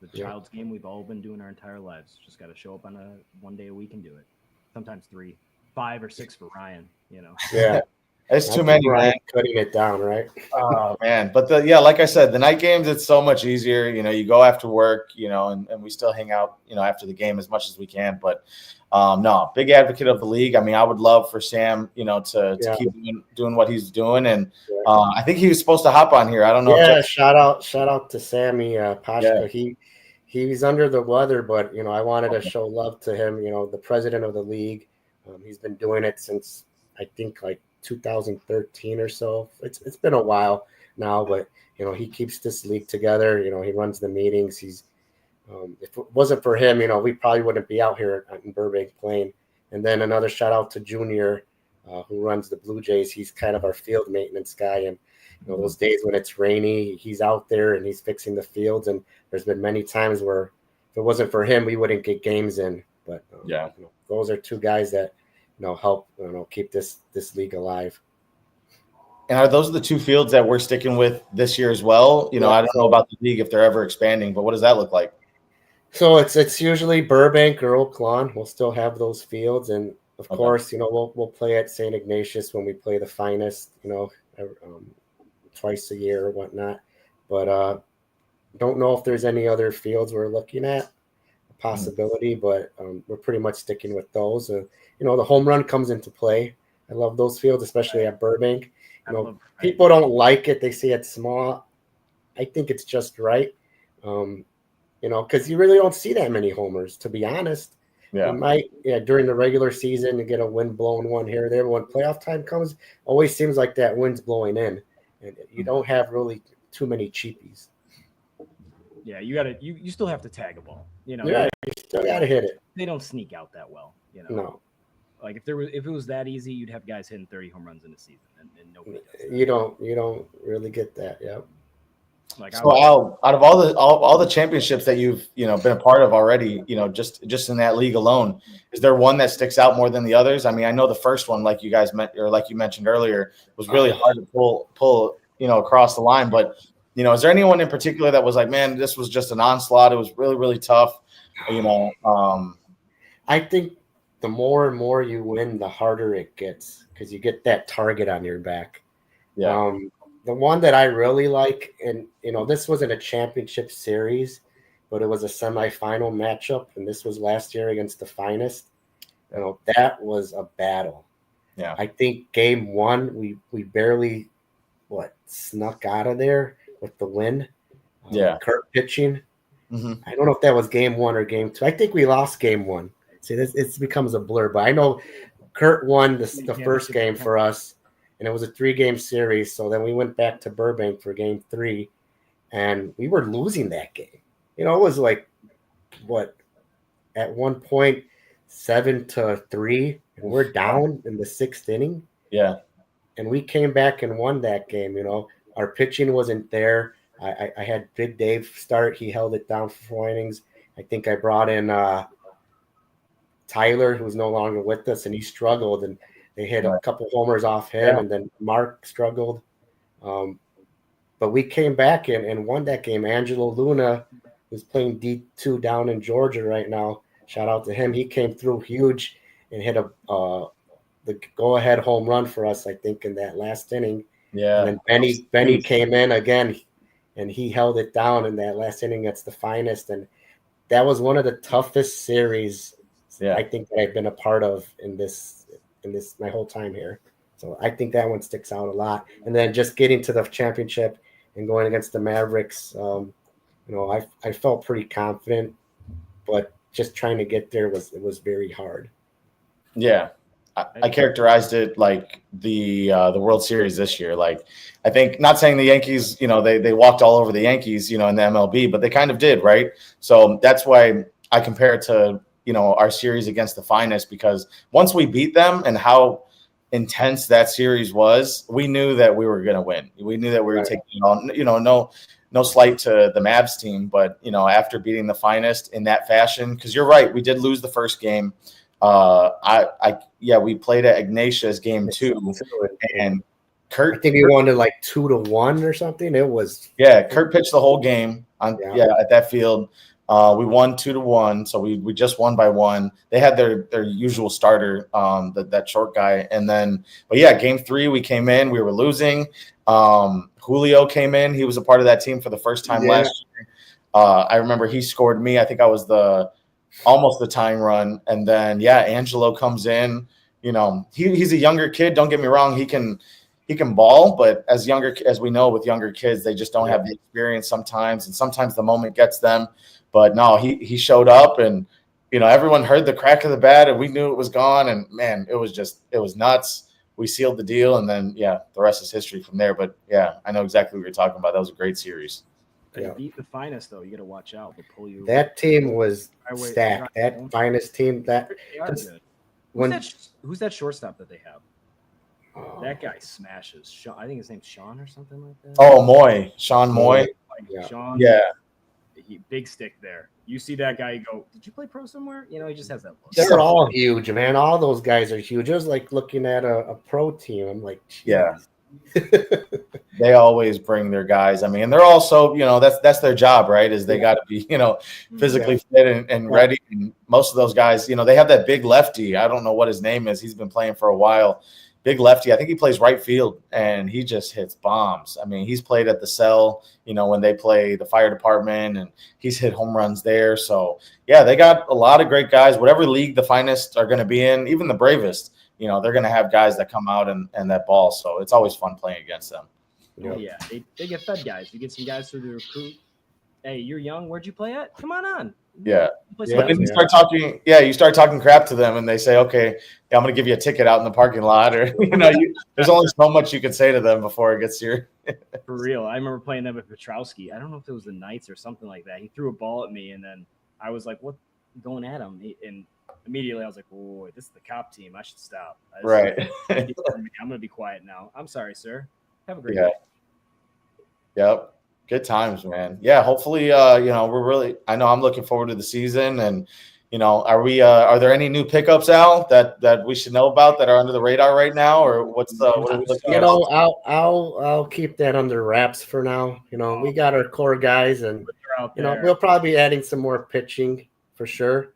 Speaker 7: The child's game we've all been doing our entire lives. Just got to show up on one day a week and do it. Sometimes 3, 5, or 6 for Ryan.
Speaker 5: Yeah.
Speaker 2: It's
Speaker 5: I
Speaker 2: too
Speaker 5: think
Speaker 2: many,
Speaker 5: Ryan
Speaker 2: man.
Speaker 5: cutting it down, right?
Speaker 2: Oh man, but like I said, the night games, it's so much easier. You go after work, and we still hang out, after the game as much as we can. But no, big advocate of the league. I mean, I would love for Sam, to
Speaker 5: Yeah.
Speaker 2: keep doing what he's doing, and I think he was supposed to hop on here. I don't know.
Speaker 5: Yeah,
Speaker 2: if
Speaker 5: shout out to Sammy Pashka. He's under the weather, but I wanted to show love to him. The president of the league. He's been doing it since I think like 2013 or so. It's been a while now, but he keeps this league together. He runs the meetings. If it wasn't for him, we probably wouldn't be out here in Burbank playing. And then another shout out to Junior, who runs the Blue Jays. He's kind of our field maintenance guy, and those days when it's rainy, he's out there and he's fixing the fields. And there's been many times where if it wasn't for him, we wouldn't get games in. But those are two guys that help keep this league alive.
Speaker 2: And are those the two fields that we're sticking with this year as well? I don't know about the league if they're ever expanding, but what does that look like?
Speaker 5: So it's usually Burbank or Oak Lawn. We'll still have those fields, and of course, we'll play at St. Ignatius when we play the Finest, twice a year or whatnot. But don't know if there's any other fields we're looking at, a possibility, but we're pretty much sticking with those. The home run comes into play. I love those fields, especially at Burbank. People don't like it. They say it's small. I think it's just right. Because you really don't see that many homers, to be honest.
Speaker 2: Yeah.
Speaker 5: You might, during the regular season, you get a wind blowing one here or there. But when playoff time comes, always seems like that wind's blowing in, and you don't have really too many cheapies.
Speaker 7: Yeah, you still have to tag a ball.
Speaker 5: Yeah, you still gotta hit it.
Speaker 7: They don't sneak out that well.
Speaker 5: No.
Speaker 7: Like if it was that easy, you'd have guys hitting 30 home runs in a season, and nobody does that.
Speaker 5: You don't really get that. Yeah.
Speaker 2: So Al, out of all the championships that you've been a part of already, just in that league alone, is there one that sticks out more than the others? I mean, I know the first one, like you mentioned earlier, was really hard to pull across the line. But is there anyone in particular that was like, man, this was just an onslaught? It was really, really tough.
Speaker 5: I think the more and more you win, the harder it gets because you get that target on your back.
Speaker 2: Yeah.
Speaker 5: The one that I really like, and this wasn't a championship series, but it was a semifinal matchup, and this was last year against the Finest. That was a battle.
Speaker 2: Yeah.
Speaker 5: I think game one, we barely snuck out of there with the win.
Speaker 2: Yeah.
Speaker 5: Kurt pitching.
Speaker 2: Mm-hmm.
Speaker 5: I don't know if that was game one or game two. I think we lost game one. See, it becomes a blur, but I know Kurt won the first game for us. And it was a 3-game series. So then we went back to Burbank for game 3, and we were losing that game. It was like, at one point, 7-3, and we're down in the 6th inning.
Speaker 2: Yeah.
Speaker 5: And we came back and won that game. Our pitching wasn't there. I had Big Dave start. He held it down for 4 innings. I think I brought in Tyler, who's no longer with us, and he struggled. And they hit a couple homers off him, and then Mark struggled. But we came back and won that game. Angelo Luna, who's playing D2 down in Georgia right now, shout out to him. He came through huge and hit the go-ahead home run for us, I think, in that last inning.
Speaker 2: Yeah.
Speaker 5: And then Benny came in again, and he held it down in that last inning against the Finest. And that was one of the toughest series I think that I've been a part of in this my whole time here. So I think that one sticks out a lot. And then just getting to the championship and going against the Mavericks, I felt pretty confident, but just trying to get there was very hard.
Speaker 2: Yeah. I characterized it like the World Series this year. Like, I think, not saying the Yankees, they walked all over the Yankees, in the MLB, but they kind of did, right? So that's why I compare it to our series against the Finest, because once we beat them and how intense that series was, we knew that we were going to win. We knew that we were taking it on, no slight to the Mavs team, but after beating the Finest in that fashion, because you're right, we did lose the first game. We played at Ignatius game 2, and Kurt,
Speaker 5: I think he won it like 2-1 or something. It was
Speaker 2: Kurt pitched the whole game at that field. We won 2-1, so we just won by 1. They had their usual starter, that short guy, and then but yeah, game 3 we came in, we were losing. Julio came in; he was a part of that team for the first time last year. I remember he scored me. I think I was almost the tying run, and then Angelo comes in. You know, he's a younger kid. Don't get me wrong; he can ball, but as we know with younger kids, they just don't have the experience sometimes, and sometimes the moment gets them. But no, he showed up, and you know, everyone heard the crack of the bat, and we knew it was gone. And man, it was nuts. We sealed the deal, and then the rest is history from there. But yeah, I know exactly what you're talking about. That was a great series.
Speaker 7: To beat the finest, though, you got to watch out. They'll pull you.
Speaker 5: That team was stacked. That finest team.
Speaker 7: Who's that shortstop that they have? That guy smashes. I think his name's Sean or something like that.
Speaker 2: Oh, Moy, Sean Moy.
Speaker 7: Sean.
Speaker 2: Yeah.
Speaker 7: Big stick there. You see that guy, you go, did you play pro somewhere? You know, he just has that look.
Speaker 5: They're all huge, man. All those guys are huge. It was like looking at a pro team. I'm like, geez.
Speaker 2: Yeah. They always bring their guys. I mean, they're also, you know, that's their job, right? Is they got to be, you know, physically fit and ready. And most of those guys, you know, they have that big lefty. I don't know what his name is. He's been playing for a while. Big lefty. I think he plays right field, and he just hits bombs. I mean, he's played at the Cell, you know, when they play the fire department, and he's hit home runs there. So, yeah, they got a lot of great guys. Whatever league the finest are going to be in, even the bravest, you know, they're going to have guys that come out and that ball. So it's always fun playing against them.
Speaker 7: Oh, yeah. They get fed guys. You get some guys through the recruit. Hey, you're young. Where'd you play at? Come on.
Speaker 2: Yeah. But then you start talking crap to them, and they say, okay, I'm going to give you a ticket out in the parking lot. Or, you know, there's only so much you can say to them before it gets your.
Speaker 7: For real. I remember playing them with Petrowski. I don't know if it was the Knights or something like that. He threw a ball at me, and then I was like, what? Going at him. And immediately I was like, oh, this is the cop team. I should stop.
Speaker 2: Right.
Speaker 7: I'm going to be quiet now. I'm sorry, sir. Have a great day.
Speaker 2: Yep. Good times, man. Yeah. Hopefully, you know, I know I'm looking forward to the season, and, you know, are there any new pickups, Al, that we should know about that are under the radar right now, or what are we looking at?
Speaker 5: You know, I'll keep that under wraps for now. You know, we got our core guys, and you know, we'll probably be adding some more pitching for sure.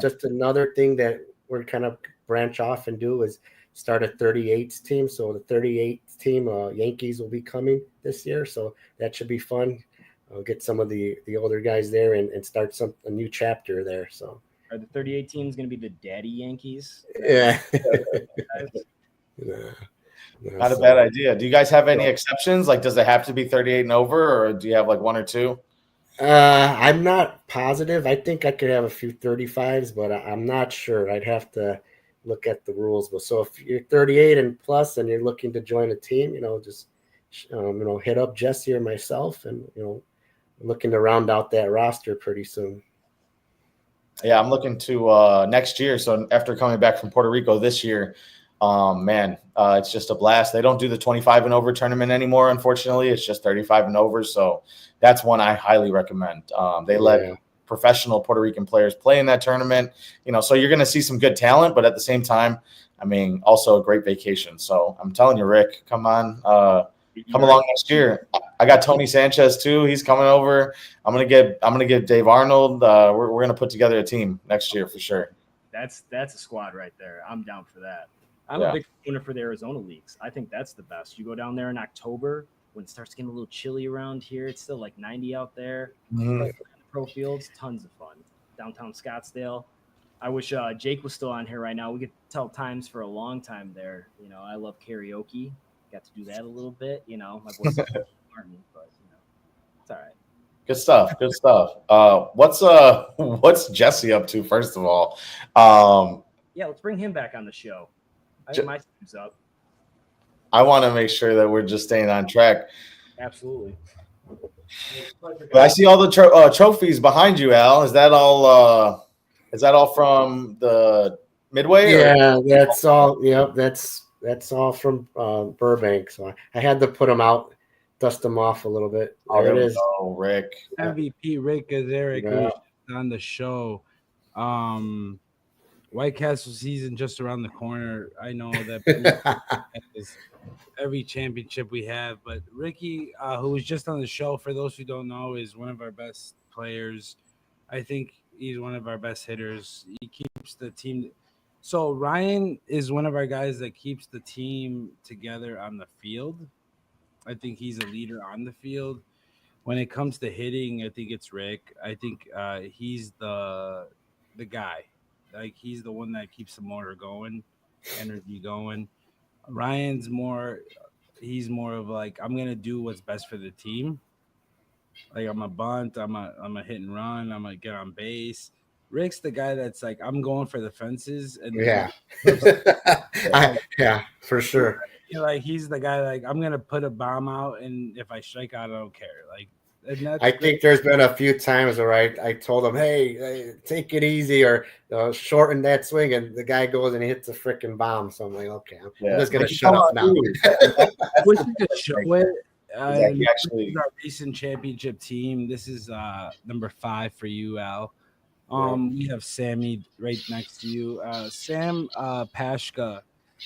Speaker 5: Just another thing that we're kind of branch off and do is start a 38s team. So the 38s team, Yankees will be coming this year, so that should be fun. Get some of the older guys there and start a new chapter there. So
Speaker 7: are the 38 teams going to be the daddy Yankees?
Speaker 5: Yeah.
Speaker 2: Not a bad idea. Do you guys have any exceptions? Like, does it have to be 38 and over, or do you have like one or two?
Speaker 5: I'm not positive. I think I could have a few 35s, but I'm not sure. I'd have to look at the rules. But so if you're 38 and plus and you're looking to join a team, you know, just hit up Jesse or myself, and you know, looking to round out that roster pretty soon.
Speaker 2: Yeah, I'm looking to next year. So after coming back from Puerto Rico this year, it's just a blast. They don't do the 25 and over tournament anymore, unfortunately. It's just 35 and over. So that's one I highly recommend. They let professional Puerto Rican players play in that tournament, you know, so you're going to see some good talent, but at the same time, I mean, also a great vacation. So I'm telling you, Rick, come on, come along next year. I got Tony Sanchez too. He's coming over. I'm gonna get Dave Arnold. We're gonna put together a team next year for sure.
Speaker 7: That's a squad right there. I'm down for that. I'm a big owner for the Arizona leagues. I think that's the best. You go down there in October when it starts getting a little chilly around here. It's still like 90 out there. Pro fields, tons of fun. Downtown Scottsdale. I wish Jake was still on here right now. We could tell times for a long time there. You know, I love karaoke. Got to do that a little bit. You know, my voice is Martin, but you know, it's all right.
Speaker 2: Good stuff. Good stuff. What's Jesse up to? First of all,
Speaker 7: let's bring him back on the show. I have my team's up.
Speaker 2: I want to make sure that we're just staying on track.
Speaker 7: Absolutely.
Speaker 2: But I see all the trophies behind you, Al. Is that all from the Midway?
Speaker 5: Yeah, that's all. Yep, that's all from Burbank. So I had to put them out, dust them off a little bit. There it is.
Speaker 2: Oh, Rick.
Speaker 1: MVP Rick Gazaric, who's on the show. White Castle season just around the corner. I know that every championship we have, but Ricky, who was just on the show, for those who don't know, is one of our best players. I think he's one of our best hitters. He keeps the team. So Ryan is one of our guys that keeps the team together on the field. I think he's a leader on the field. When it comes to hitting, I think it's Rick. I think he's the guy. Like he's the one that keeps the motor going, energy going. Ryan's more. He's more of like I'm gonna do what's best for the team. Like I'm a bunt, I'm a hit and run, I'm gonna get on base. Rick's the guy that's like I'm going for the fences, and
Speaker 5: Yeah.
Speaker 1: then
Speaker 5: Yeah, for sure.
Speaker 1: like he's the guy like I'm gonna put a bomb out, and if I strike out, I don't care. Like, and that's
Speaker 5: I
Speaker 1: great.
Speaker 5: think there's been a few times where I told him, hey, take it easy or shorten that swing. And the guy goes and hits a freaking bomb. So I'm like, okay, I'm just going to shut up now.
Speaker 1: Wish we could show it.
Speaker 2: Exactly. Actually,
Speaker 1: This is our recent championship team. This is number 5 for you, Al. We have Sammy right next to you. Sam Pashka.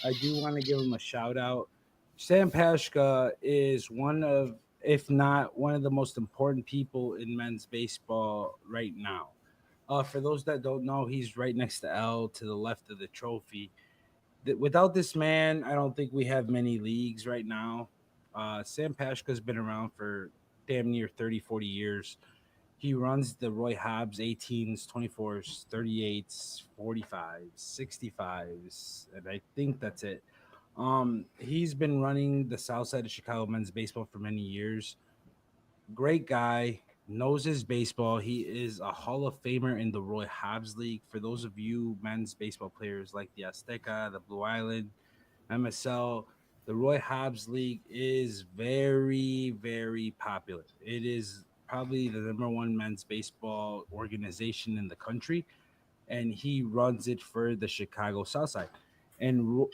Speaker 1: I do want to give him a shout out. Sam Pashka is one of, if not one of the most important people in men's baseball right now. For those that don't know, he's right next to L to the left of the trophy. Without this man, I don't think we have many leagues right now. Sam Pashka's been around for damn near 30, 40 years. He runs the Roy Hobbs 18s, 24s, 38s, 45s, 65s, and I think that's it. He's been running the South Side of Chicago men's baseball for many years. Great guy, knows his baseball. He is a Hall of Famer in the Roy Hobbs League. For those of you men's baseball players like the Azteca, the Blue Island, MSL, the Roy Hobbs League is very, very popular. It is probably the number one men's baseball organization in the country, and he runs it for the Chicago South Side. And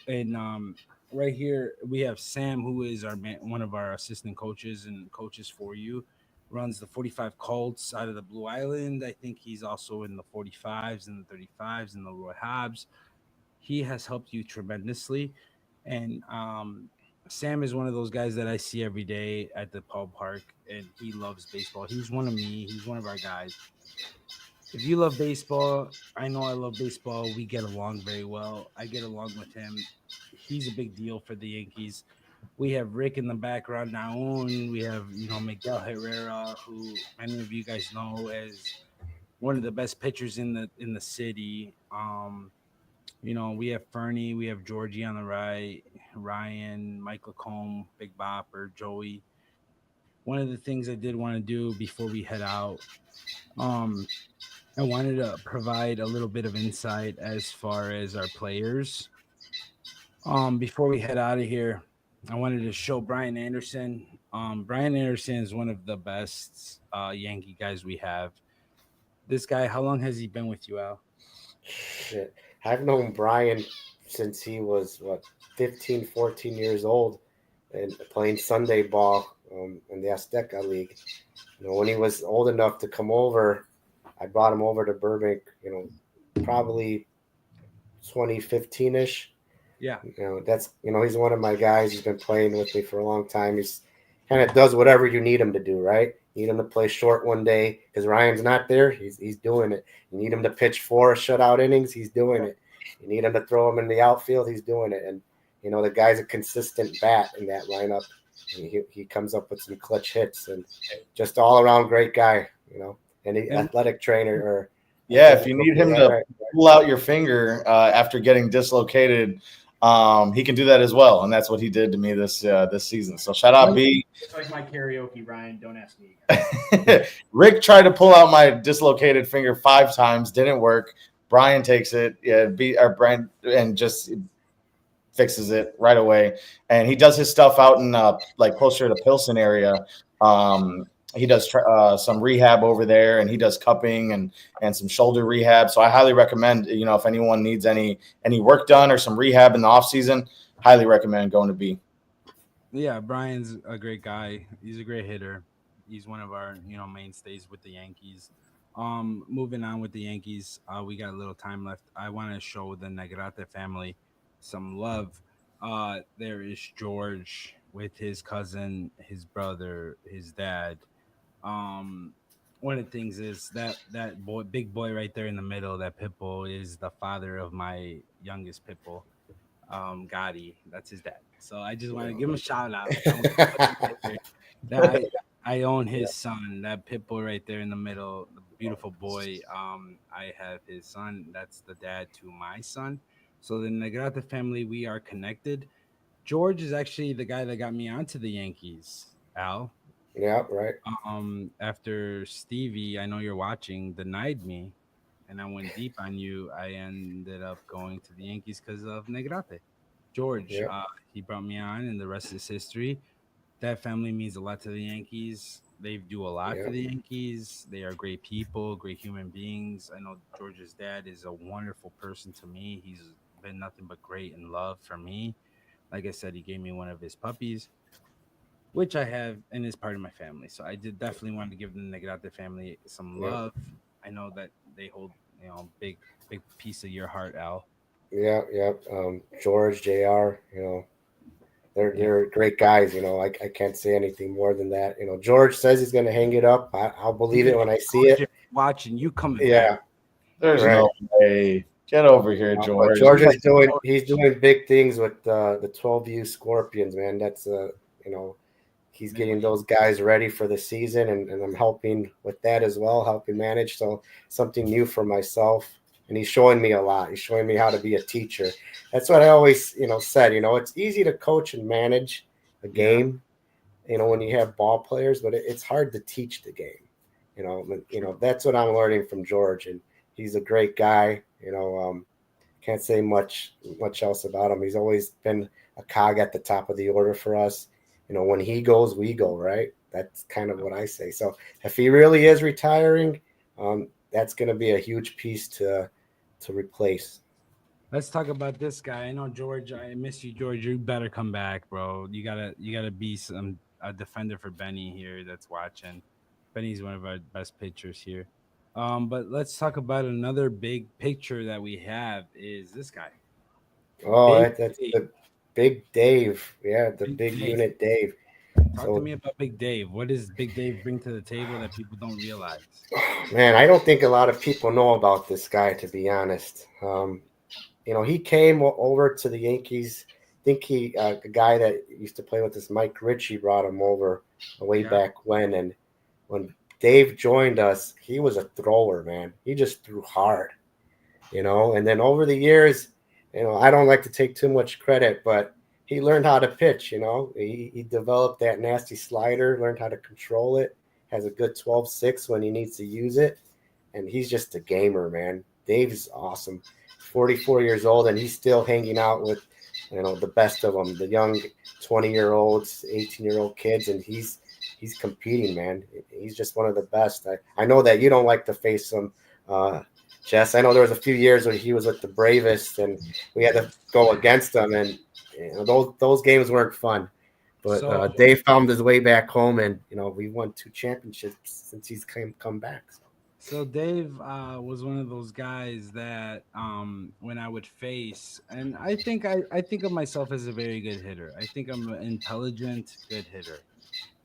Speaker 1: right here we have Sam, who is our man, one of our assistant coaches and coaches for you. Runs the 45 Colts out of the Blue Island. I think he's also in the 45s and the 35s and the Roy Hobbs. He has helped you tremendously, and Sam is one of those guys that I see every day at the ballpark, and he loves baseball. He's one of me. He's one of our guys. If you love baseball, I know I love baseball. We get along very well. I get along with him. He's a big deal for the Yankees. We have Rick in the background now. We have Miguel Herrera, who many of you guys know as one of the best pitchers in the city. We have Fernie, we have Georgie on the right, Ryan, Michael Combe, Big Bopper, Joey. One of the things I did want to do before we head out, um, I wanted to provide a little bit of insight as far as our players. Before we head out of here, I wanted to show Brian Anderson. Brian Anderson is one of the best Yankee guys we have. This guy, how long has he been with you, Al?
Speaker 5: Shit. I've known Brian since he was, 15, 14 years old and playing Sunday ball in the Azteca League. When he was old enough to come over, I brought him over to Burbank, probably 2015-ish.
Speaker 1: Yeah.
Speaker 5: He's one of my guys. He's been playing with me for a long time. He's kind of does whatever you need him to do, right? You need him to play short one day because Ryan's not there. He's doing it. You need him to pitch 4 shutout innings. He's doing it. You need him to throw him in the outfield. He's doing it. And, the guy's a consistent bat in that lineup. And he comes up with some clutch hits and just all around great guy, and the athletic trainer or
Speaker 2: yeah, if you need him to pull out your finger after getting dislocated, he can do that as well, and that's what he did to me this season. So shout out B.
Speaker 7: It's like my karaoke, Ryan. Don't ask me.
Speaker 2: Rick tried to pull out my dislocated finger 5 times, didn't work. Brian takes it, Brian, and just fixes it right away. And he does his stuff out in closer to Pilsen area. He does some rehab over there, and he does cupping and some shoulder rehab. So I highly recommend, if anyone needs any work done or some rehab in the off season, highly recommend going to B.
Speaker 1: Yeah, Brian's a great guy. He's a great hitter. He's one of our, mainstays with the Yankees. Moving on with the Yankees, we got a little time left. I want to show the Negrate family some love. There is George with his cousin, his brother, his dad. One one of the things is that boy, big boy right there in the middle, that pit bull is the father of my youngest pit bull, Gotti. That's his dad. So I just want to give him a shout out. I want to put him right there. That I own his son. That pit bull right there in the middle, the beautiful boy. I have his son. That's the dad to my son. So the Negrata family, we are connected. George is actually the guy that got me onto the Yankees. Al,
Speaker 5: Yeah, right.
Speaker 1: after Stevie, I know you're watching, denied me, and I went deep on you. I ended up going to the Yankees because of Negrate. George,
Speaker 5: Yeah,
Speaker 1: he brought me on, and the rest is history. That family means a lot to the Yankees. They do a lot
Speaker 5: yeah,
Speaker 1: for the Yankees. They are great people, great human beings. I know George's dad is a wonderful person to me. He's been nothing but great and love for me. Like I said, he gave me one of his puppies, which I have and is part of my family. So I did definitely want to give the Negrate family some
Speaker 5: yeah,
Speaker 1: love. I know that they hold, big piece of your heart, Al.
Speaker 5: yeah, yeah. George, Jr.
Speaker 1: Yeah.
Speaker 5: They're great guys. I can't say anything more than that. George says he's going to hang it up. I'll believe it when I see
Speaker 1: George,
Speaker 5: it.
Speaker 1: watching you coming back.
Speaker 5: Yeah,
Speaker 2: There's
Speaker 5: right.
Speaker 2: no way. Get over here,
Speaker 5: But
Speaker 2: George.
Speaker 5: George
Speaker 2: You
Speaker 5: is doing
Speaker 1: George.
Speaker 5: he's doing big things with the 12U Scorpions, man. That's you know he's getting
Speaker 1: Midway.
Speaker 5: those guys ready for the season, and I'm helping with that as well, helping manage. So something new for myself, and he's showing me a lot. He's showing me how to be a teacher. That's what I always said. It's easy to coach and manage a
Speaker 1: Yeah,
Speaker 5: game. When you have ball players, but it's hard to teach the game.
Speaker 1: true.
Speaker 5: That's what I'm learning from George, and he's a great guy. Can't say much else about him. He's always been a cog at the top of the order for us. When he goes, we go, right? That's kind of what I say. So if he really is retiring, that's going to be a huge piece to replace.
Speaker 1: Let's talk about this guy. I know George. I miss you, George. You better come back, bro. You gotta be some a defender for Benny here that's watching. Benny's one of our best pitchers here. But let's talk about another big picture that we have is this guy,
Speaker 5: Oh,
Speaker 1: Big
Speaker 5: that's
Speaker 1: Dave.
Speaker 5: the big Dave. Yeah, the
Speaker 1: Big
Speaker 5: big
Speaker 1: Dave.
Speaker 5: unit Dave.
Speaker 1: Talk to
Speaker 5: So,
Speaker 1: me about Big Dave. What does Big Dave bring to the table that people don't realize?
Speaker 5: man, I don't think a lot of people know about this guy, to be honest. He came over to the Yankees. I think a guy that used to play with us, Mike Ritchie, brought him over way
Speaker 1: Yeah.
Speaker 5: back when. And when Dave joined us, he was a thrower, man. He just threw hard, And then over the years, I don't like to take too much credit, but he learned how to pitch. He developed that nasty slider, learned how to control it, has a good 12-6 when he needs to use it, and he's just a gamer, man. Dave's awesome. 44 years old, and he's still hanging out with the best of them, the young 20-year-olds, 18-year-old kids, and he's competing, man. He's just one of the best. I know that you don't like to face him, Jess. I know there was a few years when he was with the Bravest, and we had to go against him, and those games weren't fun. But
Speaker 1: So
Speaker 5: Dave found his way back home, and we won 2 championships since he's come back.
Speaker 1: So Dave was one of those guys that when I would face, and I think of myself as a very good hitter. I think I'm an intelligent, good hitter.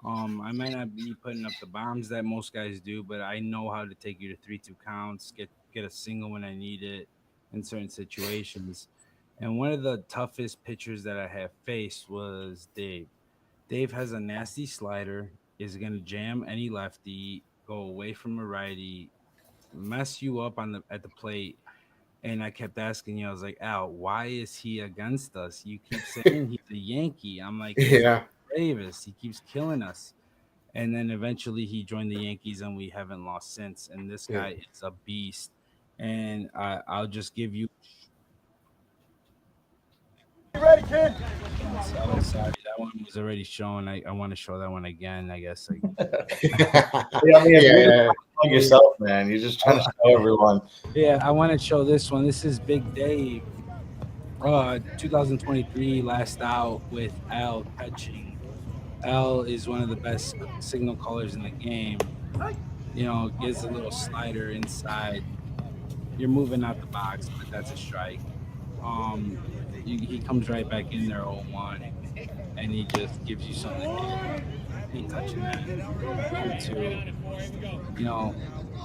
Speaker 1: I might not be putting up the bombs that most guys do, but I know how to take you to 3-2 counts, get a single when I need it in certain situations. And one of the toughest pitchers that I have faced was Dave. Dave has a nasty slider, is gonna jam any lefty, go away from a righty, mess you up at the plate. And I kept asking you, I was like, Al, why is he against us? You keep saying he's a Yankee. I'm like, he's
Speaker 5: Yeah,
Speaker 1: bravest. He keeps killing us. And then eventually he joined the Yankees, and we haven't lost since. And this
Speaker 5: yeah.
Speaker 1: guy is a beast. And I'll just give you.
Speaker 6: You ready, kid?
Speaker 1: So sorry, that one was already shown. I want to show that one again. I guess.
Speaker 2: Yeah, I mean, you're just
Speaker 5: Yeah,
Speaker 2: showing yourself, man. You're just trying to show everyone.
Speaker 1: Yeah, I want to show this one. This is Big Dave. 2023 last out with Al catching. Al is one of the best signal callers in the game. Gives a little slider inside. You're moving out the box, but that's a strike. He comes right back in there 0-1, and he just gives you something to hit. ain't touching that. Game two,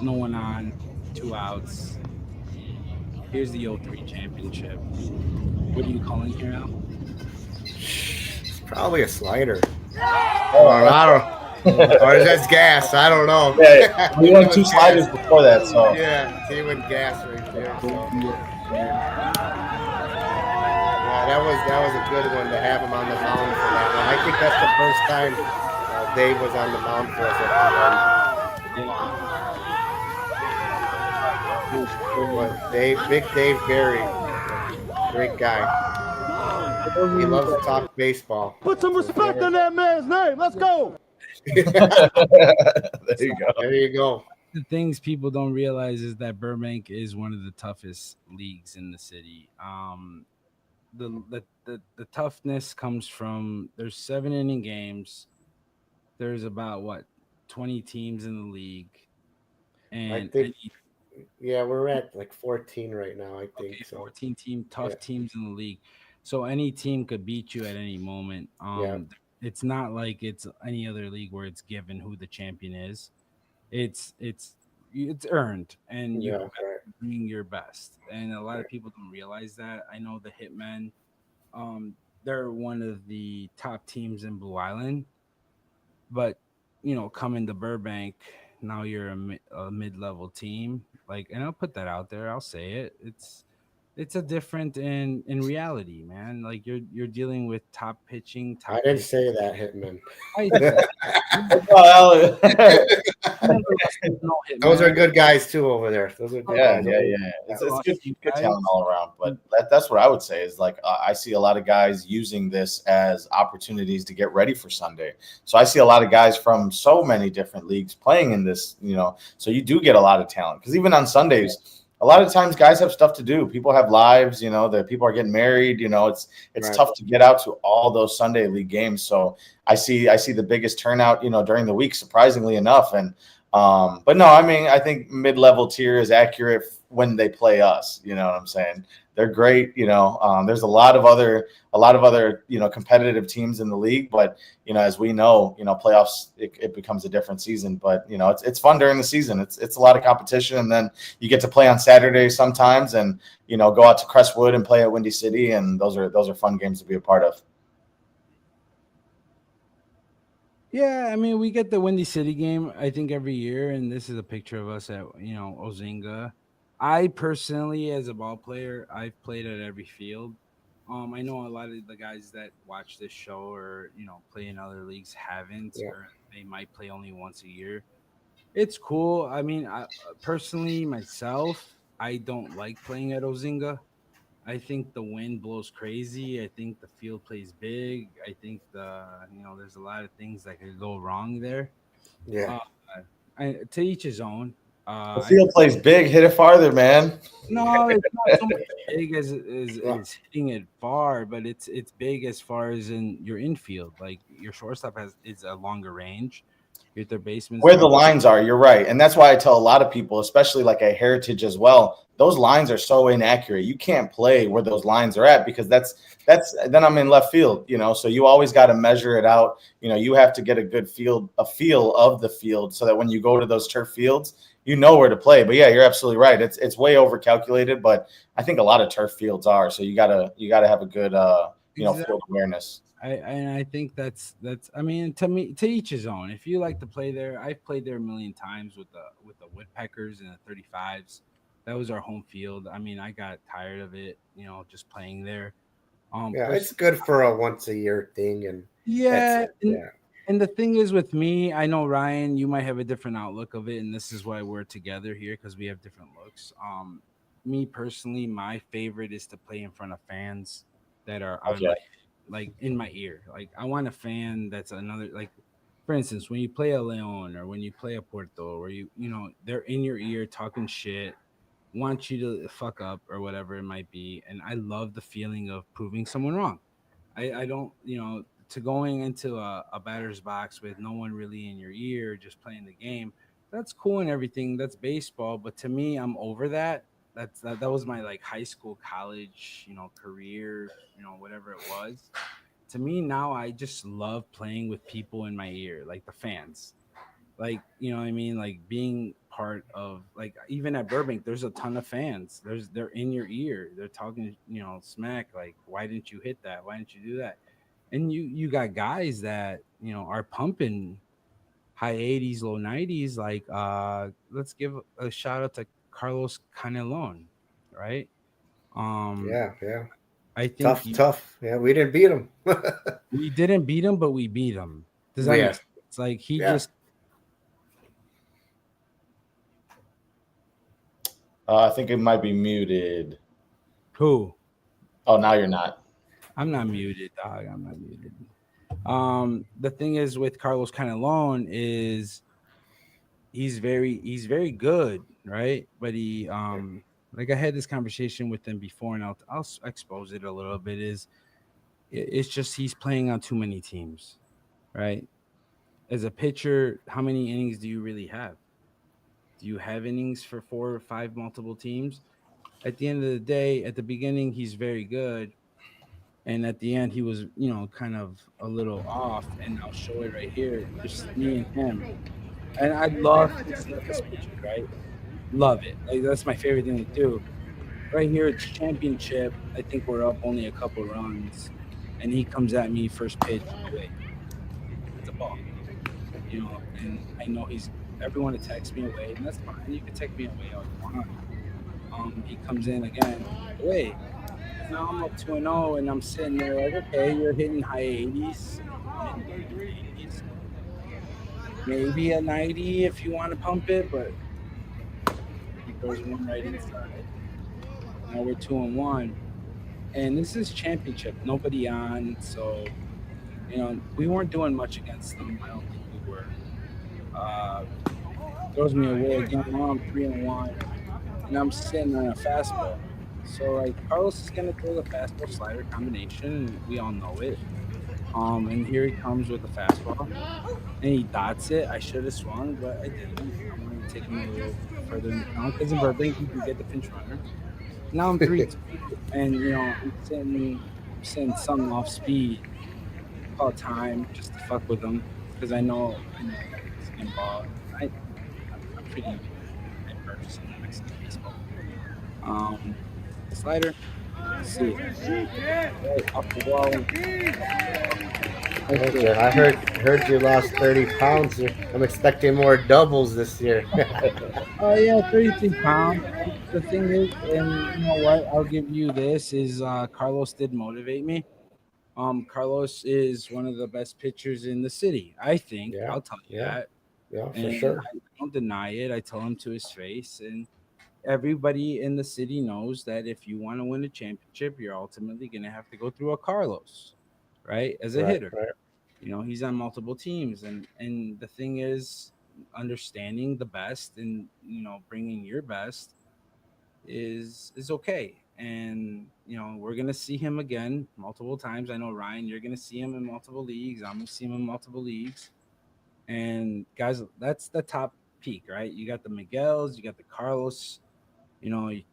Speaker 1: no one on, 2 outs. Here's the 03 championship. What are you calling here now?
Speaker 5: It's probably a slider. Or is that gas? I don't know.
Speaker 2: Yeah, we won 2 sliders before that, so
Speaker 5: Yeah, he went gas right there. So. Yeah, that was a good one to have him on the mound for that one. I think that's the first time Dave was on the mound for us at the end. But Big Dave Berry, great guy. He loves to talk baseball.
Speaker 6: Put some respect on that man's name. Let's go.
Speaker 2: there you go.
Speaker 5: There you go.
Speaker 1: The things people don't realize is that Burbank is one of the toughest leagues in the city. The toughness comes from there's 7 inning games. There's about 20 teams in the league, and
Speaker 5: I think, yeah, we're at like 14 right now. I think so.
Speaker 1: 14 teams in the league. So any team could beat you at any moment. It's not like it's any other league where it's given who the champion is. It's earned, and you have to bring your best. And a lot of people don't realize that. I know the Hitmen, they're one of the top teams in Blue Island, but coming to Burbank, now you're a mid-level team. And I'll put that out there. I'll say it. It's a different in reality, man. Like you're dealing with top pitching.
Speaker 5: I didn't say that, Hitman. Those are good guys too over there. Those are good guys.
Speaker 2: Yeah. It's good talent all around. But that's what I would say is I see a lot of guys using this as opportunities to get ready for Sunday. So I see a lot of guys from so many different leagues playing in this. So you do get a lot of talent because even on Sundays. A lot of times guys have stuff to do. People have lives, that people are getting married, it's tough to get out to all those Sunday league games. So I see the biggest turnout, during the week, surprisingly enough. And but no, I mean, I think mid-level tier is accurate when they play us, you know what I'm saying? They're great, there's a lot of other, competitive teams in the league, but as we know, playoffs, it becomes a different season, but it's fun during the season. It's a lot of competition. And then you get to play on Saturdays sometimes and, go out to Crestwood and play at Windy City. And those are fun games to be a part of.
Speaker 1: Yeah, I mean, we get the Windy City game, I think, every year, and this is a picture of us at, Ozinga. I personally, as a ball player, I've played at every field. I know a lot of the guys that watch this show or, play in other leagues haven't, or they might play only once a year. It's cool. I mean, personally, myself, I don't like playing at Ozinga. I think the wind blows crazy. I think the field plays big. I think there's a lot of things that could go wrong there.
Speaker 5: Yeah.
Speaker 1: To each his own.
Speaker 2: The field plays big. Hit it farther, man.
Speaker 1: No, it's not so much big as hitting it far, but it's big as far as in your infield. Like your shortstop is a longer range. Your third baseman.
Speaker 2: Where the lines are, you're right. And that's why I tell a lot of people, especially like at Heritage as well, those lines are so inaccurate. You can't play where those lines are at because that's then I'm in left field, so you always got to measure it out. You have to get a feel of the field so that when you go to those turf fields, you know where to play. But yeah, you're absolutely right. It's way over calculated, but I think a lot of turf fields are. So you gotta have a good field awareness.
Speaker 1: I think that's I mean, to each his own. If you like to play there, I've played there a million times with the Woodpeckers and the 35s. That was our home field. I mean, I got tired of it, just playing there.
Speaker 5: It's good for a once a year thing, and
Speaker 1: and the thing is with me, I know Ryan, you might have a different outlook of it, and this is why we're together here because we have different looks. Me personally, my favorite is to play in front of fans that are on like in my ear. Like I want a fan that's another, like for instance, when you play a Leon or when you play a Puerto, where they're in your ear talking shit, want you to fuck up or whatever it might be. And I love the feeling of proving someone wrong. I don't, to going into a batter's box with no one really in your ear, just playing the game. That's cool and everything. That's baseball. But to me, I'm over that. That was my like high school, college, career, whatever it was. to me now, I just love playing with people in my ear, like the fans. Like, you know what I mean? Like being part of, like, even at Burbank, there's a ton of fans. They're in your ear. They're talking, smack. Like, why didn't you hit that? Why didn't you do that? And you got guys that are pumping high 80s, low 90s. Like, let's give a shout out to Carlos Canelon, right? Um,
Speaker 5: Yeah.
Speaker 1: I think
Speaker 5: Tough. Yeah, we didn't beat him.
Speaker 1: we didn't beat him, but we beat him. Does that make
Speaker 5: Yeah.
Speaker 1: sense? Like he
Speaker 5: Yeah.
Speaker 1: just
Speaker 2: I think it might be muted.
Speaker 1: who?
Speaker 2: Oh, now you're not.
Speaker 1: I'm not muted, dog. I'm not muted. The thing is with Carlos Canelon is he's very good, right? But he like I had this conversation with him before, and I'll expose it a little bit. It's just he's playing on too many teams, right? As a pitcher, how many innings do you really have? Do you have innings for 4 or 5 multiple teams? At the end of the day, at the beginning, he's very good. And at the end, he was, kind of a little off. And I'll show it right here. Just me and him. And I love his surface pitches, right? Love it. Like, that's my favorite thing to do. Right here, it's championship. I think we're up only a couple runs. And he comes at me first pitch away. It's a ball. And I know everyone attacks me away, and that's fine. You can take me away all you want. He comes in again, away. Now I'm up 2-0, and I'm sitting there like, okay, you're hitting high 80s, mid 80s, maybe a 90 if you want to pump it, but he throws one right inside. Now we're 2-1, and this is championship. Nobody on, so we weren't doing much against them. I don't think we were. Throws me away again. Now I'm 3-1, and I'm sitting on a fastball. So like Carlos is gonna throw the fastball slider combination, and we all know it. And here he comes with the fastball, and he dots it. I should have swung, but I didn't. I'm gonna take him a little further in the count because in Burbank you can get the pinch runner. Now I'm 3-2, and I'm sitting something off speed, call time just to fuck with him because I know he's getting ball. I'm pretty adverse in Mexican baseball. Slider, see it right off the wall.
Speaker 5: Okay, I heard you lost 30 pounds. I'm expecting more doubles this year.
Speaker 1: Oh yeah, 33 pounds. The thing is, and you know what? I'll give you this: is Carlos did motivate me. Carlos is one of the best pitchers in the city. I think.
Speaker 5: Yeah,
Speaker 1: I'll tell you
Speaker 5: yeah.
Speaker 1: that.
Speaker 5: Yeah, for
Speaker 1: And
Speaker 5: sure.
Speaker 1: I don't deny it. I tell him to his face, and everybody in the city knows that if you want to win a championship, you're ultimately going to have to go through a Carlos, right? As a
Speaker 5: Right.
Speaker 1: hitter, he's on multiple teams, and the thing is, understanding the best and bringing your best is okay. And we're gonna see him again multiple times. I know, Ryan, you're gonna see him in multiple leagues. I'm gonna see him in multiple leagues. And guys, that's the top peak, right? You got the Miguels, you got the Carlos. You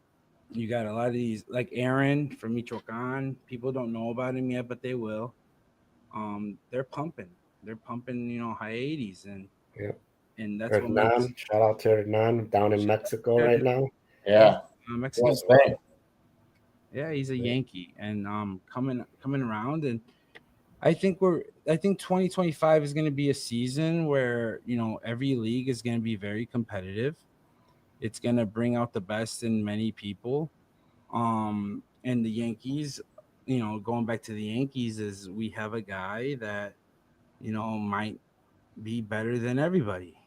Speaker 1: got a lot of these, like Aaron from Michoacan. People don't know about him yet, but they will. They're pumping. They're pumping, high 80s,
Speaker 5: Yeah.
Speaker 1: and that's what makes.
Speaker 5: Hernan, shout out to Hernan down in Mexico right now.
Speaker 2: Yeah.
Speaker 1: Mexican.
Speaker 2: Spain.
Speaker 1: Yeah, he's a Yankee, and coming around, and I think 2025 is going to be a season where every league is going to be very competitive. It's going to bring out the best in many people. And the Yankees, going back to the Yankees, is we have a guy that might be better than everybody,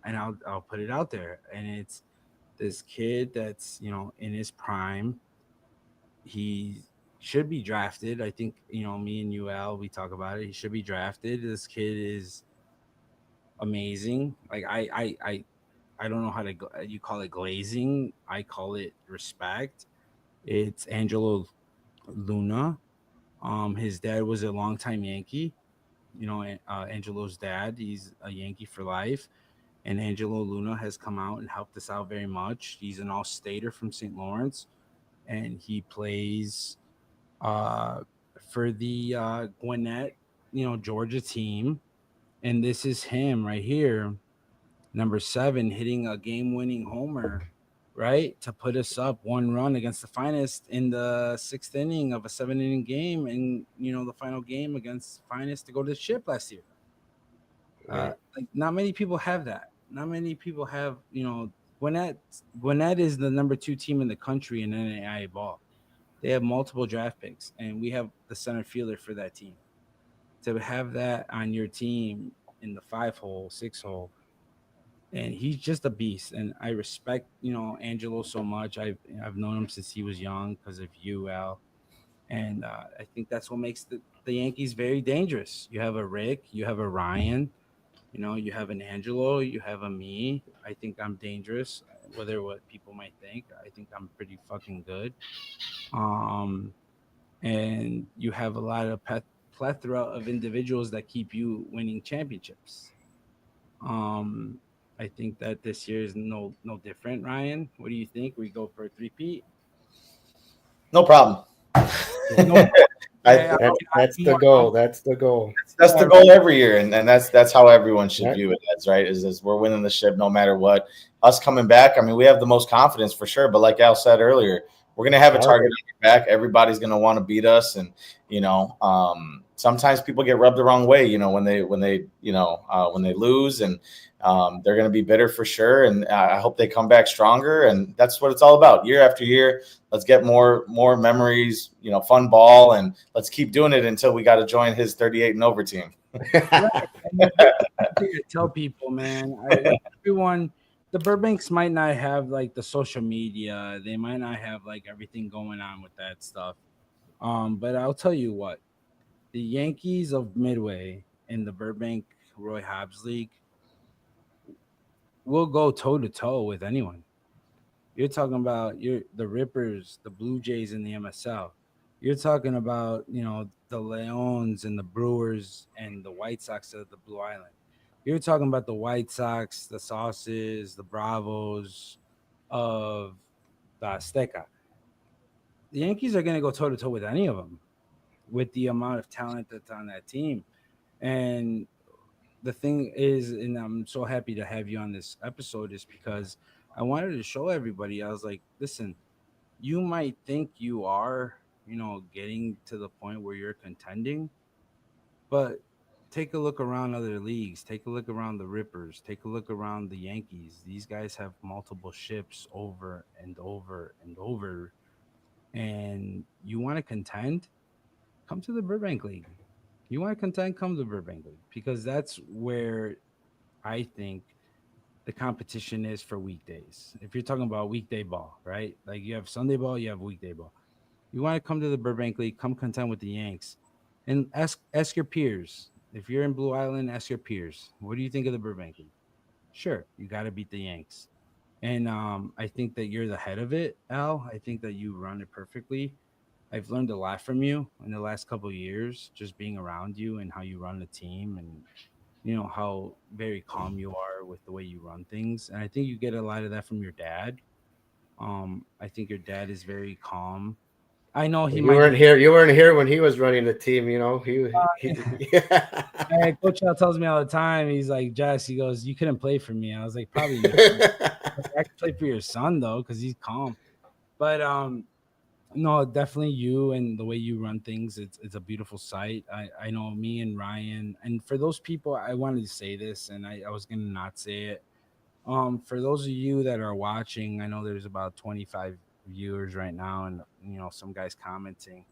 Speaker 1: and I'll put it out there, and it's this kid that's in his prime. He should be drafted. I think me and UL, we talk about it. He should be drafted. This kid is amazing. Like I don't know how to you call it glazing. I call it respect. It's Angelo Luna. His dad was a longtime Yankee. Angelo's dad. He's a Yankee for life. And Angelo Luna has come out and helped us out very much. He's an all-stater from St. Lawrence, and he plays for the Gwinnett, Georgia team. And this is him right here, number 7, hitting a game-winning homer, right, to put us up 1 run against the Finest in the 6th inning of a 7-inning game, and the final game against Finest to go to the ship last year. Like, not many people have that. Not many people have, Gwinnett is the number 2 team in the country in NAIA ball. They have multiple draft picks, and we have the center fielder for that team. To have that on your team in the 5-hole, 6-hole, and he's just a beast. And I respect, Angelo so much. I've known him since he was young because of you, Al. And I think that's what makes the Yankees very dangerous. You have a Rick, you have a Ryan, you have an Angelo, you have a me. I think I'm dangerous, whether what people might think. I think I'm pretty fucking good. And you have a lot of plethora of individuals that keep you winning championships. I think that this year is no different. Ryan, what do you think? We go for a 3-peat?
Speaker 2: No problem.
Speaker 5: That's the goal. That's the goal.
Speaker 2: That's the goal every year, and that's how everyone should view it as, right? Is we're winning the ship no matter what. Us coming back, I mean, we have the most confidence for sure. But like Al said earlier, we're gonna have a target on your back. Everybody's gonna want to beat us, and sometimes people get rubbed the wrong way. When they lose, and they're gonna be bitter for sure. And I hope they come back stronger. And that's what it's all about. Year after year, let's get more memories. Fun ball, and let's keep doing it until we got to join his 38 and over team.
Speaker 1: I tell people, man, everyone. The Burbanks might not have like the social media. They might not have like everything going on with that stuff. But I'll tell you what, the Yankees of Midway in the Burbank Roy Hobbs League will go toe to toe with anyone. You're talking about the Rippers, the Blue Jays in the MSL. You're talking about, the Leons and the Brewers and the White Sox of the Blue Island. You're talking about the White Sox, the Sauces, the Bravos of the Azteca. The Yankees are going to go toe-to-toe with any of them with the amount of talent that's on that team. And the thing is, and I'm so happy to have you on this episode, is because I wanted to show everybody. I was like, listen, you might think you are, getting to the point where you're contending, but take a look around other leagues. Take a look around the Rippers. Take a look around the Yankees. These guys have multiple ships over and over and over. And you want to contend? Come to the Burbank League. You want to contend? Come to the Burbank League, because that's where I think the competition is for weekdays. If you're talking about weekday ball, right? Like you have Sunday ball, you have weekday ball. You want to come to the Burbank League, come contend with the Yanks, and ask your peers. If you're in Blue Island, ask your peers, what do you think of the Burbank League? Sure, you got to beat the Yanks. And I think that you're the head of it, Al. I think that you run it perfectly. I've learned a lot from you in the last couple of years, just being around you and how you run the team, and how very calm you are with the way you run things. And I think you get a lot of that from your dad. I think your dad is very calm. I know
Speaker 5: you weren't here when he was running the team.
Speaker 1: Coach Al tells me all the time. He's like, Jess, he goes, you couldn't play for me. I was like, probably not. I could play for your son though, because he's calm. But no, definitely you and the way you run things. It's a beautiful sight. I know me and Ryan, and for those people, I wanted to say this, and I was gonna not say it. For those of you that are watching, I know there's about 25 viewers right now, and some guys commenting.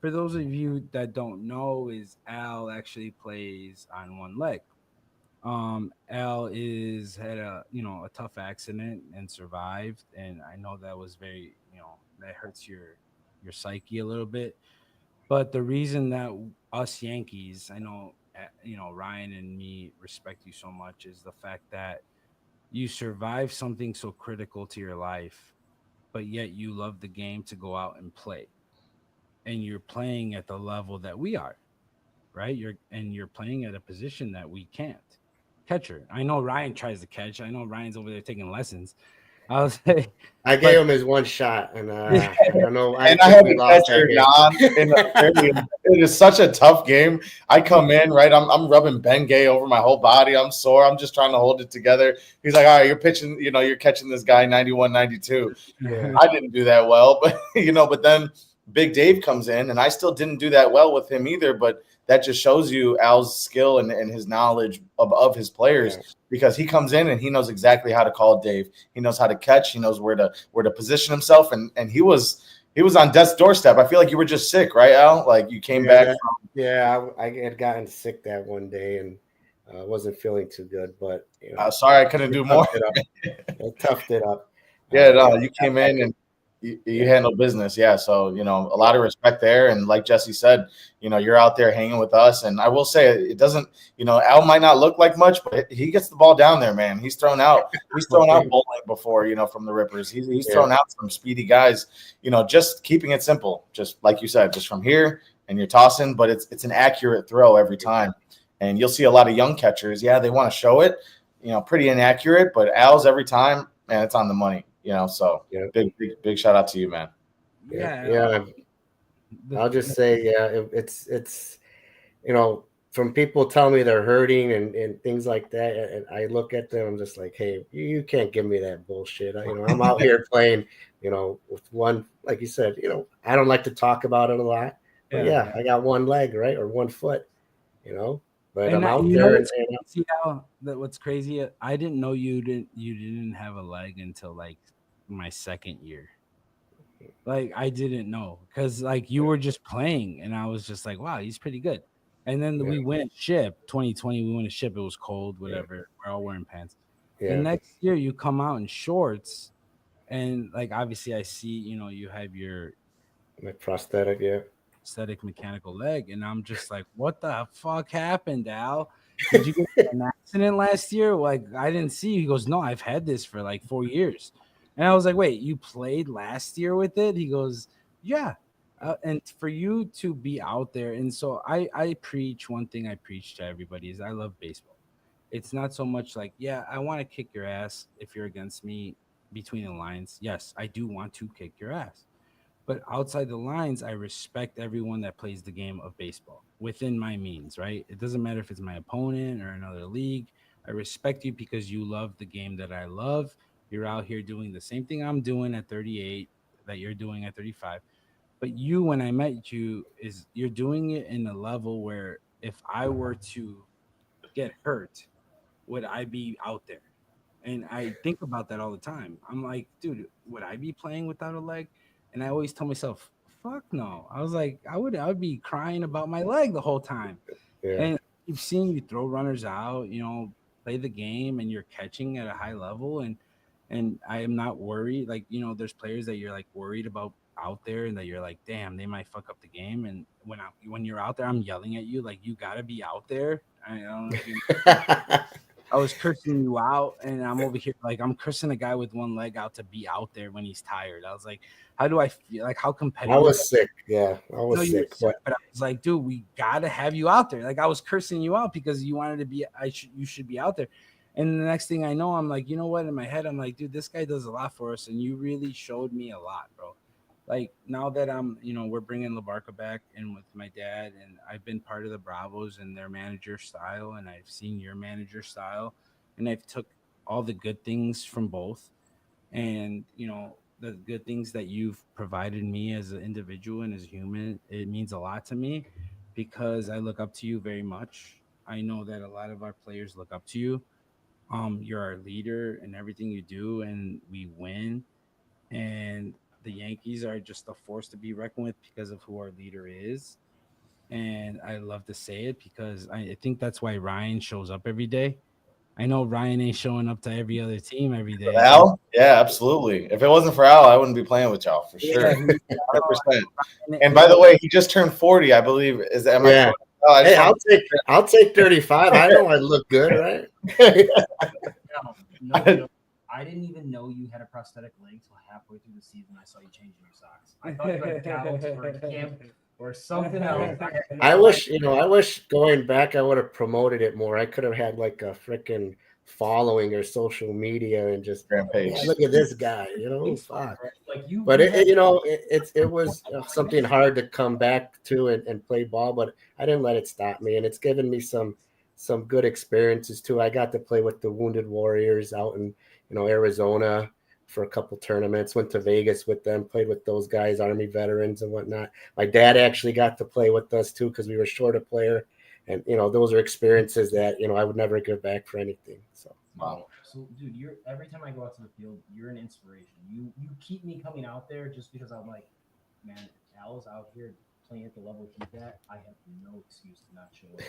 Speaker 1: For those of you that don't know, is Al actually plays on one leg. Al had a tough accident and survived, and I know that was very that hurts your psyche a little bit. But the reason that us Yankees, I know Ryan and me respect you so much, is the fact that you survived something so critical to your life, but yet you love the game to go out and play. And you're playing at the level that we are, right? You're playing at a position that we can't. Catcher. I know Ryan tries to catch. I know Ryan's over there taking lessons. I
Speaker 5: gave him his one shot, and I know.
Speaker 2: And I had a catcher, Jan, in it is such a tough game. I come in, right? I'm rubbing Bengay over my whole body. I'm sore. I'm just trying to hold it together. He's like, all right, you're pitching, you're catching this guy 91, 92.
Speaker 5: Yeah.
Speaker 2: I didn't do that well, but but then Big Dave comes in, and I still didn't do that well with him either. But that just shows you Al's skill and his knowledge of his players, because he comes in and he knows exactly how to call Dave. He knows how to catch. He knows where to position himself, and he was on death's doorstep. I feel like you were just sick, right, Al? Like you came back from.
Speaker 5: Yeah, I had gotten sick that one day and wasn't feeling too good, but
Speaker 2: sorry I couldn't do more.
Speaker 5: I toughed it up.
Speaker 2: Yeah, no, you came in and you handle business. Yeah. So, a lot of respect there. And like Jesse said, you're out there hanging with us. And I will say it doesn't, Al might not look like much, but he gets the ball down there, man. He's thrown out bowling before, from the Rippers. He's thrown out some speedy guys, just keeping it simple, just like you said, just from here and you're tossing, but it's an accurate throw every time. And you'll see a lot of young catchers. Yeah, they want to show it, pretty inaccurate, but Al's every time, man, it's on the money. So big shout out to you, man.
Speaker 5: Yeah. I'll just say, it's from people telling me they're hurting and things like that, and I look at them, I'm just like, hey, you can't give me that bullshit. I'm out here playing, with one, like you said, I don't like to talk about it a lot, but I got one leg, right, or one foot, but
Speaker 1: and
Speaker 5: I'm out there.
Speaker 1: See how what's crazy? I didn't know you didn't have a leg until like my second year. Like I didn't know, because like you were just playing and I was just like, wow, he's pretty good. And then we went ship 2020. We went to ship. It was cold, whatever. We're all wearing pants. The next year you come out in shorts, and like obviously I see you have
Speaker 5: my prosthetic,
Speaker 1: prosthetic mechanical leg, and I'm just like, what the fuck happened, Al? Did you get in an accident last year? Like I didn't see you. He goes, no, I've had this for like 4 years. And I was like, wait, you played last year with it? He goes, yeah. And for you to be out there. And so I preach one thing I preach to everybody is I love baseball. It's not so much like, yeah, I want to kick your ass if you're against me between the lines. Yes, I do want to kick your ass. But outside the lines, I respect everyone that plays the game of baseball within my means, right? It doesn't matter if it's my opponent or another league. I respect you because you love the game that I love. You're out here doing the same thing I'm doing at 38 that you're doing at 35. But you, when I met you, you're doing it in a level where if I were to get hurt, would I be out there? And I think about that all the time. I'm like, dude, would I be playing without a leg? And I always tell myself, fuck no. I was like, I would be crying about my leg the whole time. And you've seen you throw runners out, play the game, and you're catching at a high level. And I am not worried. Like, there's players that you're like worried about out there and that you're like, damn, they might fuck up the game. And when you're out there, I'm yelling at you, like, you got to be out there. I don't know if you I was cursing you out, and I'm over here like I'm cursing a guy with one leg out to be out there when he's tired. I was like, how do I feel? Like, how competitive?
Speaker 5: I was sick. Yeah, I was sick.
Speaker 1: But I was like, dude, we gotta have you out there. Like, I was cursing you out because you wanted to be. You should be out there. And the next thing I know, I'm like, you know what? In my head, I'm like, dude, this guy does a lot for us, and you really showed me a lot, bro. Like, now that we're bringing LaBarca back in with my dad, and I've been part of the Bravos and their manager style, and I've seen your manager style, and I've took all the good things from both, and the good things that you've provided me as an individual and as a human. It means a lot to me because I look up to you very much. I know that a lot of our players look up to you. You're our leader in everything you do, and we win. And the Yankees are just a force to be reckoned with because of who our leader is. And I love to say it because I think that's why Ryan shows up every day. I know Ryan ain't showing up to every other team every day.
Speaker 2: Al? Yeah, absolutely. If it wasn't for Al, I wouldn't be playing with y'all for sure. 100%. And by the way, he just turned 40, I believe.
Speaker 5: Hey, I'll take 35. I know I look good, right?
Speaker 7: No, I didn't even know you had a prosthetic leg until halfway through the season. I saw you changing your socks. I thought you had Dallas for a camp or something else.
Speaker 5: I wish going back, I would have promoted it more. I could have had like a freaking following or social media and just
Speaker 2: Rampage.
Speaker 5: look at this guy, fuck.
Speaker 7: Like you,
Speaker 5: But
Speaker 7: you
Speaker 5: it was something hard to come back to and play ball, but I didn't let it stop me, and it's given me some good experiences too. I got to play with the Wounded Warriors out in Arizona for a couple tournaments. Went to Vegas with them, played with those guys, Army veterans and whatnot. My dad actually got to play with us too because we were short a player, and those are experiences that I would never give back for anything. So.
Speaker 2: Wow.
Speaker 7: So, dude, you're every time I go out to the field, you're an inspiration. You keep me coming out there just because I'm like, man, Al's out here playing at the level he's at. I have no excuse to not show up.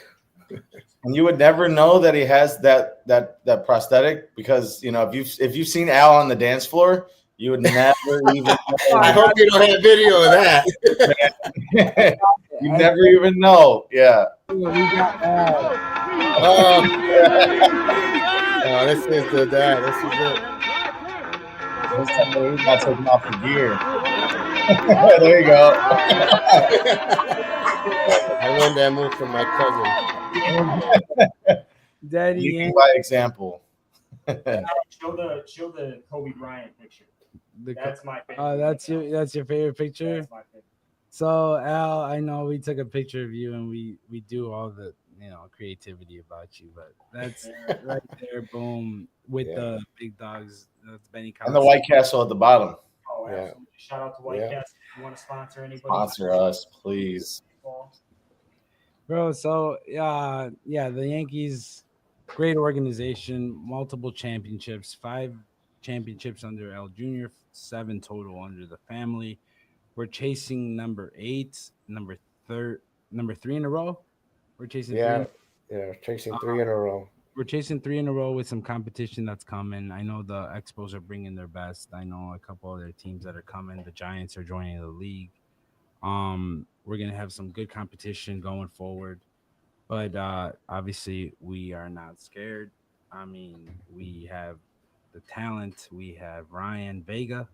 Speaker 2: And you would never know that he has that prosthetic because if you've seen Al on the dance floor, you would never even know.
Speaker 5: I hope you don't have video of that.
Speaker 2: You never even know. Yeah.
Speaker 1: We got
Speaker 5: Oh, this is the dad. This is it.
Speaker 2: This time he's not taking off the gear. There you go.
Speaker 5: I learned that move from my cousin.
Speaker 1: Daddy
Speaker 2: Leading by example.
Speaker 7: Show the Kobe Bryant picture. That's my favorite.
Speaker 1: That's your favorite picture.
Speaker 7: That's my favorite.
Speaker 1: So Al, I know we took a picture of you and we do all the creativity about you, but that's right there, boom, with the big dogs. That's Benny
Speaker 2: And the White Castle at the bottom.
Speaker 7: Oh, absolutely. Shout out to White Castle. If you want to sponsor anybody,
Speaker 2: Sponsor us, please.
Speaker 1: Bro. So the Yankees, great organization, multiple championships, 5 championships under Al Jr., 7 total under the family. We're chasing number 8, number 3 in a row. We're chasing
Speaker 5: chasing 3 in a row.
Speaker 1: We're chasing 3 in a row with some competition that's coming. I know the Expos are bringing their best. I know a couple other teams that are coming. The Giants are joining the league. We're gonna have some good competition going forward, but obviously we are not scared. I mean, we have the talent. We have Ryan Vega.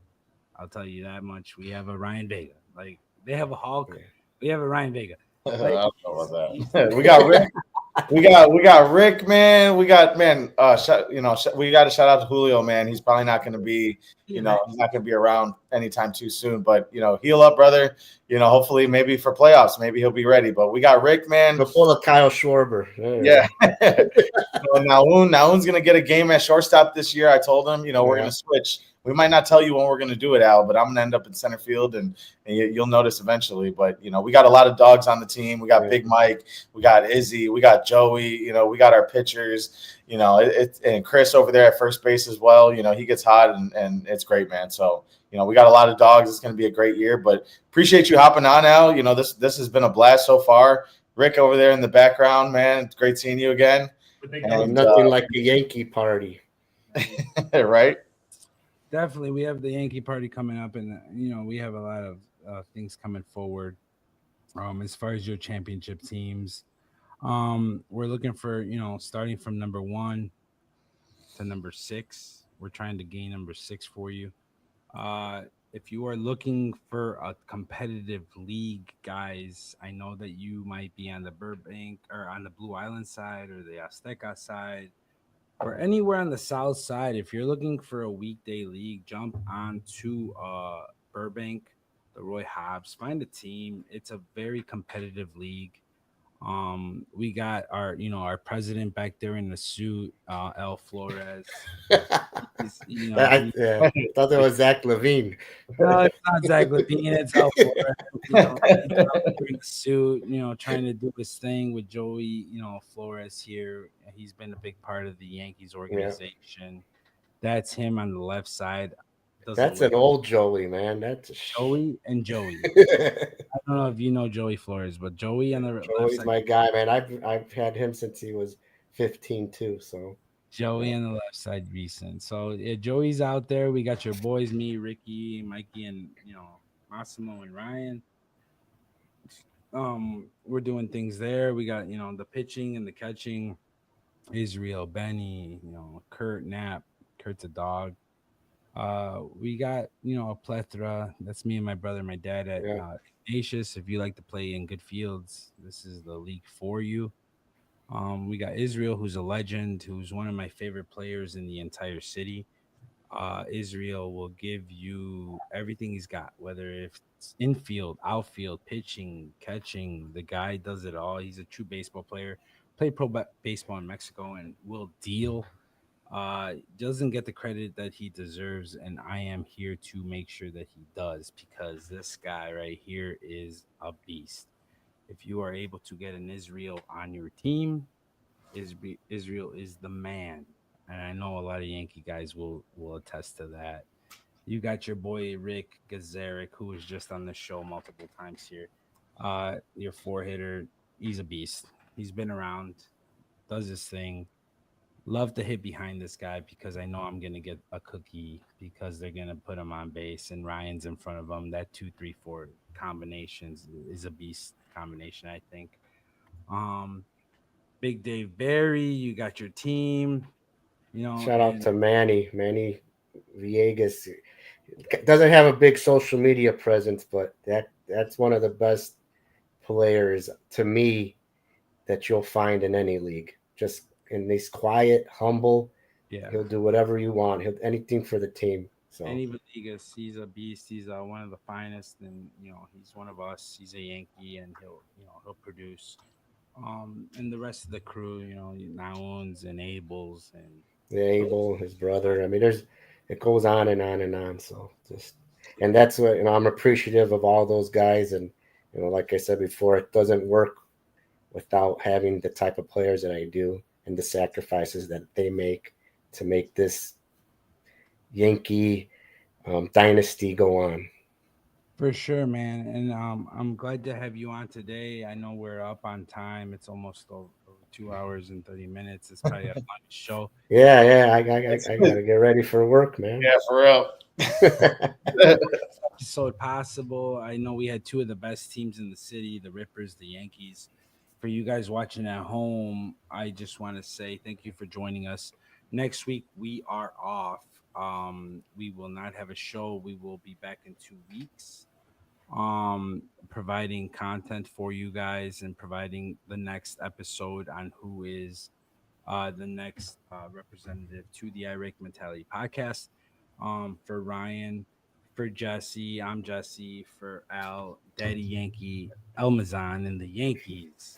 Speaker 1: I'll tell you that much. We have a Ryan Vega. Like they have a Hulk. We have a Ryan Vega.
Speaker 2: I don't know about that. We got Rick. We got Rick, man. We got we got to shout out to Julio, man. He's probably not going to be, he's not going to be around anytime too soon. But heal up, brother. Hopefully, maybe for playoffs, maybe he'll be ready. But we got Rick, man.
Speaker 5: Before the Kyle Schwarber.
Speaker 2: Yeah. Naun's going to get a game at shortstop this year. I told him, we're going to switch. We might not tell you when we're going to do it, Al, but I'm going to end up in center field, and you'll notice eventually. But, we got a lot of dogs on the team. We got Big Mike. We got Izzy. We got Joey. We got our pitchers. And Chris over there at first base as well. He gets hot, and it's great, man. So, we got a lot of dogs. It's going to be a great year. But appreciate you hopping on, Al. This has been a blast so far. Rick over there in the background, man. It's great seeing you again.
Speaker 5: And nothing like a Yankee party.
Speaker 2: Right?
Speaker 1: Definitely, we have the Yankee party coming up, and we have a lot of things coming forward. As far as your championship teams, we're looking for starting from number 1 to number 6. We're trying to gain number 6 for you. If you are looking for a competitive league, guys, I know that you might be on the Burbank or on the Blue Island side or the Azteca side, or anywhere on the south side. If you're looking for a weekday league, jump on to Burbank, the Roy Hobbs, find a team. It's a very competitive league. We got our president back there in the suit, El Flores.
Speaker 5: I thought that was Zach Levine.
Speaker 1: No, it's not Zach Levine. It's El Flores. He's out there in the suit, trying to do his thing with Joey, Flores here. He's been a big part of the Yankees organization. That's him on the left side.
Speaker 5: That's an old Joey, man. That's
Speaker 1: Joey and Joey. I don't know if you know Joey Flores, but Joey on the
Speaker 5: Joey's
Speaker 1: left
Speaker 5: my
Speaker 1: side,
Speaker 5: guy, man. I've had him since he was 15 too. So
Speaker 1: Joey on the left side, recent. So Joey's out there. We got your boys, me, Ricky, Mikey, and Massimo and Ryan. We're doing things there. We got the pitching and the catching. Israel, Benny, Kurt, Knapp. Kurt's a dog. We got a plethora. That's me and my brother, my dad at Ignatius. If you like to play in good fields, this is the league for you. We got Israel, who's a legend, who's one of my favorite players in the entire city. Israel will give you everything he's got, whether it's infield, outfield, pitching, catching. The guy does it all. He's a true baseball player. Played baseball in Mexico and will deal. Doesn't get the credit that he deserves, and I am here to make sure that he does because this guy right here is a beast. If you are able to get an Israel on your team, Israel is the man, and I know a lot of Yankee guys will attest to that. You got your boy Rick Gazaric, who was just on the show multiple times here. Your four hitter, he's a beast. He's been around, does his thing. Love to hit behind this guy because I know I'm gonna get a cookie because they're gonna put him on base and Ryan's in front of him. That 2-3-4 combinations is a beast combination, I think. Um, Big Dave Barry, you got your team,
Speaker 5: Shout out
Speaker 1: and
Speaker 5: to Manny Villegas. Doesn't have a big social media presence, but that's one of the best players to me that you'll find in any league. Just and he's quiet, humble.
Speaker 1: yeah,
Speaker 5: He'll do whatever you want. He'll anything for the team. So
Speaker 1: Andy Villegas, he's a beast. He's one of the finest, and he's one of us. He's a Yankee, and he'll produce. And the rest of the crew, Nouns and Abels and
Speaker 5: the Abel, his brother. I mean, it goes on and on and on. So just and that's what I'm appreciative of all those guys. And like I said before, it doesn't work without having the type of players that I do and the sacrifices that they make to make this Yankee dynasty go on.
Speaker 1: for sure, man. And I'm glad to have you on today. I know we're up on time. It's almost over 2 hours and 30 minutes. It's probably a fun show.
Speaker 5: Yeah. I got to get ready for work, man.
Speaker 2: Yeah, for real.
Speaker 1: Episode possible. I know we had two of the best teams in the city, the Rippers, the Yankees. For you guys watching at home, I just want to say thank you for joining us. Next week we are off. We will not have a show. We will be back in 2 weeks. Providing content for you guys and providing the next episode on who is the next representative to the iRake Mentality podcast. For Ryan, for Jesse, I'm Jesse. For Al, Daddy Yankee, Elmazon, and the Yankees.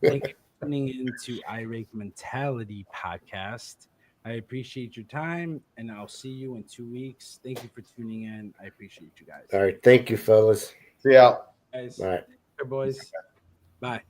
Speaker 1: Thank you for tuning in to iRake Mentality podcast. I appreciate your time, and I'll see you in 2 weeks. Thank you for tuning in. I appreciate you guys.
Speaker 5: All right. Thank you, fellas.
Speaker 2: See ya.
Speaker 1: Guys,
Speaker 5: All right.
Speaker 1: boys. Bye.